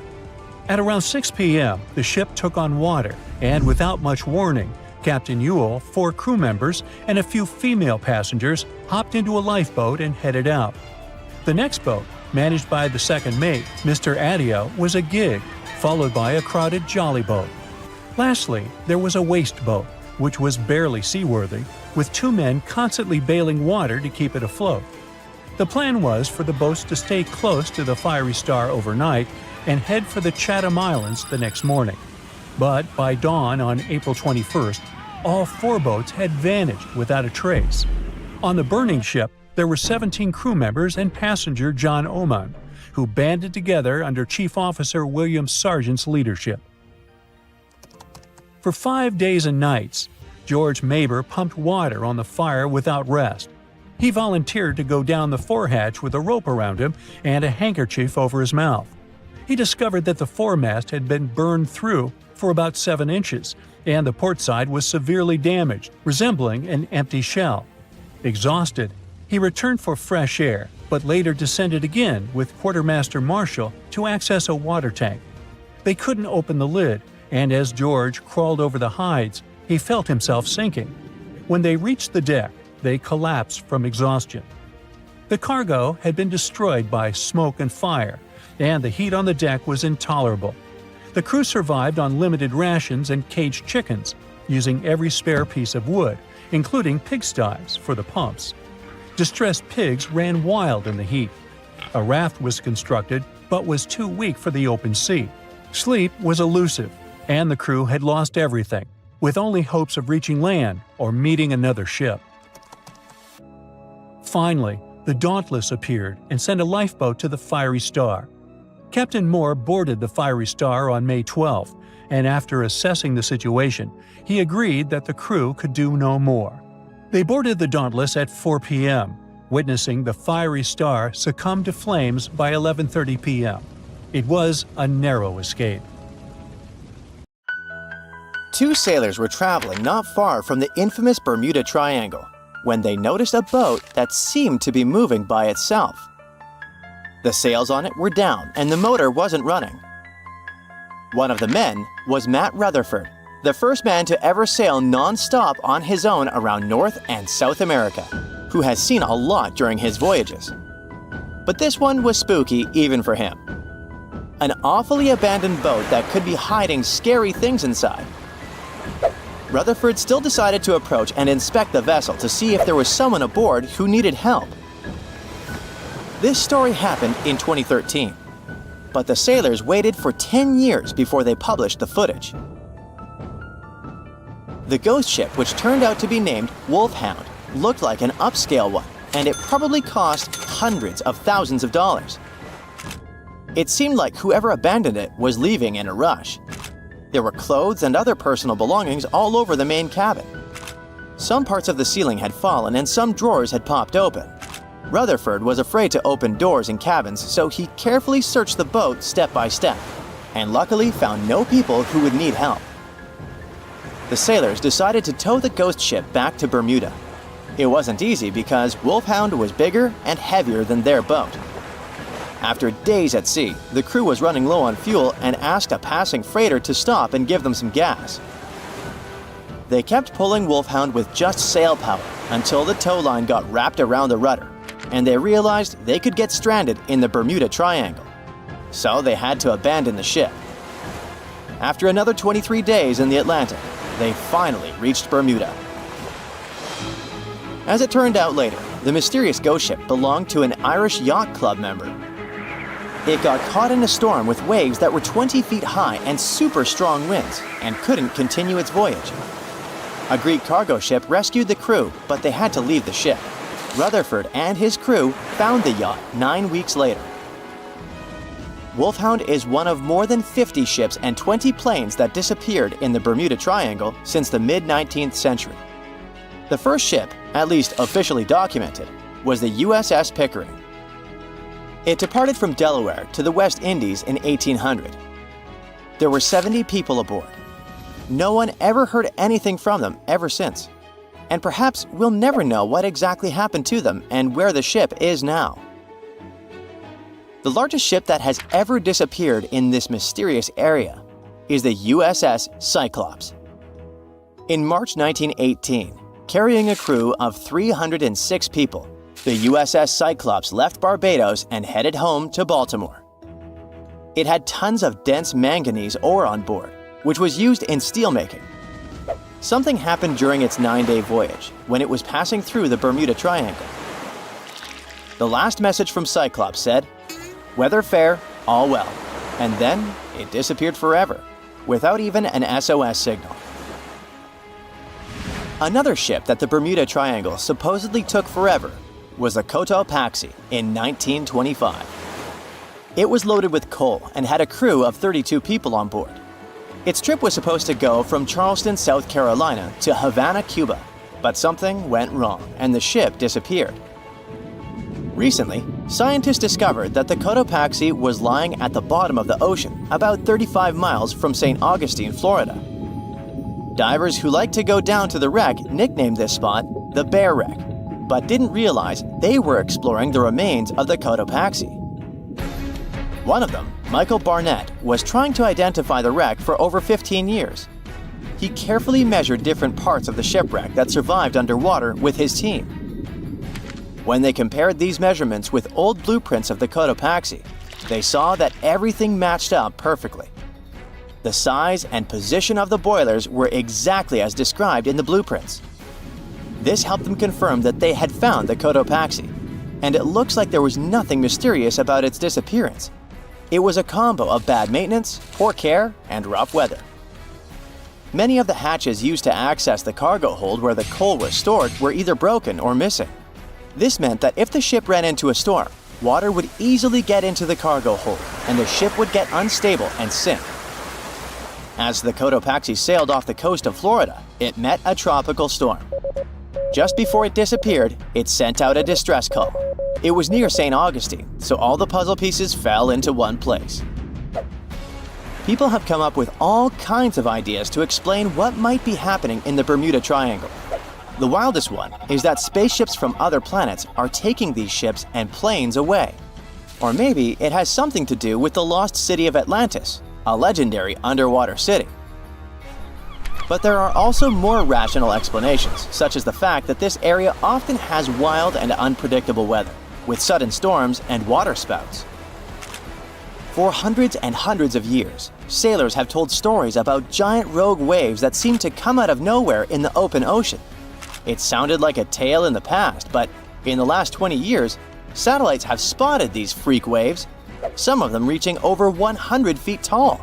At around 6 p.m., the ship took on water, and without much warning, Captain Ewell, 4 crew members, and a few female passengers hopped into a lifeboat and headed out. The next boat, managed by the second mate, Mr. Adio, was a gig, followed by a crowded jolly boat. Lastly, there was a waste boat, which was barely seaworthy, with 2 men constantly bailing water to keep it afloat. The plan was for the boats to stay close to the Fiery Star overnight and head for the Chatham Islands the next morning. But by dawn on April 21st, all 4 boats had vanished without a trace. On the burning ship, there were 17 crew members and passenger John Oman, who banded together under Chief Officer William Sargent's leadership. For 5 days and nights, George Maber pumped water on the fire without rest. He volunteered to go down the forehatch with a rope around him and a handkerchief over his mouth. He discovered that the foremast had been burned through for about 7 inches, and the port side was severely damaged, resembling an empty shell. Exhausted, he returned for fresh air, but later descended again with Quartermaster Marshall to access a water tank. They couldn't open the lid, and as George crawled over the hides, he felt himself sinking. When they reached the deck, they collapsed from exhaustion. The cargo had been destroyed by smoke and fire, and the heat on the deck was intolerable. The crew survived on limited rations and caged chickens, using every spare piece of wood, including pigsties, for the pumps. Distressed pigs ran wild in the heat. A raft was constructed, but was too weak for the open sea. Sleep was elusive, and the crew had lost everything, with only hopes of reaching land or meeting another ship. Finally, the Dauntless appeared and sent a lifeboat to the Fiery Star. Captain Moore boarded the Fiery Star on May 12th, and after assessing the situation, he agreed that the crew could do no more. They boarded the Dauntless at 4 p.m., witnessing the Fiery Star succumb to flames by 11:30 p.m. It was a narrow escape. 2 sailors were traveling not far from the infamous Bermuda Triangle when they noticed a boat that seemed to be moving by itself. The sails on it were down and the motor wasn't running. One of the men was Matt Rutherford, the first man to ever sail non-stop on his own around North and South America, who has seen a lot during his voyages. But this one was spooky even for him. An awfully abandoned boat that could be hiding scary things inside. Rutherford still decided to approach and inspect the vessel to see if there was someone aboard who needed help. This story happened in 2013, but the sailors waited for 10 years before they published the footage. The ghost ship, which turned out to be named Wolfhound, looked like an upscale one, and it probably cost hundreds of thousands of dollars. It seemed like whoever abandoned it was leaving in a rush. There were clothes and other personal belongings all over the main cabin. Some parts of the ceiling had fallen and some drawers had popped open. Rutherford was afraid to open doors in cabins, so he carefully searched the boat step by step, and luckily found no people who would need help. The sailors decided to tow the ghost ship back to Bermuda. It wasn't easy because Wolfhound was bigger and heavier than their boat. After days at sea, the crew was running low on fuel and asked a passing freighter to stop and give them some gas. They kept pulling Wolfhound with just sail power until the tow line got wrapped around the rudder, and they realized they could get stranded in the Bermuda Triangle. So they had to abandon the ship. After another 23 days in the Atlantic, they finally reached Bermuda. As it turned out later, the mysterious ghost ship belonged to an Irish yacht club member. It got caught in a storm with waves that were 20 feet high and super strong winds, and couldn't continue its voyage. A Greek cargo ship rescued the crew, but they had to leave the ship. Rutherford and his crew found the yacht 9 weeks later. Wolfhound is one of more than 50 ships and 20 planes that disappeared in the Bermuda Triangle since the mid-19th century. The first ship, at least officially documented, was the USS Pickering. It departed from Delaware to the West Indies in 1800. There were 70 people aboard. No one ever heard anything from them ever since. And perhaps we'll never know what exactly happened to them and where the ship is now. The largest ship that has ever disappeared in this mysterious area is the USS Cyclops. In March 1918, carrying a crew of 306 people, the USS Cyclops left Barbados and headed home to Baltimore. It had tons of dense manganese ore on board, which was used in steelmaking. Something happened during its 9-day voyage when it was passing through the Bermuda Triangle. The last message from Cyclops said, "Weather fair, all well," and then it disappeared forever, without even an SOS signal. Another ship that the Bermuda Triangle supposedly took forever was the Cotopaxi in 1925. It was loaded with coal and had a crew of 32 people on board. Its trip was supposed to go from Charleston, South Carolina to Havana, Cuba, but something went wrong and the ship disappeared. Recently, scientists discovered that the Cotopaxi was lying at the bottom of the ocean about 35 miles from St. Augustine, Florida. Divers who like to go down to the wreck nicknamed this spot the Bear Wreck, but didn't realize they were exploring the remains of the Cotopaxi. One of them, Michael Barnett, was trying to identify the wreck for over 15 years. He carefully measured different parts of the shipwreck that survived underwater with his team. When they compared these measurements with old blueprints of the Cotopaxi, they saw that everything matched up perfectly. The size and position of the boilers were exactly as described in the blueprints. This helped them confirm that they had found the Cotopaxi, and it looks like there was nothing mysterious about its disappearance. It was a combo of bad maintenance, poor care, and rough weather. Many of the hatches used to access the cargo hold where the coal was stored were either broken or missing. This meant that if the ship ran into a storm, water would easily get into the cargo hold, and the ship would get unstable and sink. As the Cotopaxi sailed off the coast of Florida, it met a tropical storm. Just before it disappeared, it sent out a distress call. It was near St. Augustine, so all the puzzle pieces fell into one place. People have come up with all kinds of ideas to explain what might be happening in the Bermuda Triangle. The wildest one is that spaceships from other planets are taking these ships and planes away. Or maybe it has something to do with the lost city of Atlantis, a legendary underwater city. But there are also more rational explanations, such as the fact that this area often has wild and unpredictable weather, with sudden storms and water spouts. For hundreds and hundreds of years, sailors have told stories about giant rogue waves that seem to come out of nowhere in the open ocean. It sounded like a tale in the past, but in the last 20 years, satellites have spotted these freak waves, some of them reaching over 100 feet tall.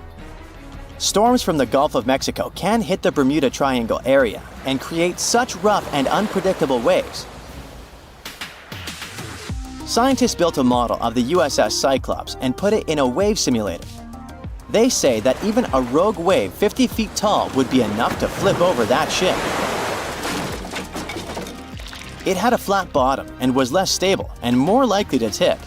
Storms from the Gulf of Mexico can hit the Bermuda Triangle area and create such rough and unpredictable waves. Scientists built a model of the USS Cyclops and put it in a wave simulator. They say that even a rogue wave 50 feet tall would be enough to flip over that ship. It had a flat bottom and was less stable and more likely to tip.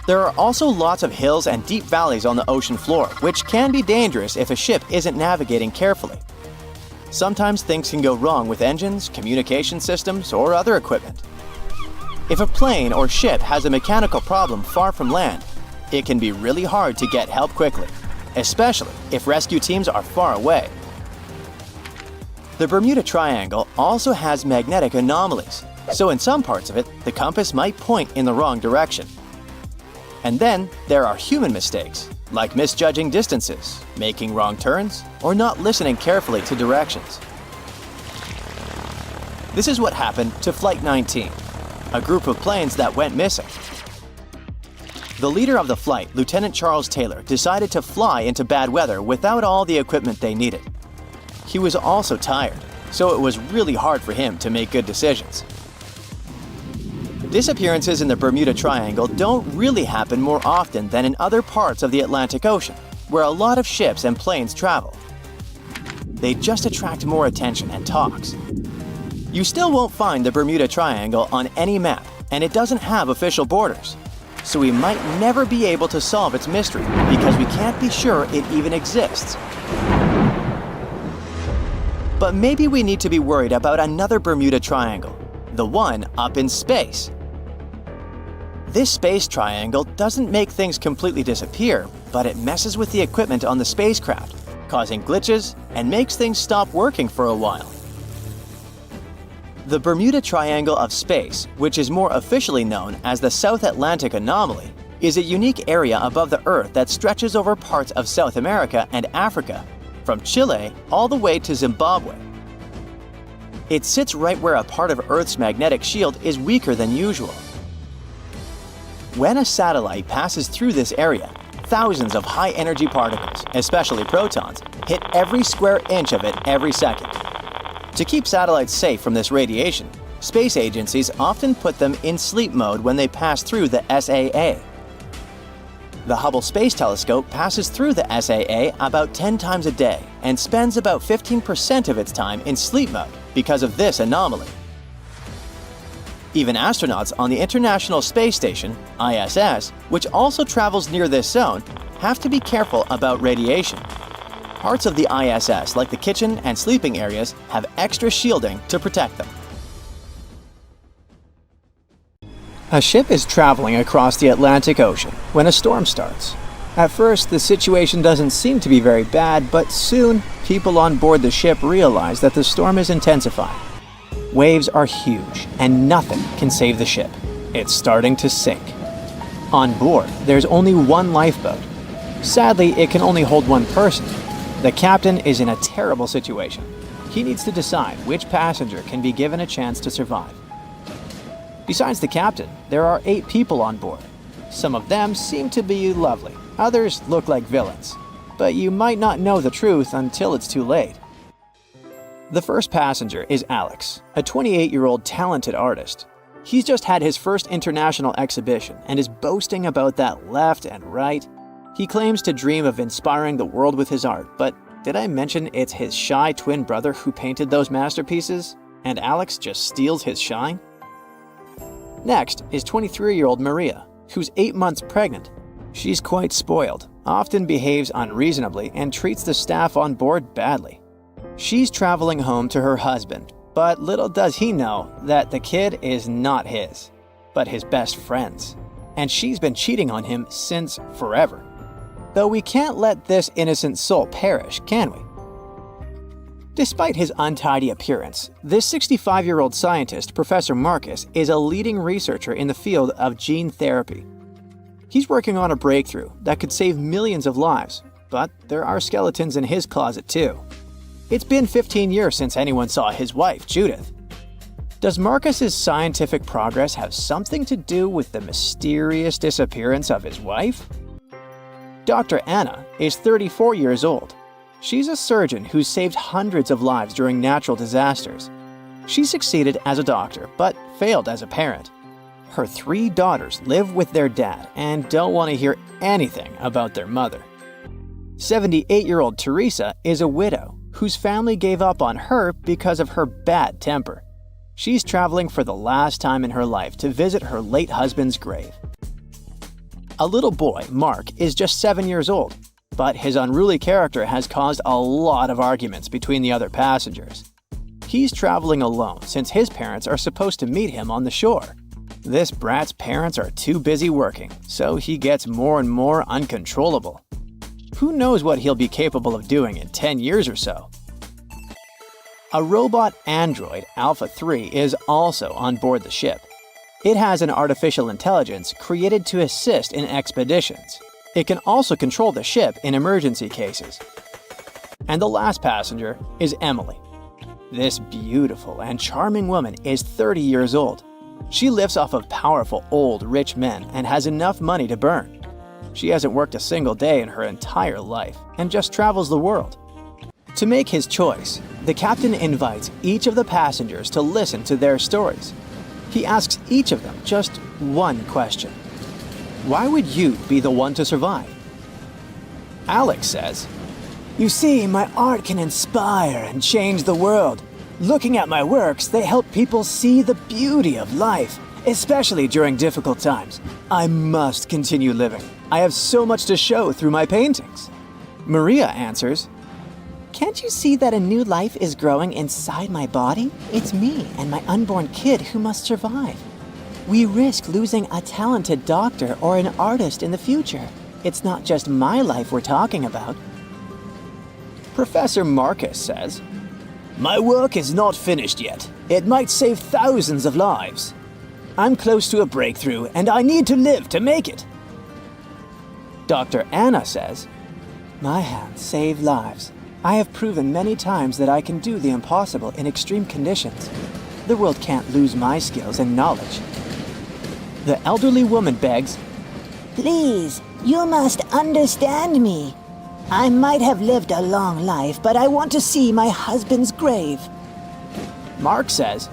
There are also lots of hills and deep valleys on the ocean floor, which can be dangerous if a ship isn't navigating carefully. Sometimes things can go wrong with engines, communication systems, or other equipment. If a plane or ship has a mechanical problem far from land, it can be really hard to get help quickly, especially if rescue teams are far away. The Bermuda Triangle also has magnetic anomalies, so in some parts of it, the compass might point in the wrong direction. And then there are human mistakes, like misjudging distances, making wrong turns, or not listening carefully to directions. This is what happened to Flight 19, a group of planes that went missing. The leader of the flight, Lieutenant Charles Taylor, decided to fly into bad weather without all the equipment they needed. He was also tired, so it was really hard for him to make good decisions. Disappearances in the Bermuda Triangle don't really happen more often than in other parts of the Atlantic Ocean, where a lot of ships and planes travel. They just attract more attention and talks. You still won't find the Bermuda Triangle on any map, and it doesn't have official borders. So we might never be able to solve its mystery because we can't be sure it even exists. But maybe we need to be worried about another Bermuda Triangle, the one up in space. This space triangle doesn't make things completely disappear, but it messes with the equipment on the spacecraft, causing glitches and makes things stop working for a while. The Bermuda Triangle of space, which is more officially known as the South Atlantic Anomaly, is a unique area above the Earth that stretches over parts of South America and Africa, from Chile all the way to Zimbabwe. It sits right where a part of Earth's magnetic shield is weaker than usual. When a satellite passes through this area, thousands of high-energy particles, especially protons, hit every square inch of it every second. To keep satellites safe from this radiation, space agencies often put them in sleep mode when they pass through the SAA. The Hubble Space Telescope passes through the SAA about 10 times a day and spends about 15% of its time in sleep mode because of this anomaly. Even astronauts on the International Space Station, ISS, which also travels near this zone, have to be careful about radiation. Parts of the ISS, like the kitchen and sleeping areas, have extra shielding to protect them. A ship is traveling across the Atlantic Ocean when a storm starts. At first, the situation doesn't seem to be very bad, but soon, people on board the ship realize that the storm is intensifying. Waves are huge, and nothing can save the ship. It's starting to sink. On board, there's only one lifeboat. Sadly, it can only hold one person. The captain is in a terrible situation. He needs to decide which passenger can be given a chance to survive. Besides the captain, there are 8 people on board. Some of them seem to be lovely. Others look like villains. But you might not know the truth until it's too late. The first passenger is Alex, a 28-year-old talented artist. He's just had his first international exhibition and is boasting about that left and right. He claims to dream of inspiring the world with his art, but did I mention it's his shy twin brother who painted those masterpieces? And Alex just steals his shine? Next is 23-year-old Maria, who's 8 months pregnant. She's quite spoiled, often behaves unreasonably, and treats the staff on board badly. She's traveling home to her husband, but little does he know that the kid is not his, but his best friend's. And she's been cheating on him since forever. Though we can't let this innocent soul perish, can we? Despite his untidy appearance, this 65-year-old scientist, Professor Marcus, is a leading researcher in the field of gene therapy. He's working on a breakthrough that could save millions of lives, but there are skeletons in his closet too. It's been 15 years since anyone saw his wife, Judith. Does Marcus's scientific progress have something to do with the mysterious disappearance of his wife? Dr. Anna is 34 years old. She's a surgeon who's saved hundreds of lives during natural disasters. She succeeded as a doctor, but failed as a parent. Her 3 daughters live with their dad and don't want to hear anything about their mother. 78-year-old Teresa is a widow whose family gave up on her because of her bad temper. She's traveling for the last time in her life to visit her late husband's grave. A little boy, Mark, is just 7 years old, but his unruly character has caused a lot of arguments between the other passengers. He's traveling alone since his parents are supposed to meet him on the shore. This brat's parents are too busy working, so he gets more and more uncontrollable. Who knows what he'll be capable of doing in 10 years or so? A robot android, Alpha 3, is also on board the ship. It has an artificial intelligence created to assist in expeditions. It can also control the ship in emergency cases. And the last passenger is Emily. This beautiful and charming woman is 30 years old. She lives off of powerful, old, rich men and has enough money to burn. She hasn't worked a single day in her entire life and just travels the world. To make his choice, the captain invites each of the passengers to listen to their stories. He asks each of them just one question. Why would you be the one to survive? Alex says, "You see, my art can inspire and change the world. Looking at my works, they help people see the beauty of life, especially during difficult times. I must continue living. I have so much to show through my paintings." Maria answers, "Can't you see that a new life is growing inside my body? It's me and my unborn kid who must survive." We risk losing a talented doctor or an artist in the future. It's not just my life we're talking about. Professor Marcus says, "My work is not finished yet. It might save thousands of lives. I'm close to a breakthrough, and I need to live to make it." Dr. Anna says, "My hands save lives. I have proven many times that I can do the impossible in extreme conditions. The world can't lose my skills and knowledge." The elderly woman begs, Please, you must understand me. I might have lived a long life, but I want to see my husband's grave. Mark says,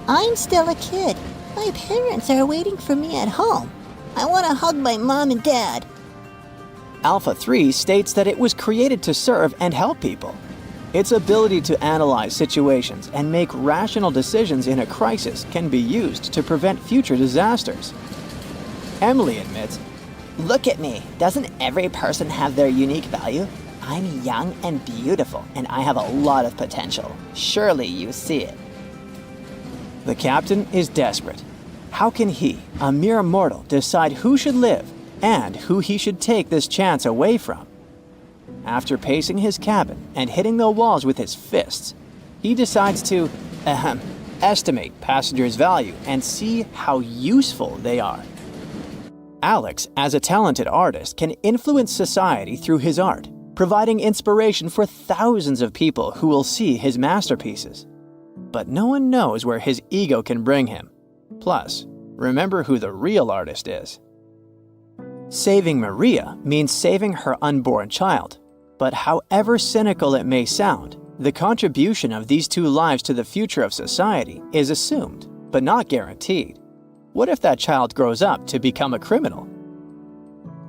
I'm still a kid. My parents are waiting for me at home. I want to hug my mom and dad. Alpha 3 states that it was created to serve and help people. Its ability to analyze situations and make rational decisions in a crisis can be used to prevent future disasters. Emily admits, Look at me. Doesn't every person have their unique value? I'm young and beautiful, and I have a lot of potential. Surely you see it. the captain is desperate. How can he, a mere mortal, decide who should live and who he should take this chance away from? After pacing his cabin and hitting the walls with his fists, he decides to, estimate passengers' value and see how useful they are. Alex, as a talented artist, can influence society through his art, providing inspiration for thousands of people who will see his masterpieces. But no one knows where his ego can bring him. Plus, remember who the real artist is. Saving Maria means saving her unborn child. But however cynical it may sound, the contribution of these two lives to the future of society is assumed, but not guaranteed. What if that child grows up to become a criminal?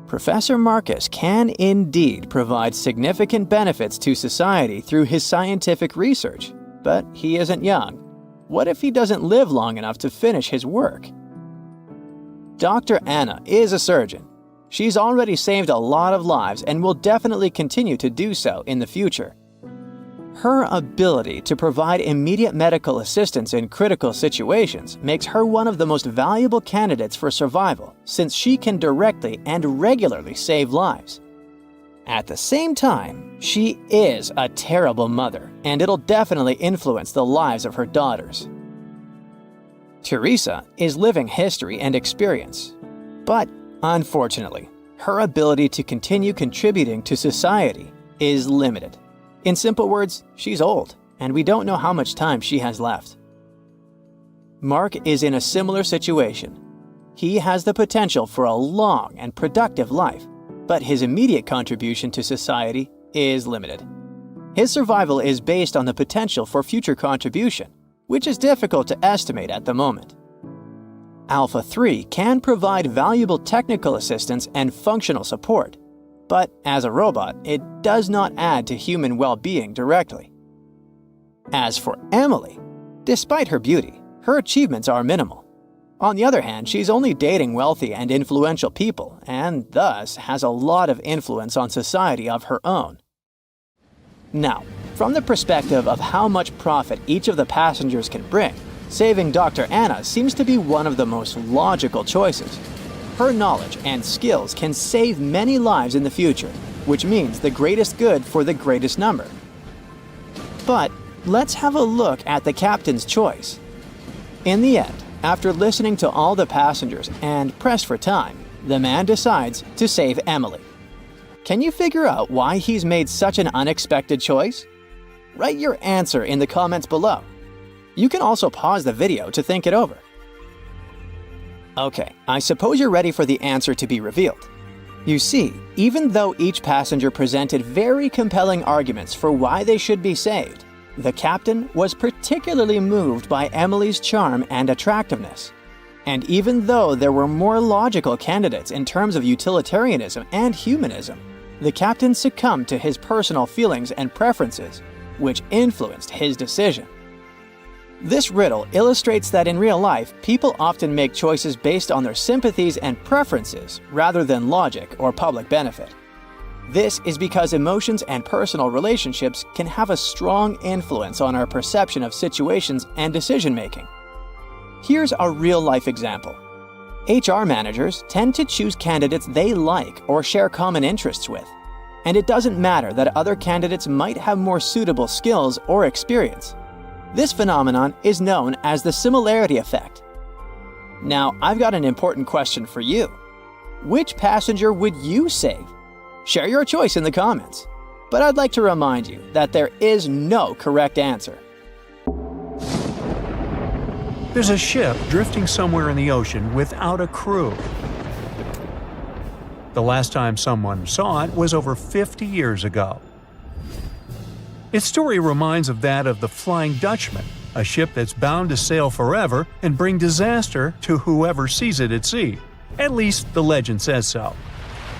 Professor Marcus can indeed provide significant benefits to society through his scientific research, but he isn't young. What if he doesn't live long enough to finish his work? Dr. Anna is a surgeon. She's already saved a lot of lives and will definitely continue to do so in the future. Her ability to provide immediate medical assistance in critical situations makes her one of the most valuable candidates for survival, since she can directly and regularly save lives. At the same time, she is a terrible mother, and it'll definitely influence the lives of her daughters. Teresa is living history and experience, but unfortunately, her ability to continue contributing to society is limited. In simple words, she's old, and we don't know how much time she has left. Mark is in a similar situation. He has the potential for a long and productive life, but his immediate contribution to society is limited. His survival is based on the potential for future contribution, which is difficult to estimate at the moment. Alpha 3 can provide valuable technical assistance and functional support, but as a robot, it does not add to human well-being directly. As for Emily, despite her beauty, her achievements are minimal. On the other hand, she's only dating wealthy and influential people, and thus has a lot of influence on society of her own. Now, from the perspective of how much profit each of the passengers can bring, saving Dr. Anna seems to be one of the most logical choices. Her knowledge and skills can save many lives in the future, which means the greatest good for the greatest number. But let's have a look at the captain's choice. In the end, after listening to all the passengers and pressed for time, the man decides to save Emily. Can you figure out why he's made such an unexpected choice? Write your answer in the comments below. You can also pause the video to think it over. Okay, I suppose you're ready for the answer to be revealed. You see, even though each passenger presented very compelling arguments for why they should be saved, the captain was particularly moved by Emily's charm and attractiveness. And even though there were more logical candidates in terms of utilitarianism and humanism, the captain succumbed to his personal feelings and preferences, which influenced his decision. This riddle illustrates that in real life, people often make choices based on their sympathies and preferences rather than logic or public benefit. This is because emotions and personal relationships can have a strong influence on our perception of situations and decision-making. Here's a real-life example. HR managers tend to choose candidates they like or share common interests with, and it doesn't matter that other candidates might have more suitable skills or experience. This phenomenon is known as the similarity effect. Now, I've got an important question for you. Which passenger would you save? Share your choice in the comments. But I'd like to remind you that there is no correct answer. There's a ship drifting somewhere in the ocean without a crew. The last time someone saw it was over 50 years ago. Its story reminds of that of the Flying Dutchman, a ship that's bound to sail forever and bring disaster to whoever sees it at sea. At least the legend says so.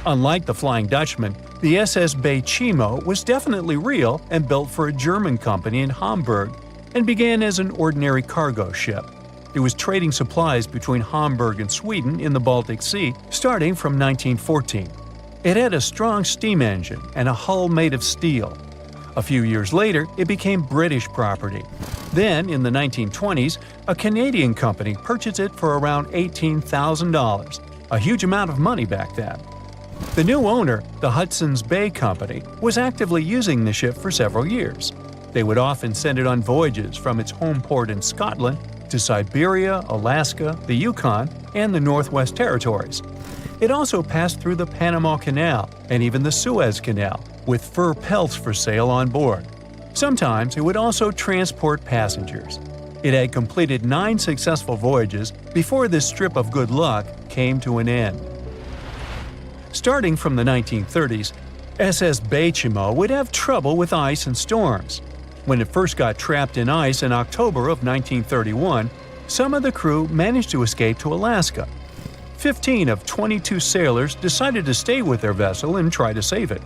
Unlike the Flying Dutchman, the SS Bayimo was definitely real and built for a German company in Hamburg and began as an ordinary cargo ship. It was trading supplies between Hamburg and Sweden in the Baltic Sea starting from 1914. It had a strong steam engine and a hull made of steel. A few years later, it became British property. Then, in the 1920s, a Canadian company purchased it for around $18,000, a huge amount of money back then. The new owner, the Hudson's Bay Company, was actively using the ship for several years. They would often send it on voyages from its home port in Scotland to Siberia, Alaska, the Yukon, and the Northwest Territories. It also passed through the Panama Canal and even the Suez Canal, with fur pelts for sale on board. Sometimes it would also transport passengers. It had completed 9 successful voyages before this strip of good luck came to an end. Starting from the 1930s, SS Bayimo would have trouble with ice and storms. When it first got trapped in ice in October of 1931, some of the crew managed to escape to Alaska. 15 of 22 sailors decided to stay with their vessel and try to save it.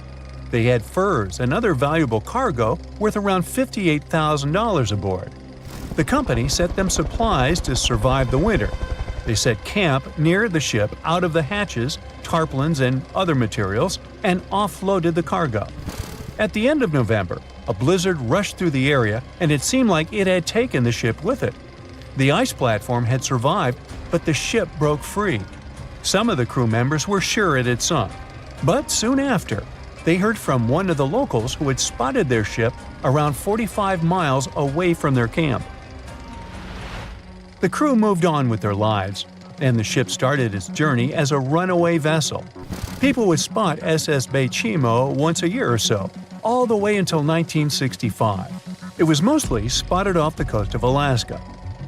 They had furs and other valuable cargo worth around $58,000 aboard. The company sent them supplies to survive the winter. They set camp near the ship out of the hatches, tarpaulins, and other materials, and offloaded the cargo. At the end of November, a blizzard rushed through the area, and it seemed like it had taken the ship with it. The ice platform had survived, but the ship broke free. Some of the crew members were sure it had sunk. But soon after, they heard from one of the locals who had spotted their ship around 45 miles away from their camp. The crew moved on with their lives, and the ship started its journey as a runaway vessel. People would spot SS Bayimo once a year or so, all the way until 1965. It was mostly spotted off the coast of Alaska.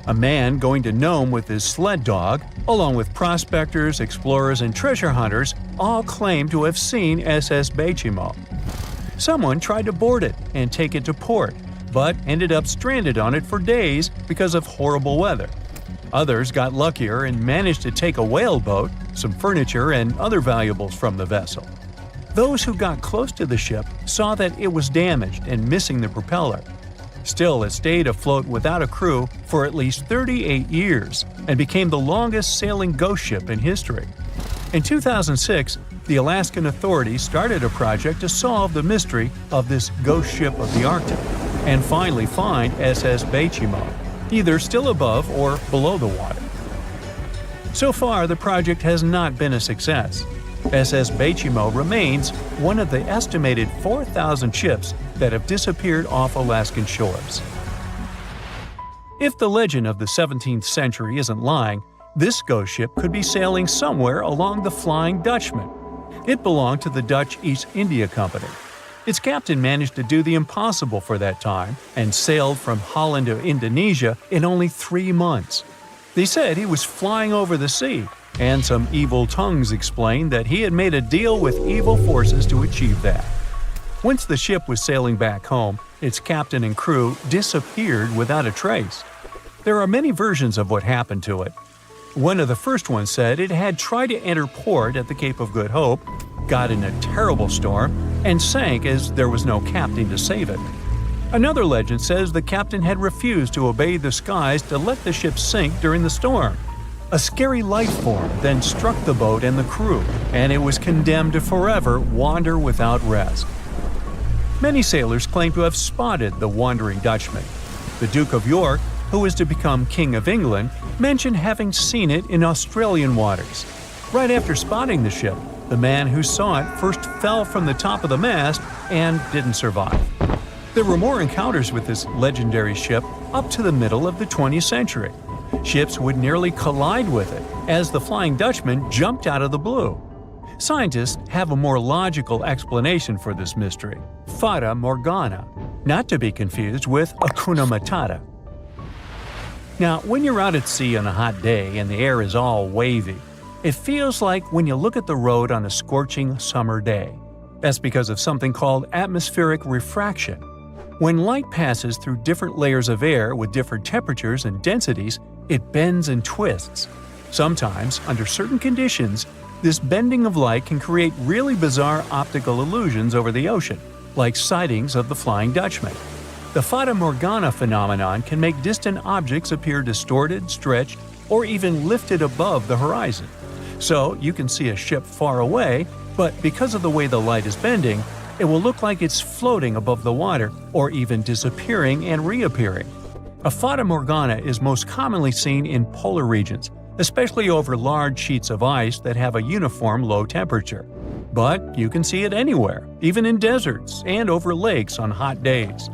A man going to Nome with his sled dog, along with prospectors, explorers, and treasure hunters, all claimed to have seen SS Bayimo. Someone tried to board it and take it to port, but ended up stranded on it for days because of horrible weather. Others got luckier and managed to take a whaleboat, some furniture, and other valuables from the vessel. Those who got close to the ship saw that it was damaged and missing the propeller. Still, it stayed afloat without a crew for at least 38 years and became the longest sailing ghost ship in history. In 2006, the Alaskan authorities started a project to solve the mystery of this ghost ship of the Arctic and finally find SS Bayimo, either still above or below the water. So far, the project has not been a success. SS Bayimo remains one of the estimated 4,000 ships that have disappeared off Alaskan shores. If the legend of the 17th century isn't lying, this ghost ship could be sailing somewhere along the Flying Dutchman. It belonged to the Dutch East India Company. Its captain managed to do the impossible for that time and sailed from Holland to Indonesia in only 3 months. They said he was flying over the sea, and some evil tongues explained that he had made a deal with evil forces to achieve that. Once the ship was sailing back home, its captain and crew disappeared without a trace. There are many versions of what happened to it. One of the first ones said it had tried to enter port at the Cape of Good Hope, got in a terrible storm, and sank as there was no captain to save it. Another legend says the captain had refused to obey the skies to let the ship sink during the storm. A scary life form then struck the boat and the crew, and it was condemned to forever wander without rest. Many sailors claim to have spotted the Wandering Dutchman. The Duke of York, who was to become King of England, mentioned having seen it in Australian waters. Right after spotting the ship, the man who saw it first fell from the top of the mast and didn't survive. There were more encounters with this legendary ship up to the middle of the 20th century. Ships would nearly collide with it as the Flying Dutchman jumped out of the blue. Scientists have a more logical explanation for this mystery: Fata Morgana, not to be confused with Hakuna Matata. Now, when you're out at sea on a hot day and the air is all wavy, it feels like when you look at the road on a scorching summer day. That's because of something called atmospheric refraction. When light passes through different layers of air with different temperatures and densities, it bends and twists. Sometimes, under certain conditions, this bending of light can create really bizarre optical illusions over the ocean, like sightings of the Flying Dutchman. The Fata Morgana phenomenon can make distant objects appear distorted, stretched, or even lifted above the horizon. So you can see a ship far away, but because of the way the light is bending, it will look like it's floating above the water or even disappearing and reappearing. A Fata Morgana is most commonly seen in polar regions, especially over large sheets of ice that have a uniform low temperature. But you can see it anywhere, even in deserts and over lakes on hot days.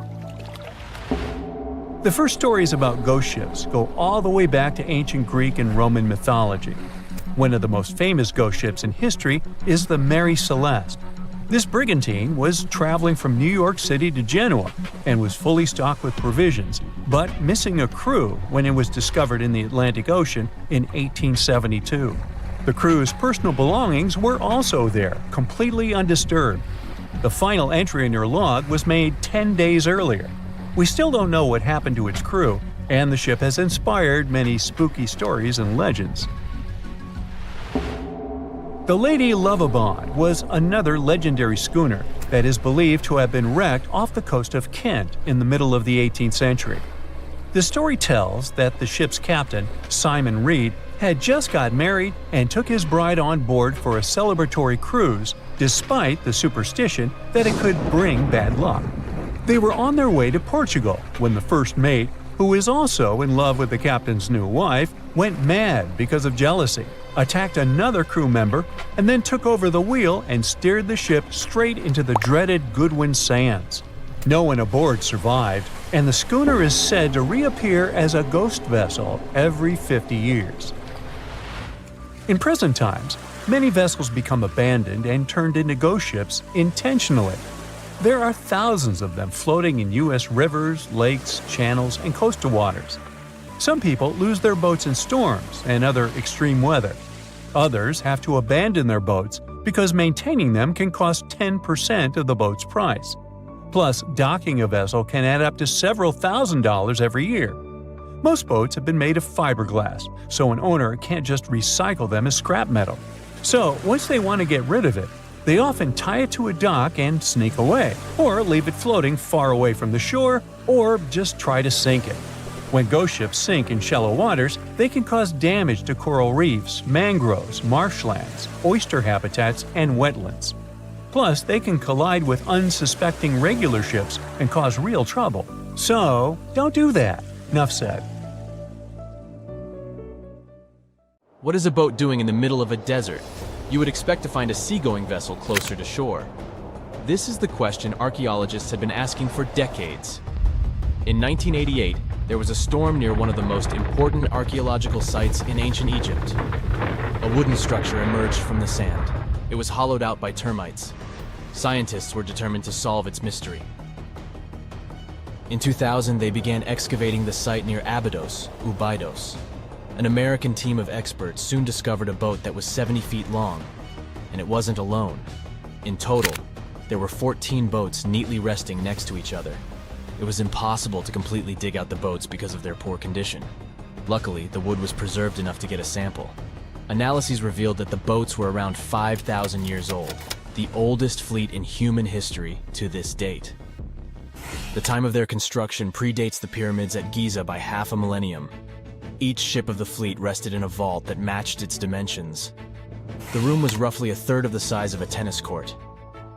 The first stories about ghost ships go all the way back to ancient Greek and Roman mythology. One of the most famous ghost ships in history is the Mary Celeste. This brigantine was traveling from New York City to Genoa and was fully stocked with provisions, but missing a crew when it was discovered in the Atlantic Ocean in 1872. The crew's personal belongings were also there, completely undisturbed. The final entry in their log was made 10 days earlier. We still don't know what happened to its crew, and the ship has inspired many spooky stories and legends. The Lady Lovibond was another legendary schooner that is believed to have been wrecked off the coast of Kent in the middle of the 18th century. The story tells that the ship's captain, Simon Reed, had just got married and took his bride on board for a celebratory cruise, despite the superstition that it could bring bad luck. They were on their way to Portugal when the first mate, who is also in love with the captain's new wife, went mad because of jealousy, attacked another crew member, and then took over the wheel and steered the ship straight into the dreaded Goodwin Sands. No one aboard survived, and the schooner is said to reappear as a ghost vessel every 50 years. In present times, many vessels become abandoned and turned into ghost ships intentionally. There are thousands of them floating in U.S. rivers, lakes, channels, and coastal waters. Some people lose their boats in storms and other extreme weather. Others have to abandon their boats because maintaining them can cost 10% of the boat's price. Plus, docking a vessel can add up to several $1,000s every year. Most boats have been made of fiberglass, so an owner can't just recycle them as scrap metal. So, once they want to get rid of it, they often tie it to a dock and sneak away, or leave it floating far away from the shore, or just try to sink it. When ghost ships sink in shallow waters, they can cause damage to coral reefs, mangroves, marshlands, oyster habitats, and wetlands. Plus, they can collide with unsuspecting regular ships and cause real trouble. So, don't do that. Enough said. What is a boat doing in the middle of a desert? You would expect to find a seagoing vessel closer to shore. This is the question archaeologists had been asking for decades. In 1988, there was a storm near one of the most important archaeological sites in ancient Egypt. A wooden structure emerged from the sand. It was hollowed out by termites. Scientists were determined to solve its mystery. In 2000, they began excavating the site near Abydos, Ubidos. An American team of experts soon discovered a boat that was 70 feet long, and it wasn't alone. In total, there were 14 boats neatly resting next to each other. It was impossible to completely dig out the boats because of their poor condition. Luckily, the wood was preserved enough to get a sample. Analyses revealed that the boats were around 5,000 years old, the oldest fleet in human history to this date. The time of their construction predates the pyramids at Giza by half a millennium. Each ship of the fleet rested in a vault that matched its dimensions. The room was roughly a third of the size of a tennis court.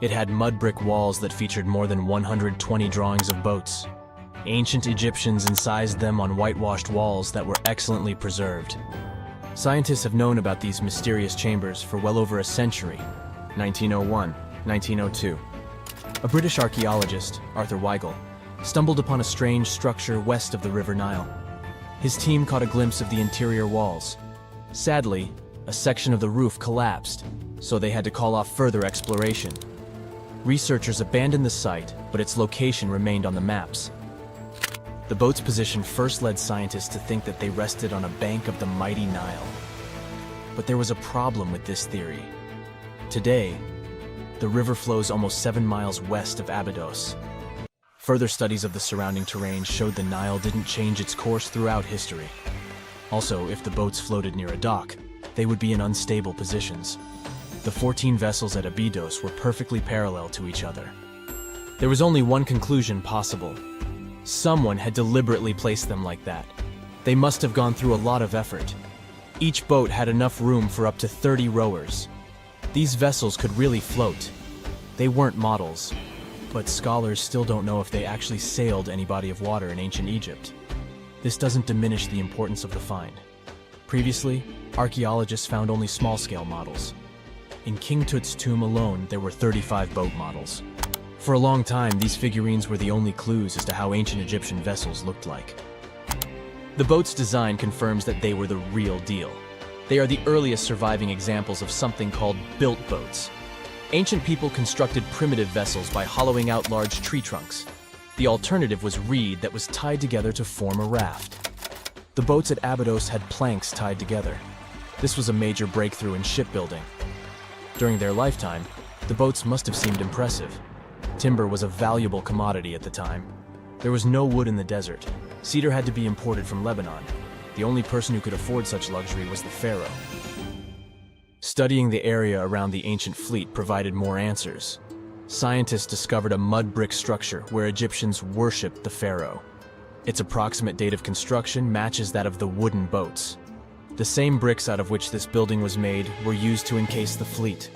It had mud brick walls that featured more than 120 drawings of boats. Ancient Egyptians incised them on whitewashed walls that were excellently preserved. Scientists have known about these mysterious chambers for well over a century. 1901, 1902. A British archaeologist, Arthur Weigel, stumbled upon a strange structure west of the River Nile. His team caught a glimpse of the interior walls. Sadly, a section of the roof collapsed, so they had to call off further exploration. Researchers abandoned the site, but its location remained on the maps. The boat's position first led scientists to think that they rested on a bank of the mighty Nile. But there was a problem with this theory. Today, the river flows almost 7 miles west of Abydos. Further studies of the surrounding terrain showed the Nile didn't change its course throughout history. Also, if the boats floated near a dock, they would be in unstable positions. The 14 vessels at Abydos were perfectly parallel to each other. There was only one conclusion possible. Someone had deliberately placed them like that. They must have gone through a lot of effort. Each boat had enough room for up to 30 rowers. These vessels could really float. They weren't models, but scholars still don't know if they actually sailed any body of water in ancient Egypt. This doesn't diminish the importance of the find. Previously, archaeologists found only small-scale models. In King Tut's tomb alone, there were 35 boat models. For a long time, these figurines were the only clues as to how ancient Egyptian vessels looked like. The boat's design confirms that they were the real deal. They are the earliest surviving examples of something called built boats. Ancient people constructed primitive vessels by hollowing out large tree trunks. The alternative was reed that was tied together to form a raft. The boats at Abydos had planks tied together. This was a major breakthrough in shipbuilding. During their lifetime, the boats must have seemed impressive. Timber was a valuable commodity at the time. There was no wood in the desert. Cedar had to be imported from Lebanon. The only person who could afford such luxury was the pharaoh. Studying the area around the ancient fleet provided more answers. Scientists discovered a mud brick structure where Egyptians worshipped the pharaoh. Its approximate date of construction matches that of the wooden boats. The same bricks out of which this building was made were used to encase the fleet.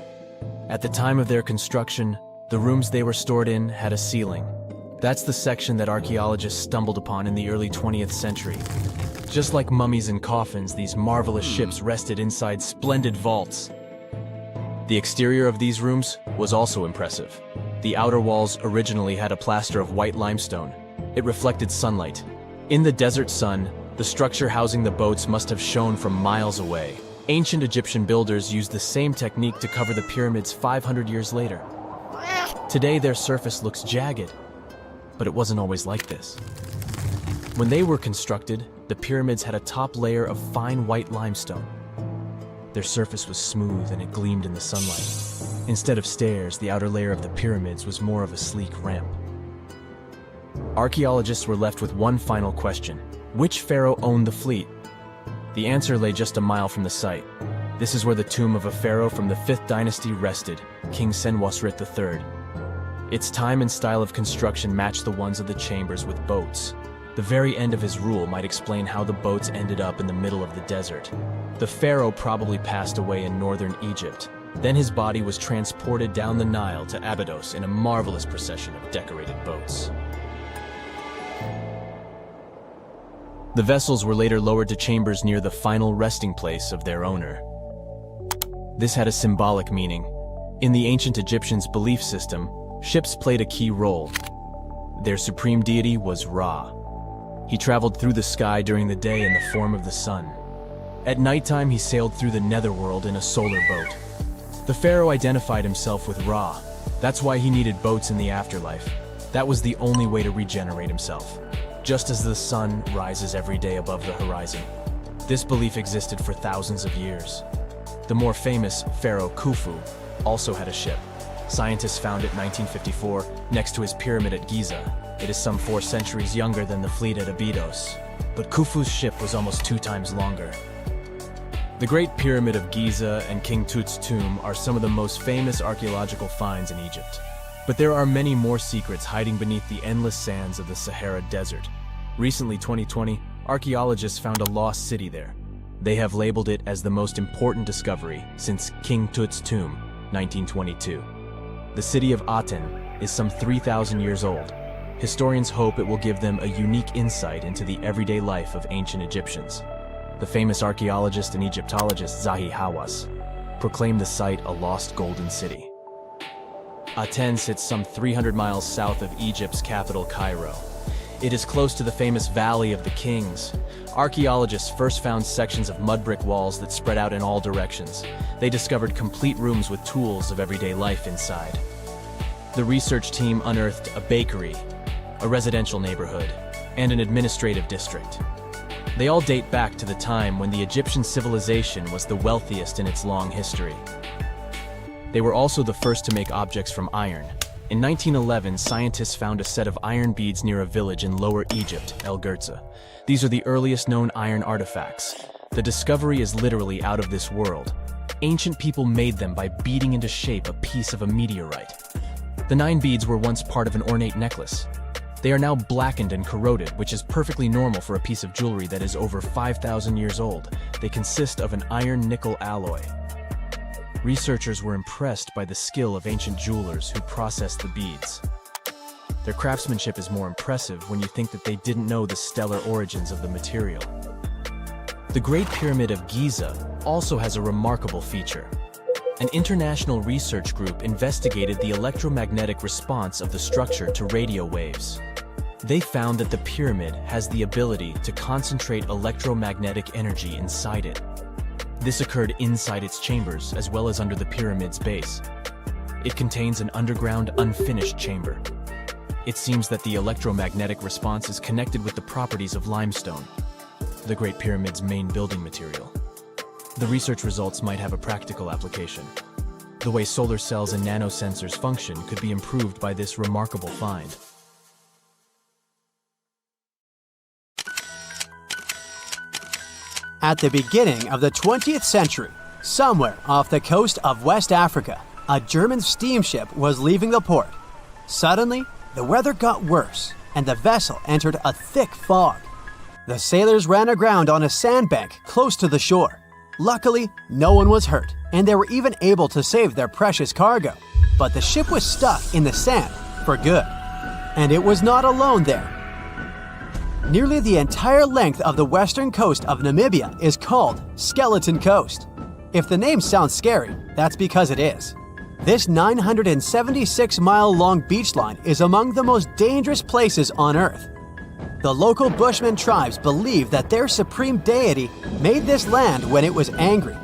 At the time of their construction, the rooms they were stored in had a ceiling. That's the section that archaeologists stumbled upon in the early 20th century. Just like mummies and coffins, these marvelous ships rested inside splendid vaults. The exterior of these rooms was also impressive. The outer walls originally had a plaster of white limestone. It reflected sunlight. In the desert sun, the structure housing the boats must have shone from miles away. Ancient Egyptian builders used the same technique to cover the pyramids 500 years later. Today, their surface looks jagged, but it wasn't always like this. When they were constructed, the pyramids had a top layer of fine white limestone. Their surface was smooth and it gleamed in the sunlight. Instead of stairs, the outer layer of the pyramids was more of a sleek ramp. Archaeologists were left with one final question. Which pharaoh owned the fleet? The answer lay just a mile from the site. This is where the tomb of a pharaoh from the 5th dynasty rested, King Senwosret III. Its time and style of construction matched the ones of the chambers with boats. The very end of his rule might explain how the boats ended up in the middle of the desert. The pharaoh probably passed away in northern Egypt. Then his body was transported down the Nile to Abydos in a marvelous procession of decorated boats. The vessels were later lowered to chambers near the final resting place of their owner. This had a symbolic meaning. In the ancient Egyptians' belief system, ships played a key role. Their supreme deity was Ra. He traveled through the sky during the day in the form of the sun. At nighttime, he sailed through the netherworld in a solar boat. The pharaoh identified himself with Ra. That's why he needed boats in the afterlife. That was the only way to regenerate himself. Just as the sun rises every day above the horizon. This belief existed for thousands of years. The more famous Pharaoh Khufu also had a ship. Scientists found it in 1954 next to his pyramid at Giza. It is some 4 centuries younger than the fleet at Abydos, but Khufu's ship was almost 2 times longer. The Great Pyramid of Giza and King Tut's tomb are some of the most famous archaeological finds in Egypt. But there are many more secrets hiding beneath the endless sands of the Sahara Desert. Recently, 2020, archaeologists found a lost city there. They have labeled it as the most important discovery since King Tut's tomb, 1922. The city of Aten is some 3,000 years old. Historians hope it will give them a unique insight into the everyday life of ancient Egyptians. The famous archaeologist and Egyptologist Zahi Hawass proclaimed the site a lost golden city. Aten sits some 300 miles south of Egypt's capital, Cairo. It is close to the famous Valley of the Kings. Archaeologists first found sections of mud brick walls that spread out in all directions. They discovered complete rooms with tools of everyday life inside. The research team unearthed a bakery, a residential neighborhood, and an administrative district. They all date back to the time when the Egyptian civilization was the wealthiest in its long history. They were also the first to make objects from iron. In 1911, scientists found a set of iron beads near a village in Lower Egypt, El Girza. These are the earliest known iron artifacts. The discovery is literally out of this world. Ancient people made them by beating into shape a piece of a meteorite. The 9 beads were once part of an ornate necklace. They are now blackened and corroded, which is perfectly normal for a piece of jewelry that is over 5,000 years old. They consist of an iron-nickel alloy. Researchers were impressed by the skill of ancient jewelers who processed the beads. Their craftsmanship is more impressive when you think that they didn't know the stellar origins of the material. The Great Pyramid of Giza also has a remarkable feature. An international research group investigated the electromagnetic response of the structure to radio waves. They found that the pyramid has the ability to concentrate electromagnetic energy inside it. This occurred inside its chambers as well as under the pyramid's base. It contains an underground, unfinished chamber. It seems that the electromagnetic response is connected with the properties of limestone, the Great Pyramid's main building material. The research results might have a practical application. The way solar cells and nanosensors function could be improved by this remarkable find. At the beginning of the 20th century, somewhere off the coast of West Africa, a German steamship was leaving the port. Suddenly, the weather got worse, and the vessel entered a thick fog. The sailors ran aground on a sandbank close to the shore. Luckily, no one was hurt, and they were even able to save their precious cargo. But the ship was stuck in the sand for good. And it was not alone there. Nearly the entire length of the western coast of Namibia is called Skeleton Coast. If the name sounds scary, that's because it is. This 976-mile-long beach line is among the most dangerous places on Earth. The local Bushman tribes believe that their supreme deity made this land when it was angry.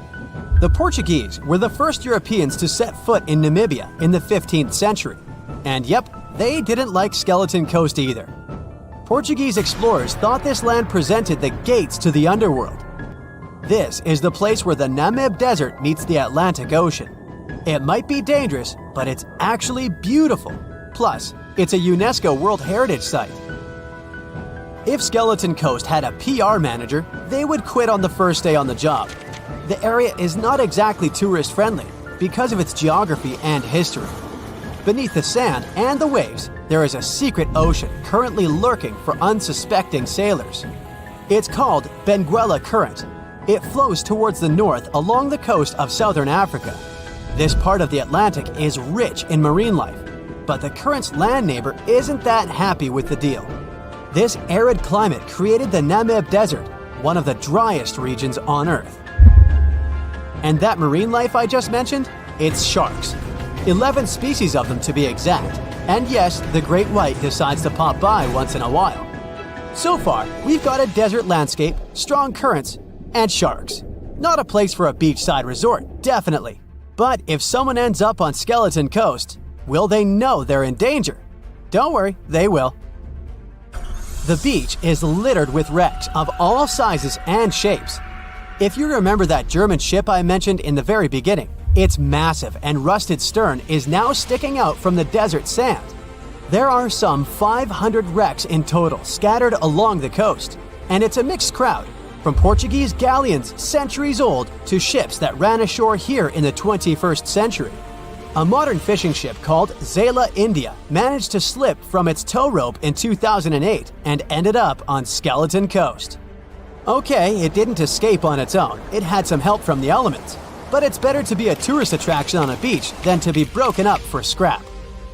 The Portuguese were the first Europeans to set foot in Namibia in the 15th century. And yep, they didn't like Skeleton Coast either. Portuguese explorers thought this land presented the gates to the underworld. This is the place where the Namib Desert meets the Atlantic Ocean. It might be dangerous, but it's actually beautiful. Plus, it's a UNESCO World Heritage Site. If Skeleton Coast had a PR manager, they would quit on the first day on the job. The area is not exactly tourist-friendly because of its geography and history. Beneath the sand and the waves, there is a secret ocean currently lurking for unsuspecting sailors. It's called Benguela Current. It flows towards the north along the coast of southern Africa. This part of the Atlantic is rich in marine life, but the current's land neighbor isn't that happy with the deal. This arid climate created the Namib Desert, one of the driest regions on Earth. And that marine life I just mentioned? It's sharks. 11 species of them to be exact. And yes, the great white decides to pop by once in a while. So far, we've got a desert landscape, strong currents, and sharks. Not a place for a beachside resort, definitely. But if someone ends up on Skeleton Coast, will they know they're in danger? Don't worry, they will. The beach is littered with wrecks of all sizes and shapes. If you remember that German ship I mentioned in the very beginning, its massive and rusted stern is now sticking out from the desert sand. There are some 500 wrecks in total scattered along the coast, and it's a mixed crowd, from Portuguese galleons centuries old to ships that ran ashore here in the 21st century. A modern fishing ship called Zela India managed to slip from its tow rope in 2008 and ended up on Skeleton Coast. Okay, it didn't escape on its own, it had some help from the elements. But it's better to be a tourist attraction on a beach than to be broken up for scrap.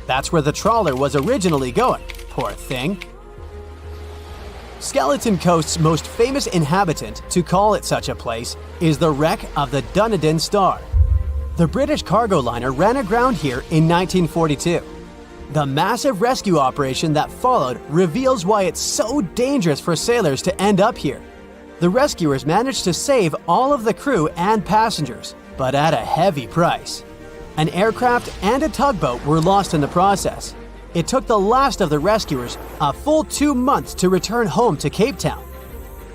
That's where the trawler was originally going, Poor thing. Skeleton Coast's most famous inhabitant, to call it such a place, is the wreck of the Dunedin Star. The British cargo liner ran aground here in 1942. The massive rescue operation that followed reveals why it's so dangerous for sailors to end up here. The rescuers managed to save all of the crew and passengers, but at a heavy price. An aircraft and a tugboat were lost in the process. It took the last of the rescuers a full 2 months to return home to Cape Town.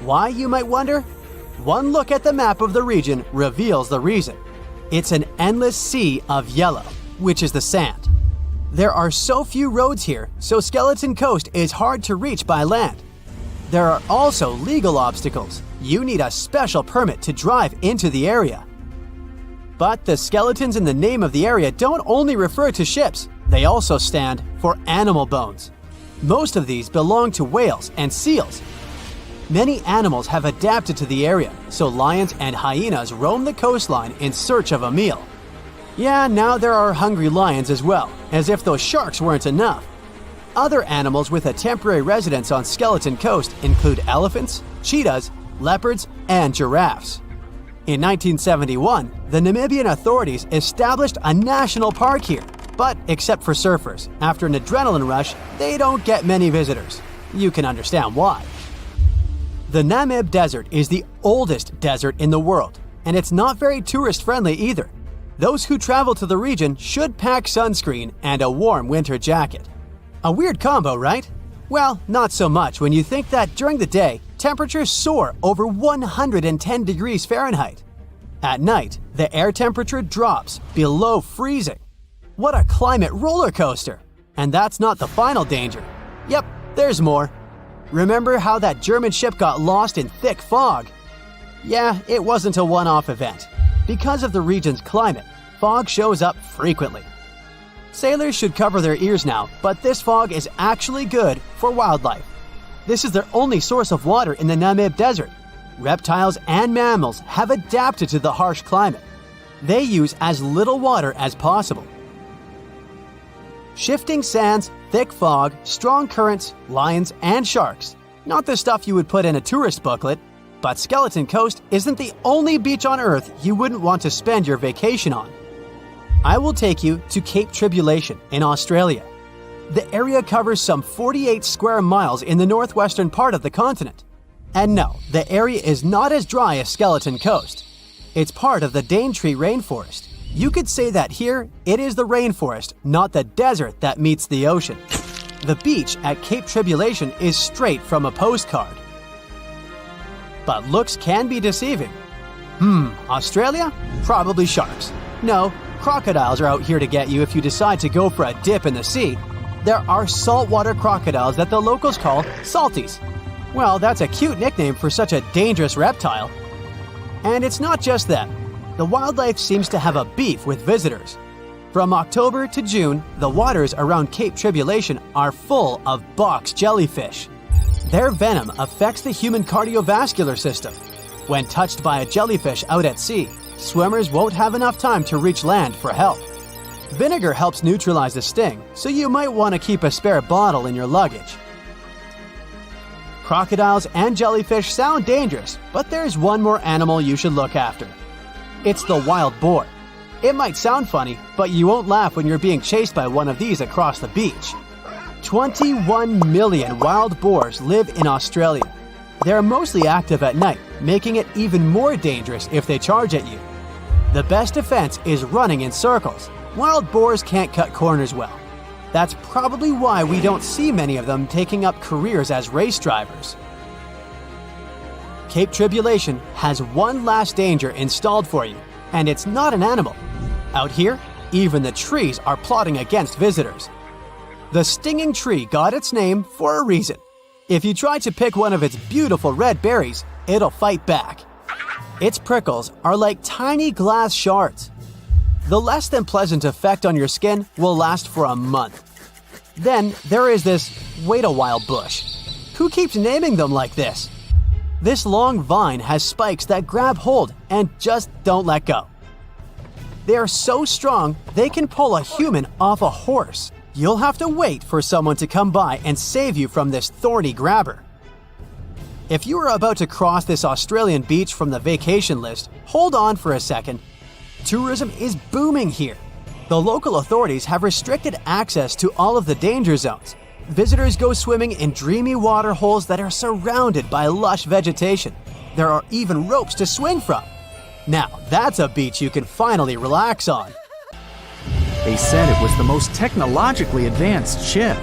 Why, you might wonder? One look at the map of the region reveals the reason. It's an endless sea of yellow, which is the sand. There are so few roads here, so Skeleton Coast is hard to reach by land. There are also legal obstacles. You need a special permit to drive into the area. But the skeletons in the name of the area don't only refer to ships, they also stand for animal bones. Most of these belong to whales and seals. Many animals have adapted to the area, so lions and hyenas roam the coastline in search of a meal. Yeah, now there are hungry lions as well, as if those sharks weren't enough. Other animals with a temporary residence on Skeleton Coast include elephants, cheetahs, leopards, and giraffes. In 1971, the Namibian authorities established a national park here, but except for surfers, after an adrenaline rush, they don't get many visitors. You can understand why. The Namib Desert is the oldest desert in the world, and it's not very tourist-friendly either. Those who travel to the region should pack sunscreen and a warm winter jacket. A weird combo, right? Well, not so much when you think that during the day, temperatures soar over 110 degrees Fahrenheit. At night, the air temperature drops below freezing. What a climate roller coaster! And that's not the final danger. Yep, there's more. Remember how that German ship got lost in thick fog? Yeah, it wasn't a one-off event. Because of the region's climate, fog shows up frequently. Sailors should cover their ears now, but this fog is actually good for wildlife. This is their only source of water in the Namib Desert. Reptiles and mammals have adapted to the harsh climate. They use as little water as possible. Shifting sands, thick fog, strong currents, lions, and sharks. Not the stuff you would put in a tourist booklet, but Skeleton Coast isn't the only beach on Earth you wouldn't want to spend your vacation on. I will take you to Cape Tribulation in Australia. The area covers some 48 square miles in the northwestern part of the continent. And no, the area is not as dry as Skeleton Coast. It's part of the Daintree rainforest. You could say that here, it is the rainforest, not the desert that meets the ocean. The beach at Cape Tribulation is straight from a postcard. But looks can be deceiving. Australia? Probably sharks. No, crocodiles are out here to get you if you decide to go for a dip in the sea. There are saltwater crocodiles that the locals call salties. Well, that's a cute nickname for such a dangerous reptile. And it's not just them. The wildlife seems to have a beef with visitors. From October to June, the waters around Cape Tribulation are full of box jellyfish. Their venom affects the human cardiovascular system. When touched by a jellyfish out at sea, swimmers won't have enough time to reach land for help. Vinegar helps neutralize the sting, so you might want to keep a spare bottle in your luggage. Crocodiles and jellyfish sound dangerous, but there's one more animal you should look after. It's the wild boar. It might sound funny, but you won't laugh when you're being chased by one of these across the beach. 21 million wild boars live in Australia. They're mostly active at night, making it even more dangerous if they charge at you. The best defense is running in circles. Wild boars can't cut corners well. That's probably why we don't see many of them taking up careers as race drivers. Cape Tribulation has one last danger installed for you, and it's not an animal. Out here, even the trees are plotting against visitors. The stinging tree got its name for a reason. If you try to pick one of its beautiful red berries, it'll fight back. Its prickles are like tiny glass shards. The less than pleasant effect on your skin will last for a month. Then there is this wait a while bush. Who keeps naming them like this? This long vine has spikes that grab hold and just don't let go. They are so strong they can pull a human off a horse. you'll have to wait for someone to come by and save you from this thorny grabber. If you are about to cross this Australian beach from the vacation list, hold on for a second. Tourism is booming here. The local authorities have restricted access to all of the danger zones. Visitors go swimming in dreamy water holes that are surrounded by lush vegetation. There are even ropes to swing from. Now, that's a beach you can finally relax on. They said it was the most technologically advanced ship.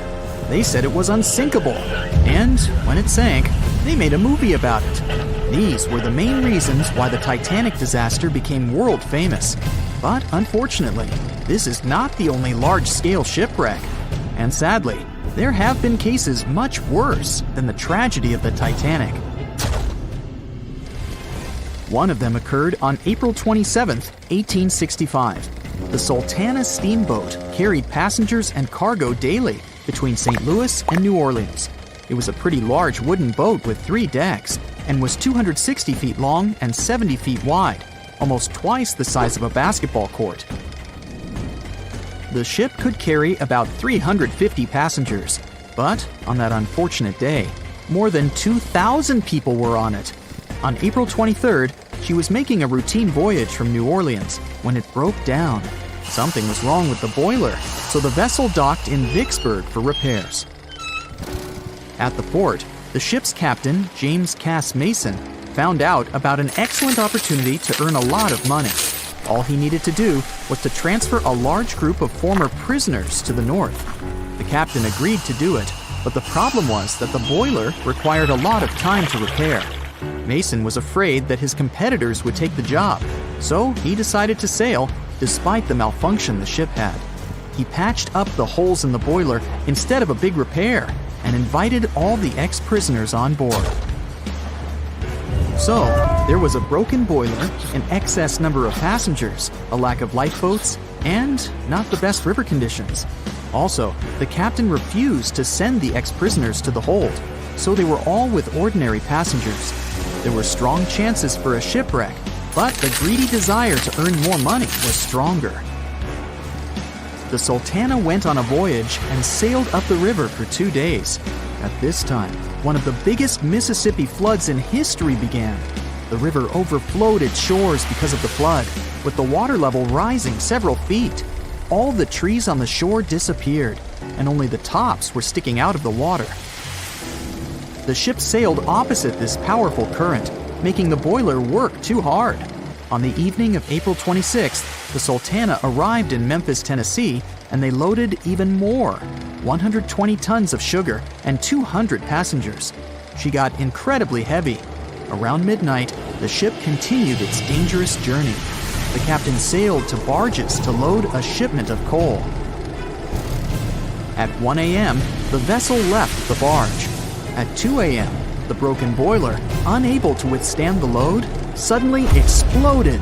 They said it was unsinkable. And when it sank, they made a movie about it. These were the main reasons why the Titanic disaster became world famous. But unfortunately, this is not the only large-scale shipwreck. And sadly, there have been cases much worse than the tragedy of the Titanic. One of them occurred on April 27, 1865. The Sultana steamboat carried passengers and cargo daily between St. Louis and New Orleans. It was a pretty large wooden boat with 3 decks and was 260 feet long and 70 feet wide, almost twice the size of a basketball court. The ship could carry about 350 passengers, but on that unfortunate day, more than 2,000 people were on it. On April 23rd, she was making a routine voyage from New Orleans when it broke down. Something was wrong with the boiler, so the vessel docked in Vicksburg for repairs. At the port, the ship's captain, James Cass Mason, found out about an excellent opportunity to earn a lot of money. All he needed to do was to transfer a large group of former prisoners to the north. The captain agreed to do it, but the problem was that the boiler required a lot of time to repair. Mason was afraid that his competitors would take the job, so he decided to sail despite the malfunction the ship had. He patched up the holes in the boiler instead of a big repair and invited all the ex-prisoners on board. So, there was a broken boiler, an excess number of passengers, a lack of lifeboats, and not the best river conditions. Also, the captain refused to send the ex-prisoners to the hold, so they were all with ordinary passengers. There were strong chances for a shipwreck, but the greedy desire to earn more money was stronger. The Sultana went on a voyage and sailed up the river for 2 days. At this time, one of the biggest Mississippi floods in history began. The river overflowed its shores because of the flood, with the water level rising several feet. All the trees on the shore disappeared, and only the tops were sticking out of the water. The ship sailed opposite this powerful current, making the boiler work too hard. On the evening of April 26th, the Sultana arrived in Memphis, Tennessee, and they loaded even more, 120 tons of sugar and 200 passengers. She got incredibly heavy. Around midnight, the ship continued its dangerous journey. The captain sailed to barges to load a shipment of coal. At 1 a.m., the vessel left the barge. At 2 a.m., the broken boiler, unable to withstand the load, suddenly exploded.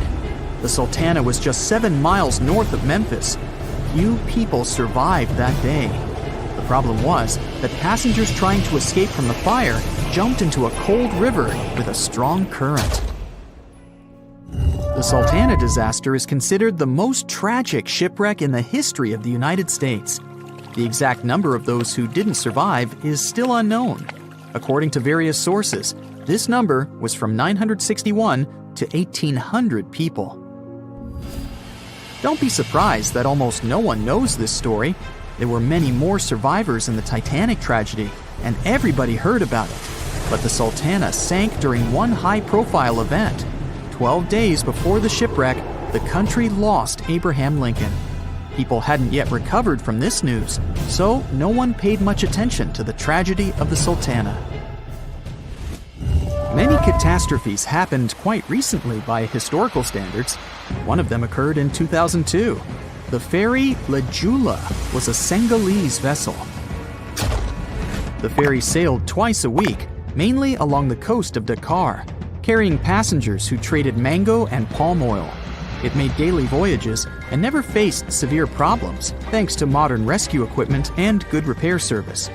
The Sultana was just 7 miles north of Memphis. Few people survived that day. The problem was that passengers trying to escape from the fire jumped into a cold river with a strong current. The Sultana disaster is considered the most tragic shipwreck in the history of the United States. The exact number of those who didn't survive is still unknown. According to various sources, this number was from 961 to 1,800 people. Don't be surprised that almost no one knows this story. There were many more survivors in the Titanic tragedy, and everybody heard about it. But the Sultana sank during one high-profile event. 12 days before the shipwreck, the country lost Abraham Lincoln. People hadn't yet recovered from this news, so no one paid much attention to the tragedy of the Sultana. Many catastrophes happened quite recently by historical standards. One of them occurred in 2002. The ferry La Jula was a Senegalese vessel. The ferry sailed twice a week, mainly along the coast of Dakar, carrying passengers who traded mango and palm oil. It made daily voyages and never faced severe problems thanks to modern rescue equipment and good repair service.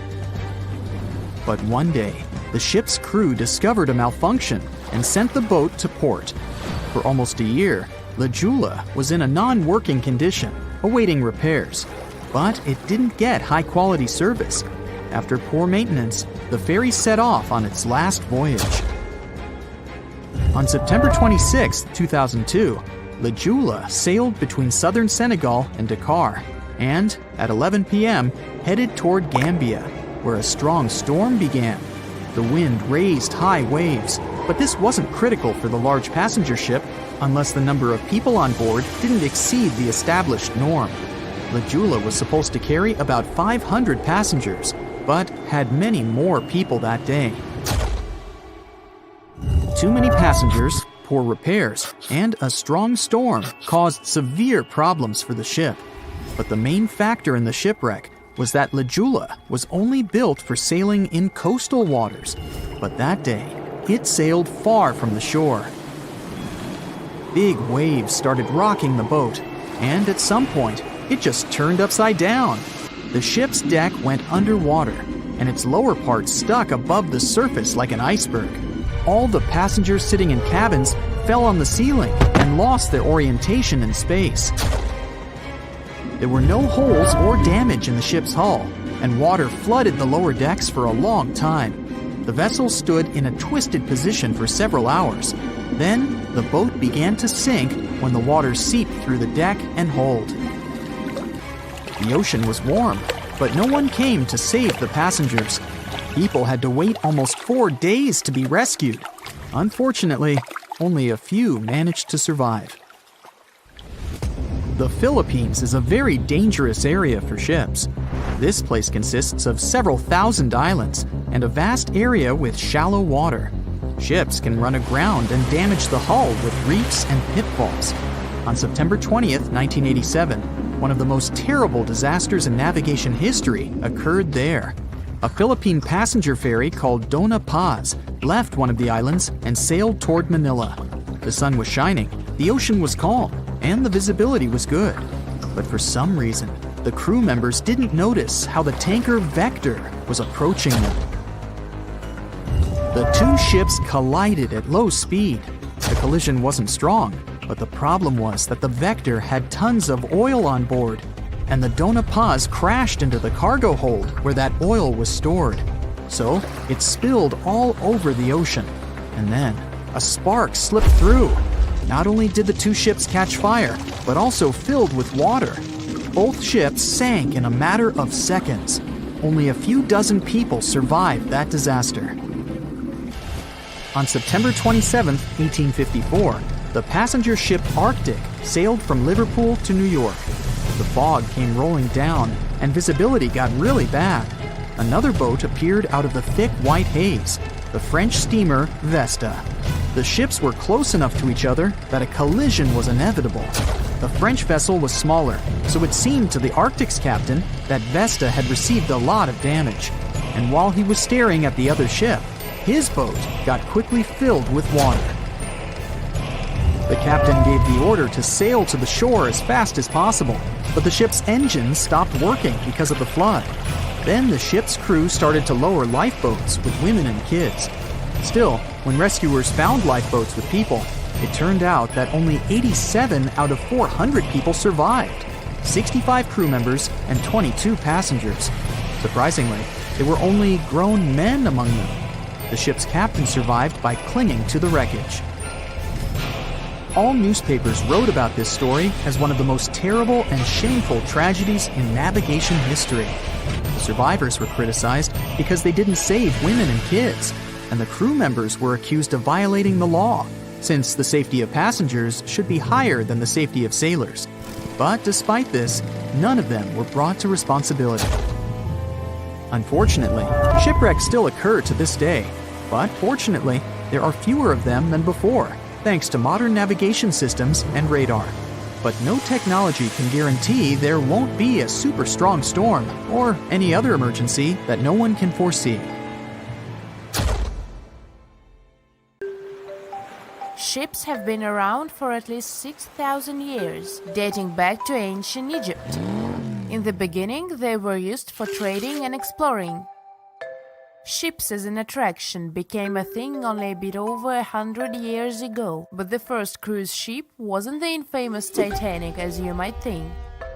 But one day, the ship's crew discovered a malfunction and sent the boat to port. For almost a year, La Jula was in a non-working condition, awaiting repairs. but it didn't get high-quality service. After poor maintenance, the ferry set off on its last voyage. On September 26, 2002, La Jula sailed between southern Senegal and Dakar, and at 11 p.m. headed toward Gambia, where a strong storm began. The wind raised high waves, but this wasn't critical for the large passenger ship unless the number of people on board didn't exceed the established norm. La Jula was supposed to carry about 500 passengers, but had many more people that day. Too many passengers, poor repairs, and a strong storm caused severe problems for the ship. But the main factor in the shipwreck was that La Jula was only built for sailing in coastal waters, but that day, it sailed far from the shore. Big waves started rocking the boat, and at some point, it just turned upside down. The ship's deck went underwater, and its lower part stuck above the surface like an iceberg. All the passengers sitting in cabins fell on the ceiling and lost their orientation in space. There were no holes or damage in the ship's hull, and water flooded the lower decks for a long time. The vessel stood in a twisted position for several hours. Then, the boat began to sink when the water seeped through the deck and hold. The ocean was warm, but no one came to save the passengers. People had to wait almost 4 days to be rescued. Unfortunately, only a few managed to survive. The Philippines is a very dangerous area for ships. This place consists of several thousand islands and a vast area with shallow water. Ships can run aground and damage the hull with reefs and pitfalls. On September 20th, 1987, one of the most terrible disasters in navigation history occurred there. A Philippine passenger ferry called Dona Paz left one of the islands and sailed toward Manila. The sun was shining, the ocean was calm, and the visibility was good. But for some reason, the crew members didn't notice how the tanker Vector was approaching them. The two ships collided at low speed. The collision wasn't strong, but the problem was that the Vector had tons of oil on board, and the Dona Paz crashed into the cargo hold where that oil was stored. So it spilled all over the ocean, and then a spark slipped through. Not only did the two ships catch fire, but also filled with water. Both ships sank in a matter of seconds. Only a few dozen people survived that disaster. On September 27, 1854, the passenger ship Arctic sailed from Liverpool to New York. The fog came rolling down, and visibility got really bad. Another boat appeared out of the thick white haze, the French steamer Vesta. The ships were close enough to each other that a collision was inevitable. The French vessel was smaller, so it seemed to the Arctic's captain that Vesta had received a lot of damage. And while he was staring at the other ship, his boat got quickly filled with water. The captain gave the order to sail to the shore as fast as possible, but the ship's engines stopped working because of the flood. Then the ship's crew started to lower lifeboats with women and kids. Still, when rescuers found lifeboats with people, it turned out that only 87 out of 400 people survived, 65 crew members and 22 passengers. Surprisingly, there were only grown men among them. The ship's captain survived by clinging to the wreckage. All newspapers wrote about this story as one of the most terrible and shameful tragedies in navigation history. The survivors were criticized because they didn't save women and kids, and the crew members were accused of violating the law, since the safety of passengers should be higher than the safety of sailors. But despite this, none of them were brought to responsibility. Unfortunately, shipwrecks still occur to this day, but fortunately, there are fewer of them than before, thanks to modern navigation systems and radar. But no technology can guarantee there won't be a super strong storm or any other emergency that no one can foresee. Ships have been around for at least 6,000 years, dating back to ancient Egypt. In the beginning, they were used for trading and exploring. Ships as an attraction became a thing only a bit over 100 years ago, but the first cruise ship wasn't the infamous Titanic as you might think.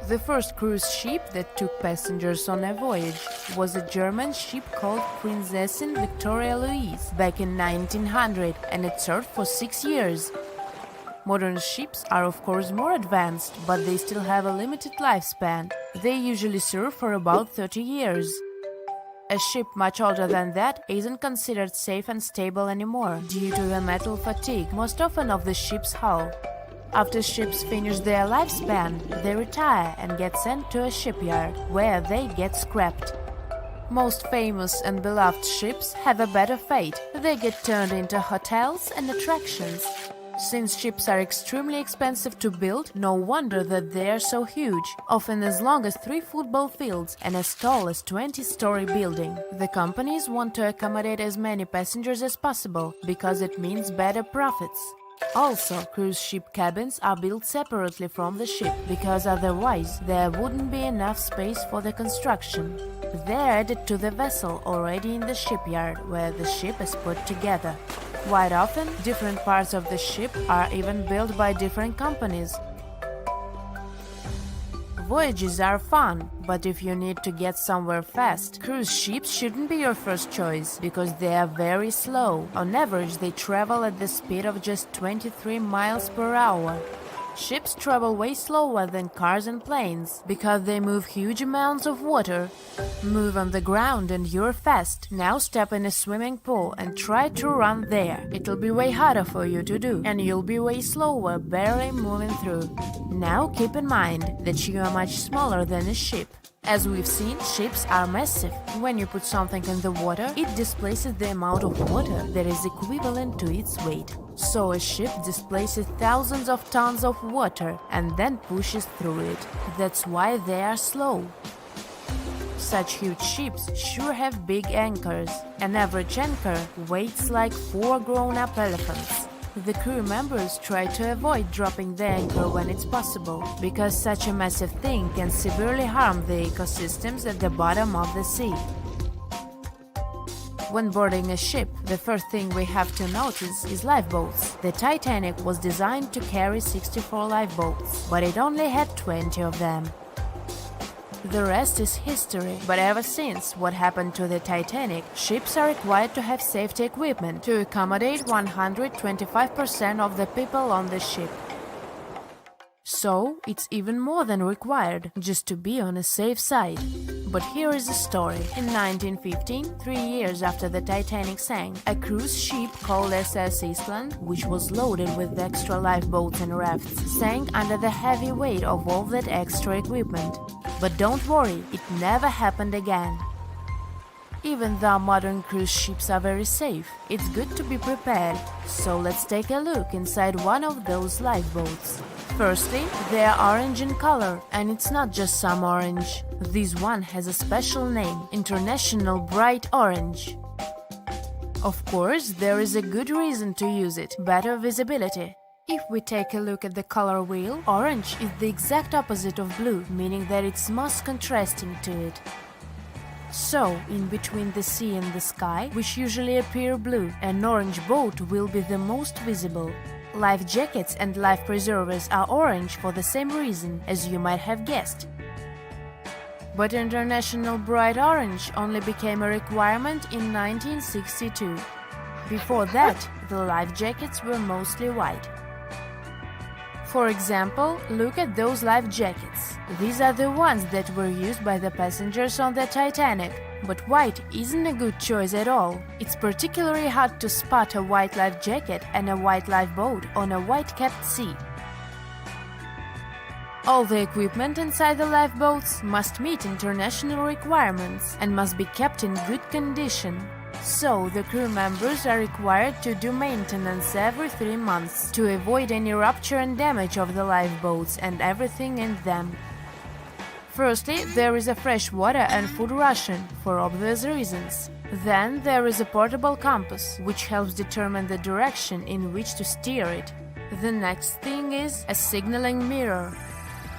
The first cruise ship that took passengers on a voyage was a German ship called Prinzessin Victoria Louise back in 1900, and it served for 6 years. Modern ships are of course more advanced, but they still have a limited lifespan. They usually serve for about 30 years. A ship much older than that isn't considered safe and stable anymore due to the metal fatigue, most often of the ship's hull. After ships finish their lifespan, they retire and get sent to a shipyard, where they get scrapped. Most famous and beloved ships have a better fate. They get turned into hotels and attractions. Since ships are extremely expensive to build, no wonder that they are so huge, often as long as 3 football fields and as tall as 20-story building. The companies want to accommodate as many passengers as possible, because it means better profits. Also, cruise ship cabins are built separately from the ship, because otherwise there wouldn't be enough space for the construction. They're added to the vessel already in the shipyard, where the ship is put together. Quite often, different parts of the ship are even built by different companies. Voyages are fun, but if you need to get somewhere fast, cruise ships shouldn't be your first choice, because they are very slow. On average, they travel at the speed of just 23 miles per hour. Ships travel way slower than cars and planes, because they move huge amounts of water. Move on the ground and you're fast. Now step in a swimming pool and try to run there. It'll be way harder for you to do, and you'll be way slower, barely moving through. Now keep in mind that you are much smaller than a ship. As we've seen, ships are massive. When you put something in the water, it displaces the amount of water that is equivalent to its weight. So a ship displaces thousands of tons of water and then pushes through it. That's why they are slow. Such huge ships sure have big anchors. An average anchor weighs like 4 grown-up elephants. The crew members try to avoid dropping the anchor when it's possible, because such a massive thing can severely harm the ecosystems at the bottom of the sea. When boarding a ship, the first thing we have to notice is lifeboats. The Titanic was designed to carry 64 lifeboats, but it only had 20 of them. The rest is history, but ever since what happened to the Titanic, ships are required to have safety equipment to accommodate 125% of the people on the ship. So, it's even more than required, just to be on a safe side. But here is the story. In 1915, 3 years after the Titanic sank, a cruise ship called SS Island, which was loaded with extra lifeboats and rafts, sank under the heavy weight of all that extra equipment. But don't worry, it never happened again. Even though modern cruise ships are very safe, it's good to be prepared. So let's take a look inside one of those lifeboats. Firstly, they are orange in color, and it's not just some orange. This one has a special name, International Bright Orange. Of course, there is a good reason to use it, better visibility. If we take a look at the color wheel, orange is the exact opposite of blue, meaning that it's most contrasting to it. So, in between the sea and the sky, which usually appear blue, an orange boat will be the most visible. Life jackets and life preservers are orange for the same reason, as you might have guessed. But International Bright Orange only became a requirement in 1962. Before that, the life jackets were mostly white. For example, look at those life jackets. These are the ones that were used by the passengers on the Titanic. But white isn't a good choice at all. It's particularly hard to spot a white life jacket and a white lifeboat on a white-capped sea. All the equipment inside the lifeboats must meet international requirements and must be kept in good condition. So, the crew members are required to do maintenance every 3 months to avoid any rupture and damage of the lifeboats and everything in them. Firstly, there is a fresh water and food ration, for obvious reasons. Then there is a portable compass, which helps determine the direction in which to steer it. The next thing is a signaling mirror.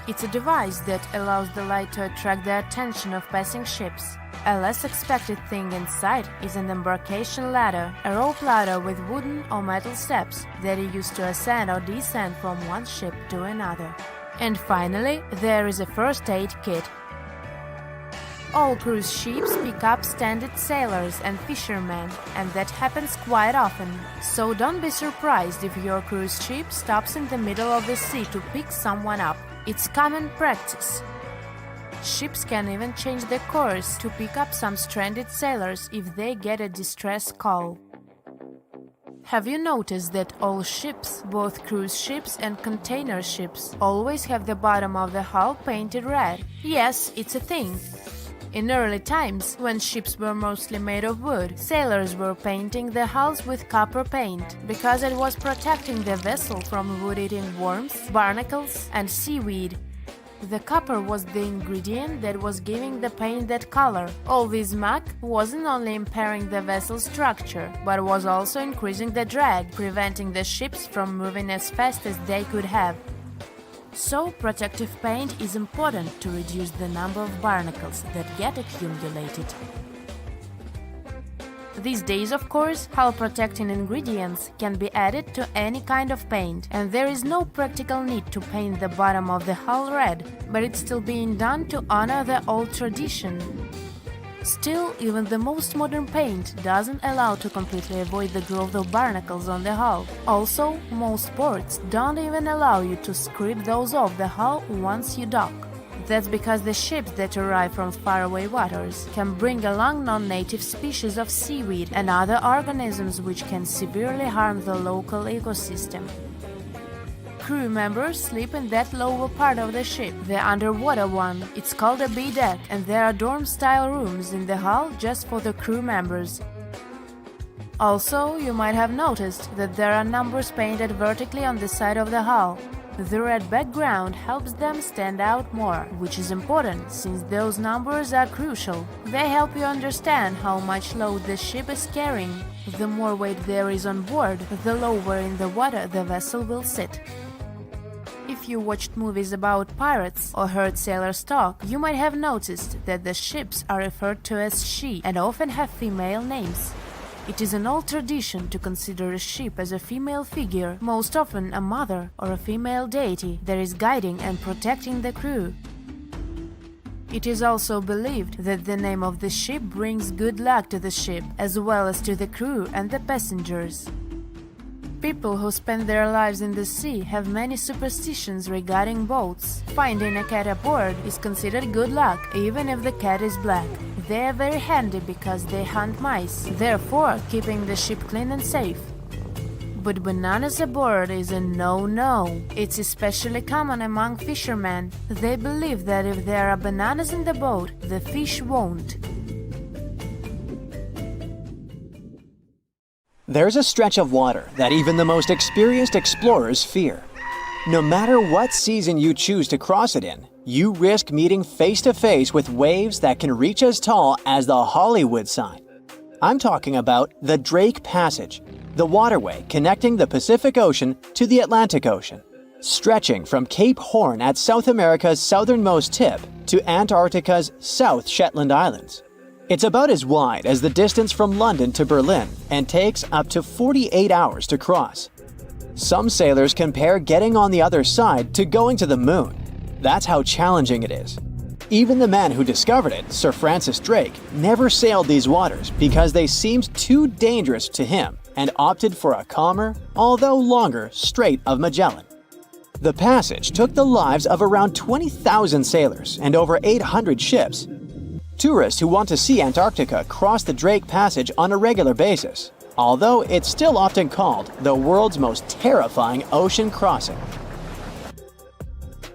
It's a device that allows the light to attract the attention of passing ships. A less expected thing inside is an embarkation ladder, a rope ladder with wooden or metal steps that are used to ascend or descend from one ship to another. And finally, there is a first aid kit. All cruise ships pick up stranded sailors and fishermen, and that happens quite often. So don't be surprised if your cruise ship stops in the middle of the sea to pick someone up. It's common practice. Ships can even change their course to pick up some stranded sailors if they get a distress call. Have you noticed that all ships, both cruise ships and container ships, always have the bottom of the hull painted red? Yes, it's a thing. In early times, when ships were mostly made of wood, sailors were painting the hulls with copper paint because it was protecting the vessel from wood-eating worms, barnacles, and seaweed. The copper was the ingredient that was giving the paint that color. All this muck wasn't only impairing the vessel's structure, but was also increasing the drag, preventing the ships from moving as fast as they could have. So, protective paint is important to reduce the number of barnacles that get accumulated. These days, of course, hull protecting ingredients can be added to any kind of paint, and there is no practical need to paint the bottom of the hull red, but it's still being done to honor the old tradition. Still, even the most modern paint doesn't allow to completely avoid the growth of barnacles on the hull. Also, most ports don't even allow you to scrape those off the hull once you dock. That's because the ships that arrive from faraway waters can bring along non-native species of seaweed and other organisms which can severely harm the local ecosystem. Crew members sleep in that lower part of the ship, the underwater one. It's called a B-deck, and there are dorm-style rooms in the hull just for the crew members. Also, you might have noticed that there are numbers painted vertically on the side of the hull. The red background helps them stand out more, which is important since those numbers are crucial. They help you understand how much load the ship is carrying. The more weight there is on board, the lower in the water the vessel will sit. If you watched movies about pirates or heard sailors talk, you might have noticed that the ships are referred to as she and often have female names. It is an old tradition to consider a ship as a female figure, most often a mother or a female deity that is guiding and protecting the crew. It is also believed that the name of the ship brings good luck to the ship, as well as to the crew and the passengers. People who spend their lives in the sea have many superstitions regarding boats. Finding a cat aboard is considered good luck, even if the cat is black. They are very handy because they hunt mice, therefore keeping the ship clean and safe. But bananas aboard is a no-no. It's especially common among fishermen. They believe that if there are bananas in the boat, the fish won't. There's a stretch of water that even the most experienced explorers fear. No matter what season you choose to cross it in, you risk meeting face-to-face with waves that can reach as tall as the Hollywood sign. I'm talking about the Drake Passage, the waterway connecting the Pacific Ocean to the Atlantic Ocean, stretching from Cape Horn at South America's southernmost tip to Antarctica's South Shetland Islands. It's about as wide as the distance from London to Berlin and takes up to 48 hours to cross. Some sailors compare getting on the other side to going to the moon. That's how challenging it is. Even the man who discovered it, Sir Francis Drake, never sailed these waters because they seemed too dangerous to him and opted for a calmer, although longer, Strait of Magellan. The passage took the lives of around 20,000 sailors and over 800 ships. Tourists who want to see Antarctica cross the Drake Passage on a regular basis, although it's still often called the world's most terrifying ocean crossing.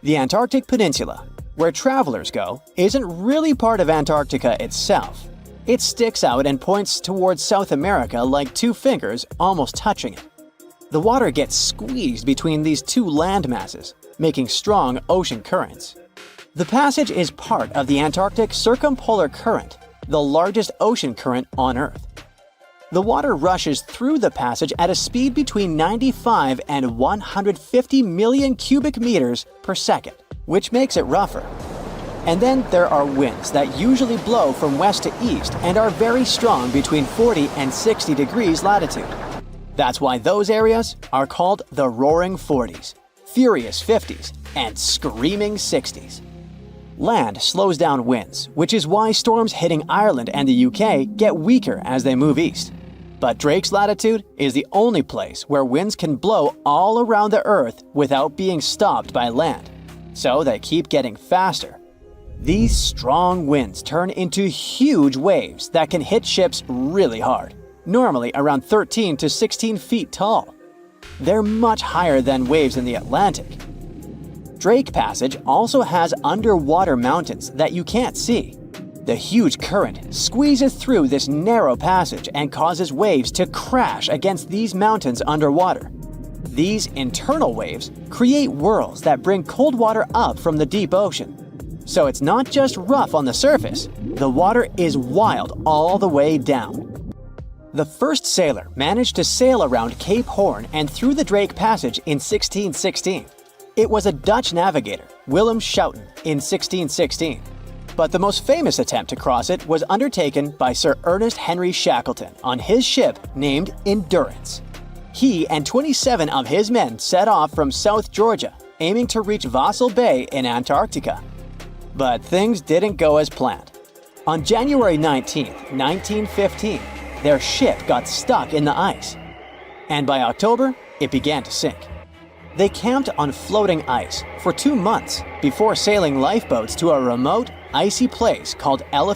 The Antarctic Peninsula, where travelers go, isn't really part of Antarctica itself. It sticks out and points towards South America like two fingers almost touching it. The water gets squeezed between these two land masses, making strong ocean currents. The passage is part of the Antarctic Circumpolar Current, the largest ocean current on Earth. The water rushes through the passage at a speed between 95 and 150 million cubic meters per second, which makes it rougher. And then there are winds that usually blow from west to east and are very strong between 40 and 60 degrees latitude. That's why those areas are called the Roaring Forties. furious 50s, and screaming 60s. Land slows down winds, which is why storms hitting Ireland and the UK get weaker as they move east. But Drake's latitude is the only place where winds can blow all around the Earth without being stopped by land, so they keep getting faster. These strong winds turn into huge waves that can hit ships really hard, normally around 13 to 16 feet tall. They're much higher than waves in the Atlantic. Drake Passage also has underwater mountains that you can't see. The huge current squeezes through this narrow passage and causes waves to crash against these mountains underwater. These internal waves create whirls that bring cold water up from the deep ocean. So it's not just rough on the surface, the water is wild all the way down. The first sailor managed to sail around Cape Horn and through the Drake Passage in 1616. It was a Dutch navigator, Willem Schouten, in 1616. But the most famous attempt to cross it was undertaken by Sir Ernest Henry Shackleton on his ship named Endurance. He and 27 of his men set off from South Georgia, aiming to reach Vassal Bay in Antarctica. But things didn't go as planned. On January 19, 1915, their ship got stuck in the ice. And by October, it began to sink. They camped on floating ice for 2 months before sailing lifeboats to a remote, icy place called Elephant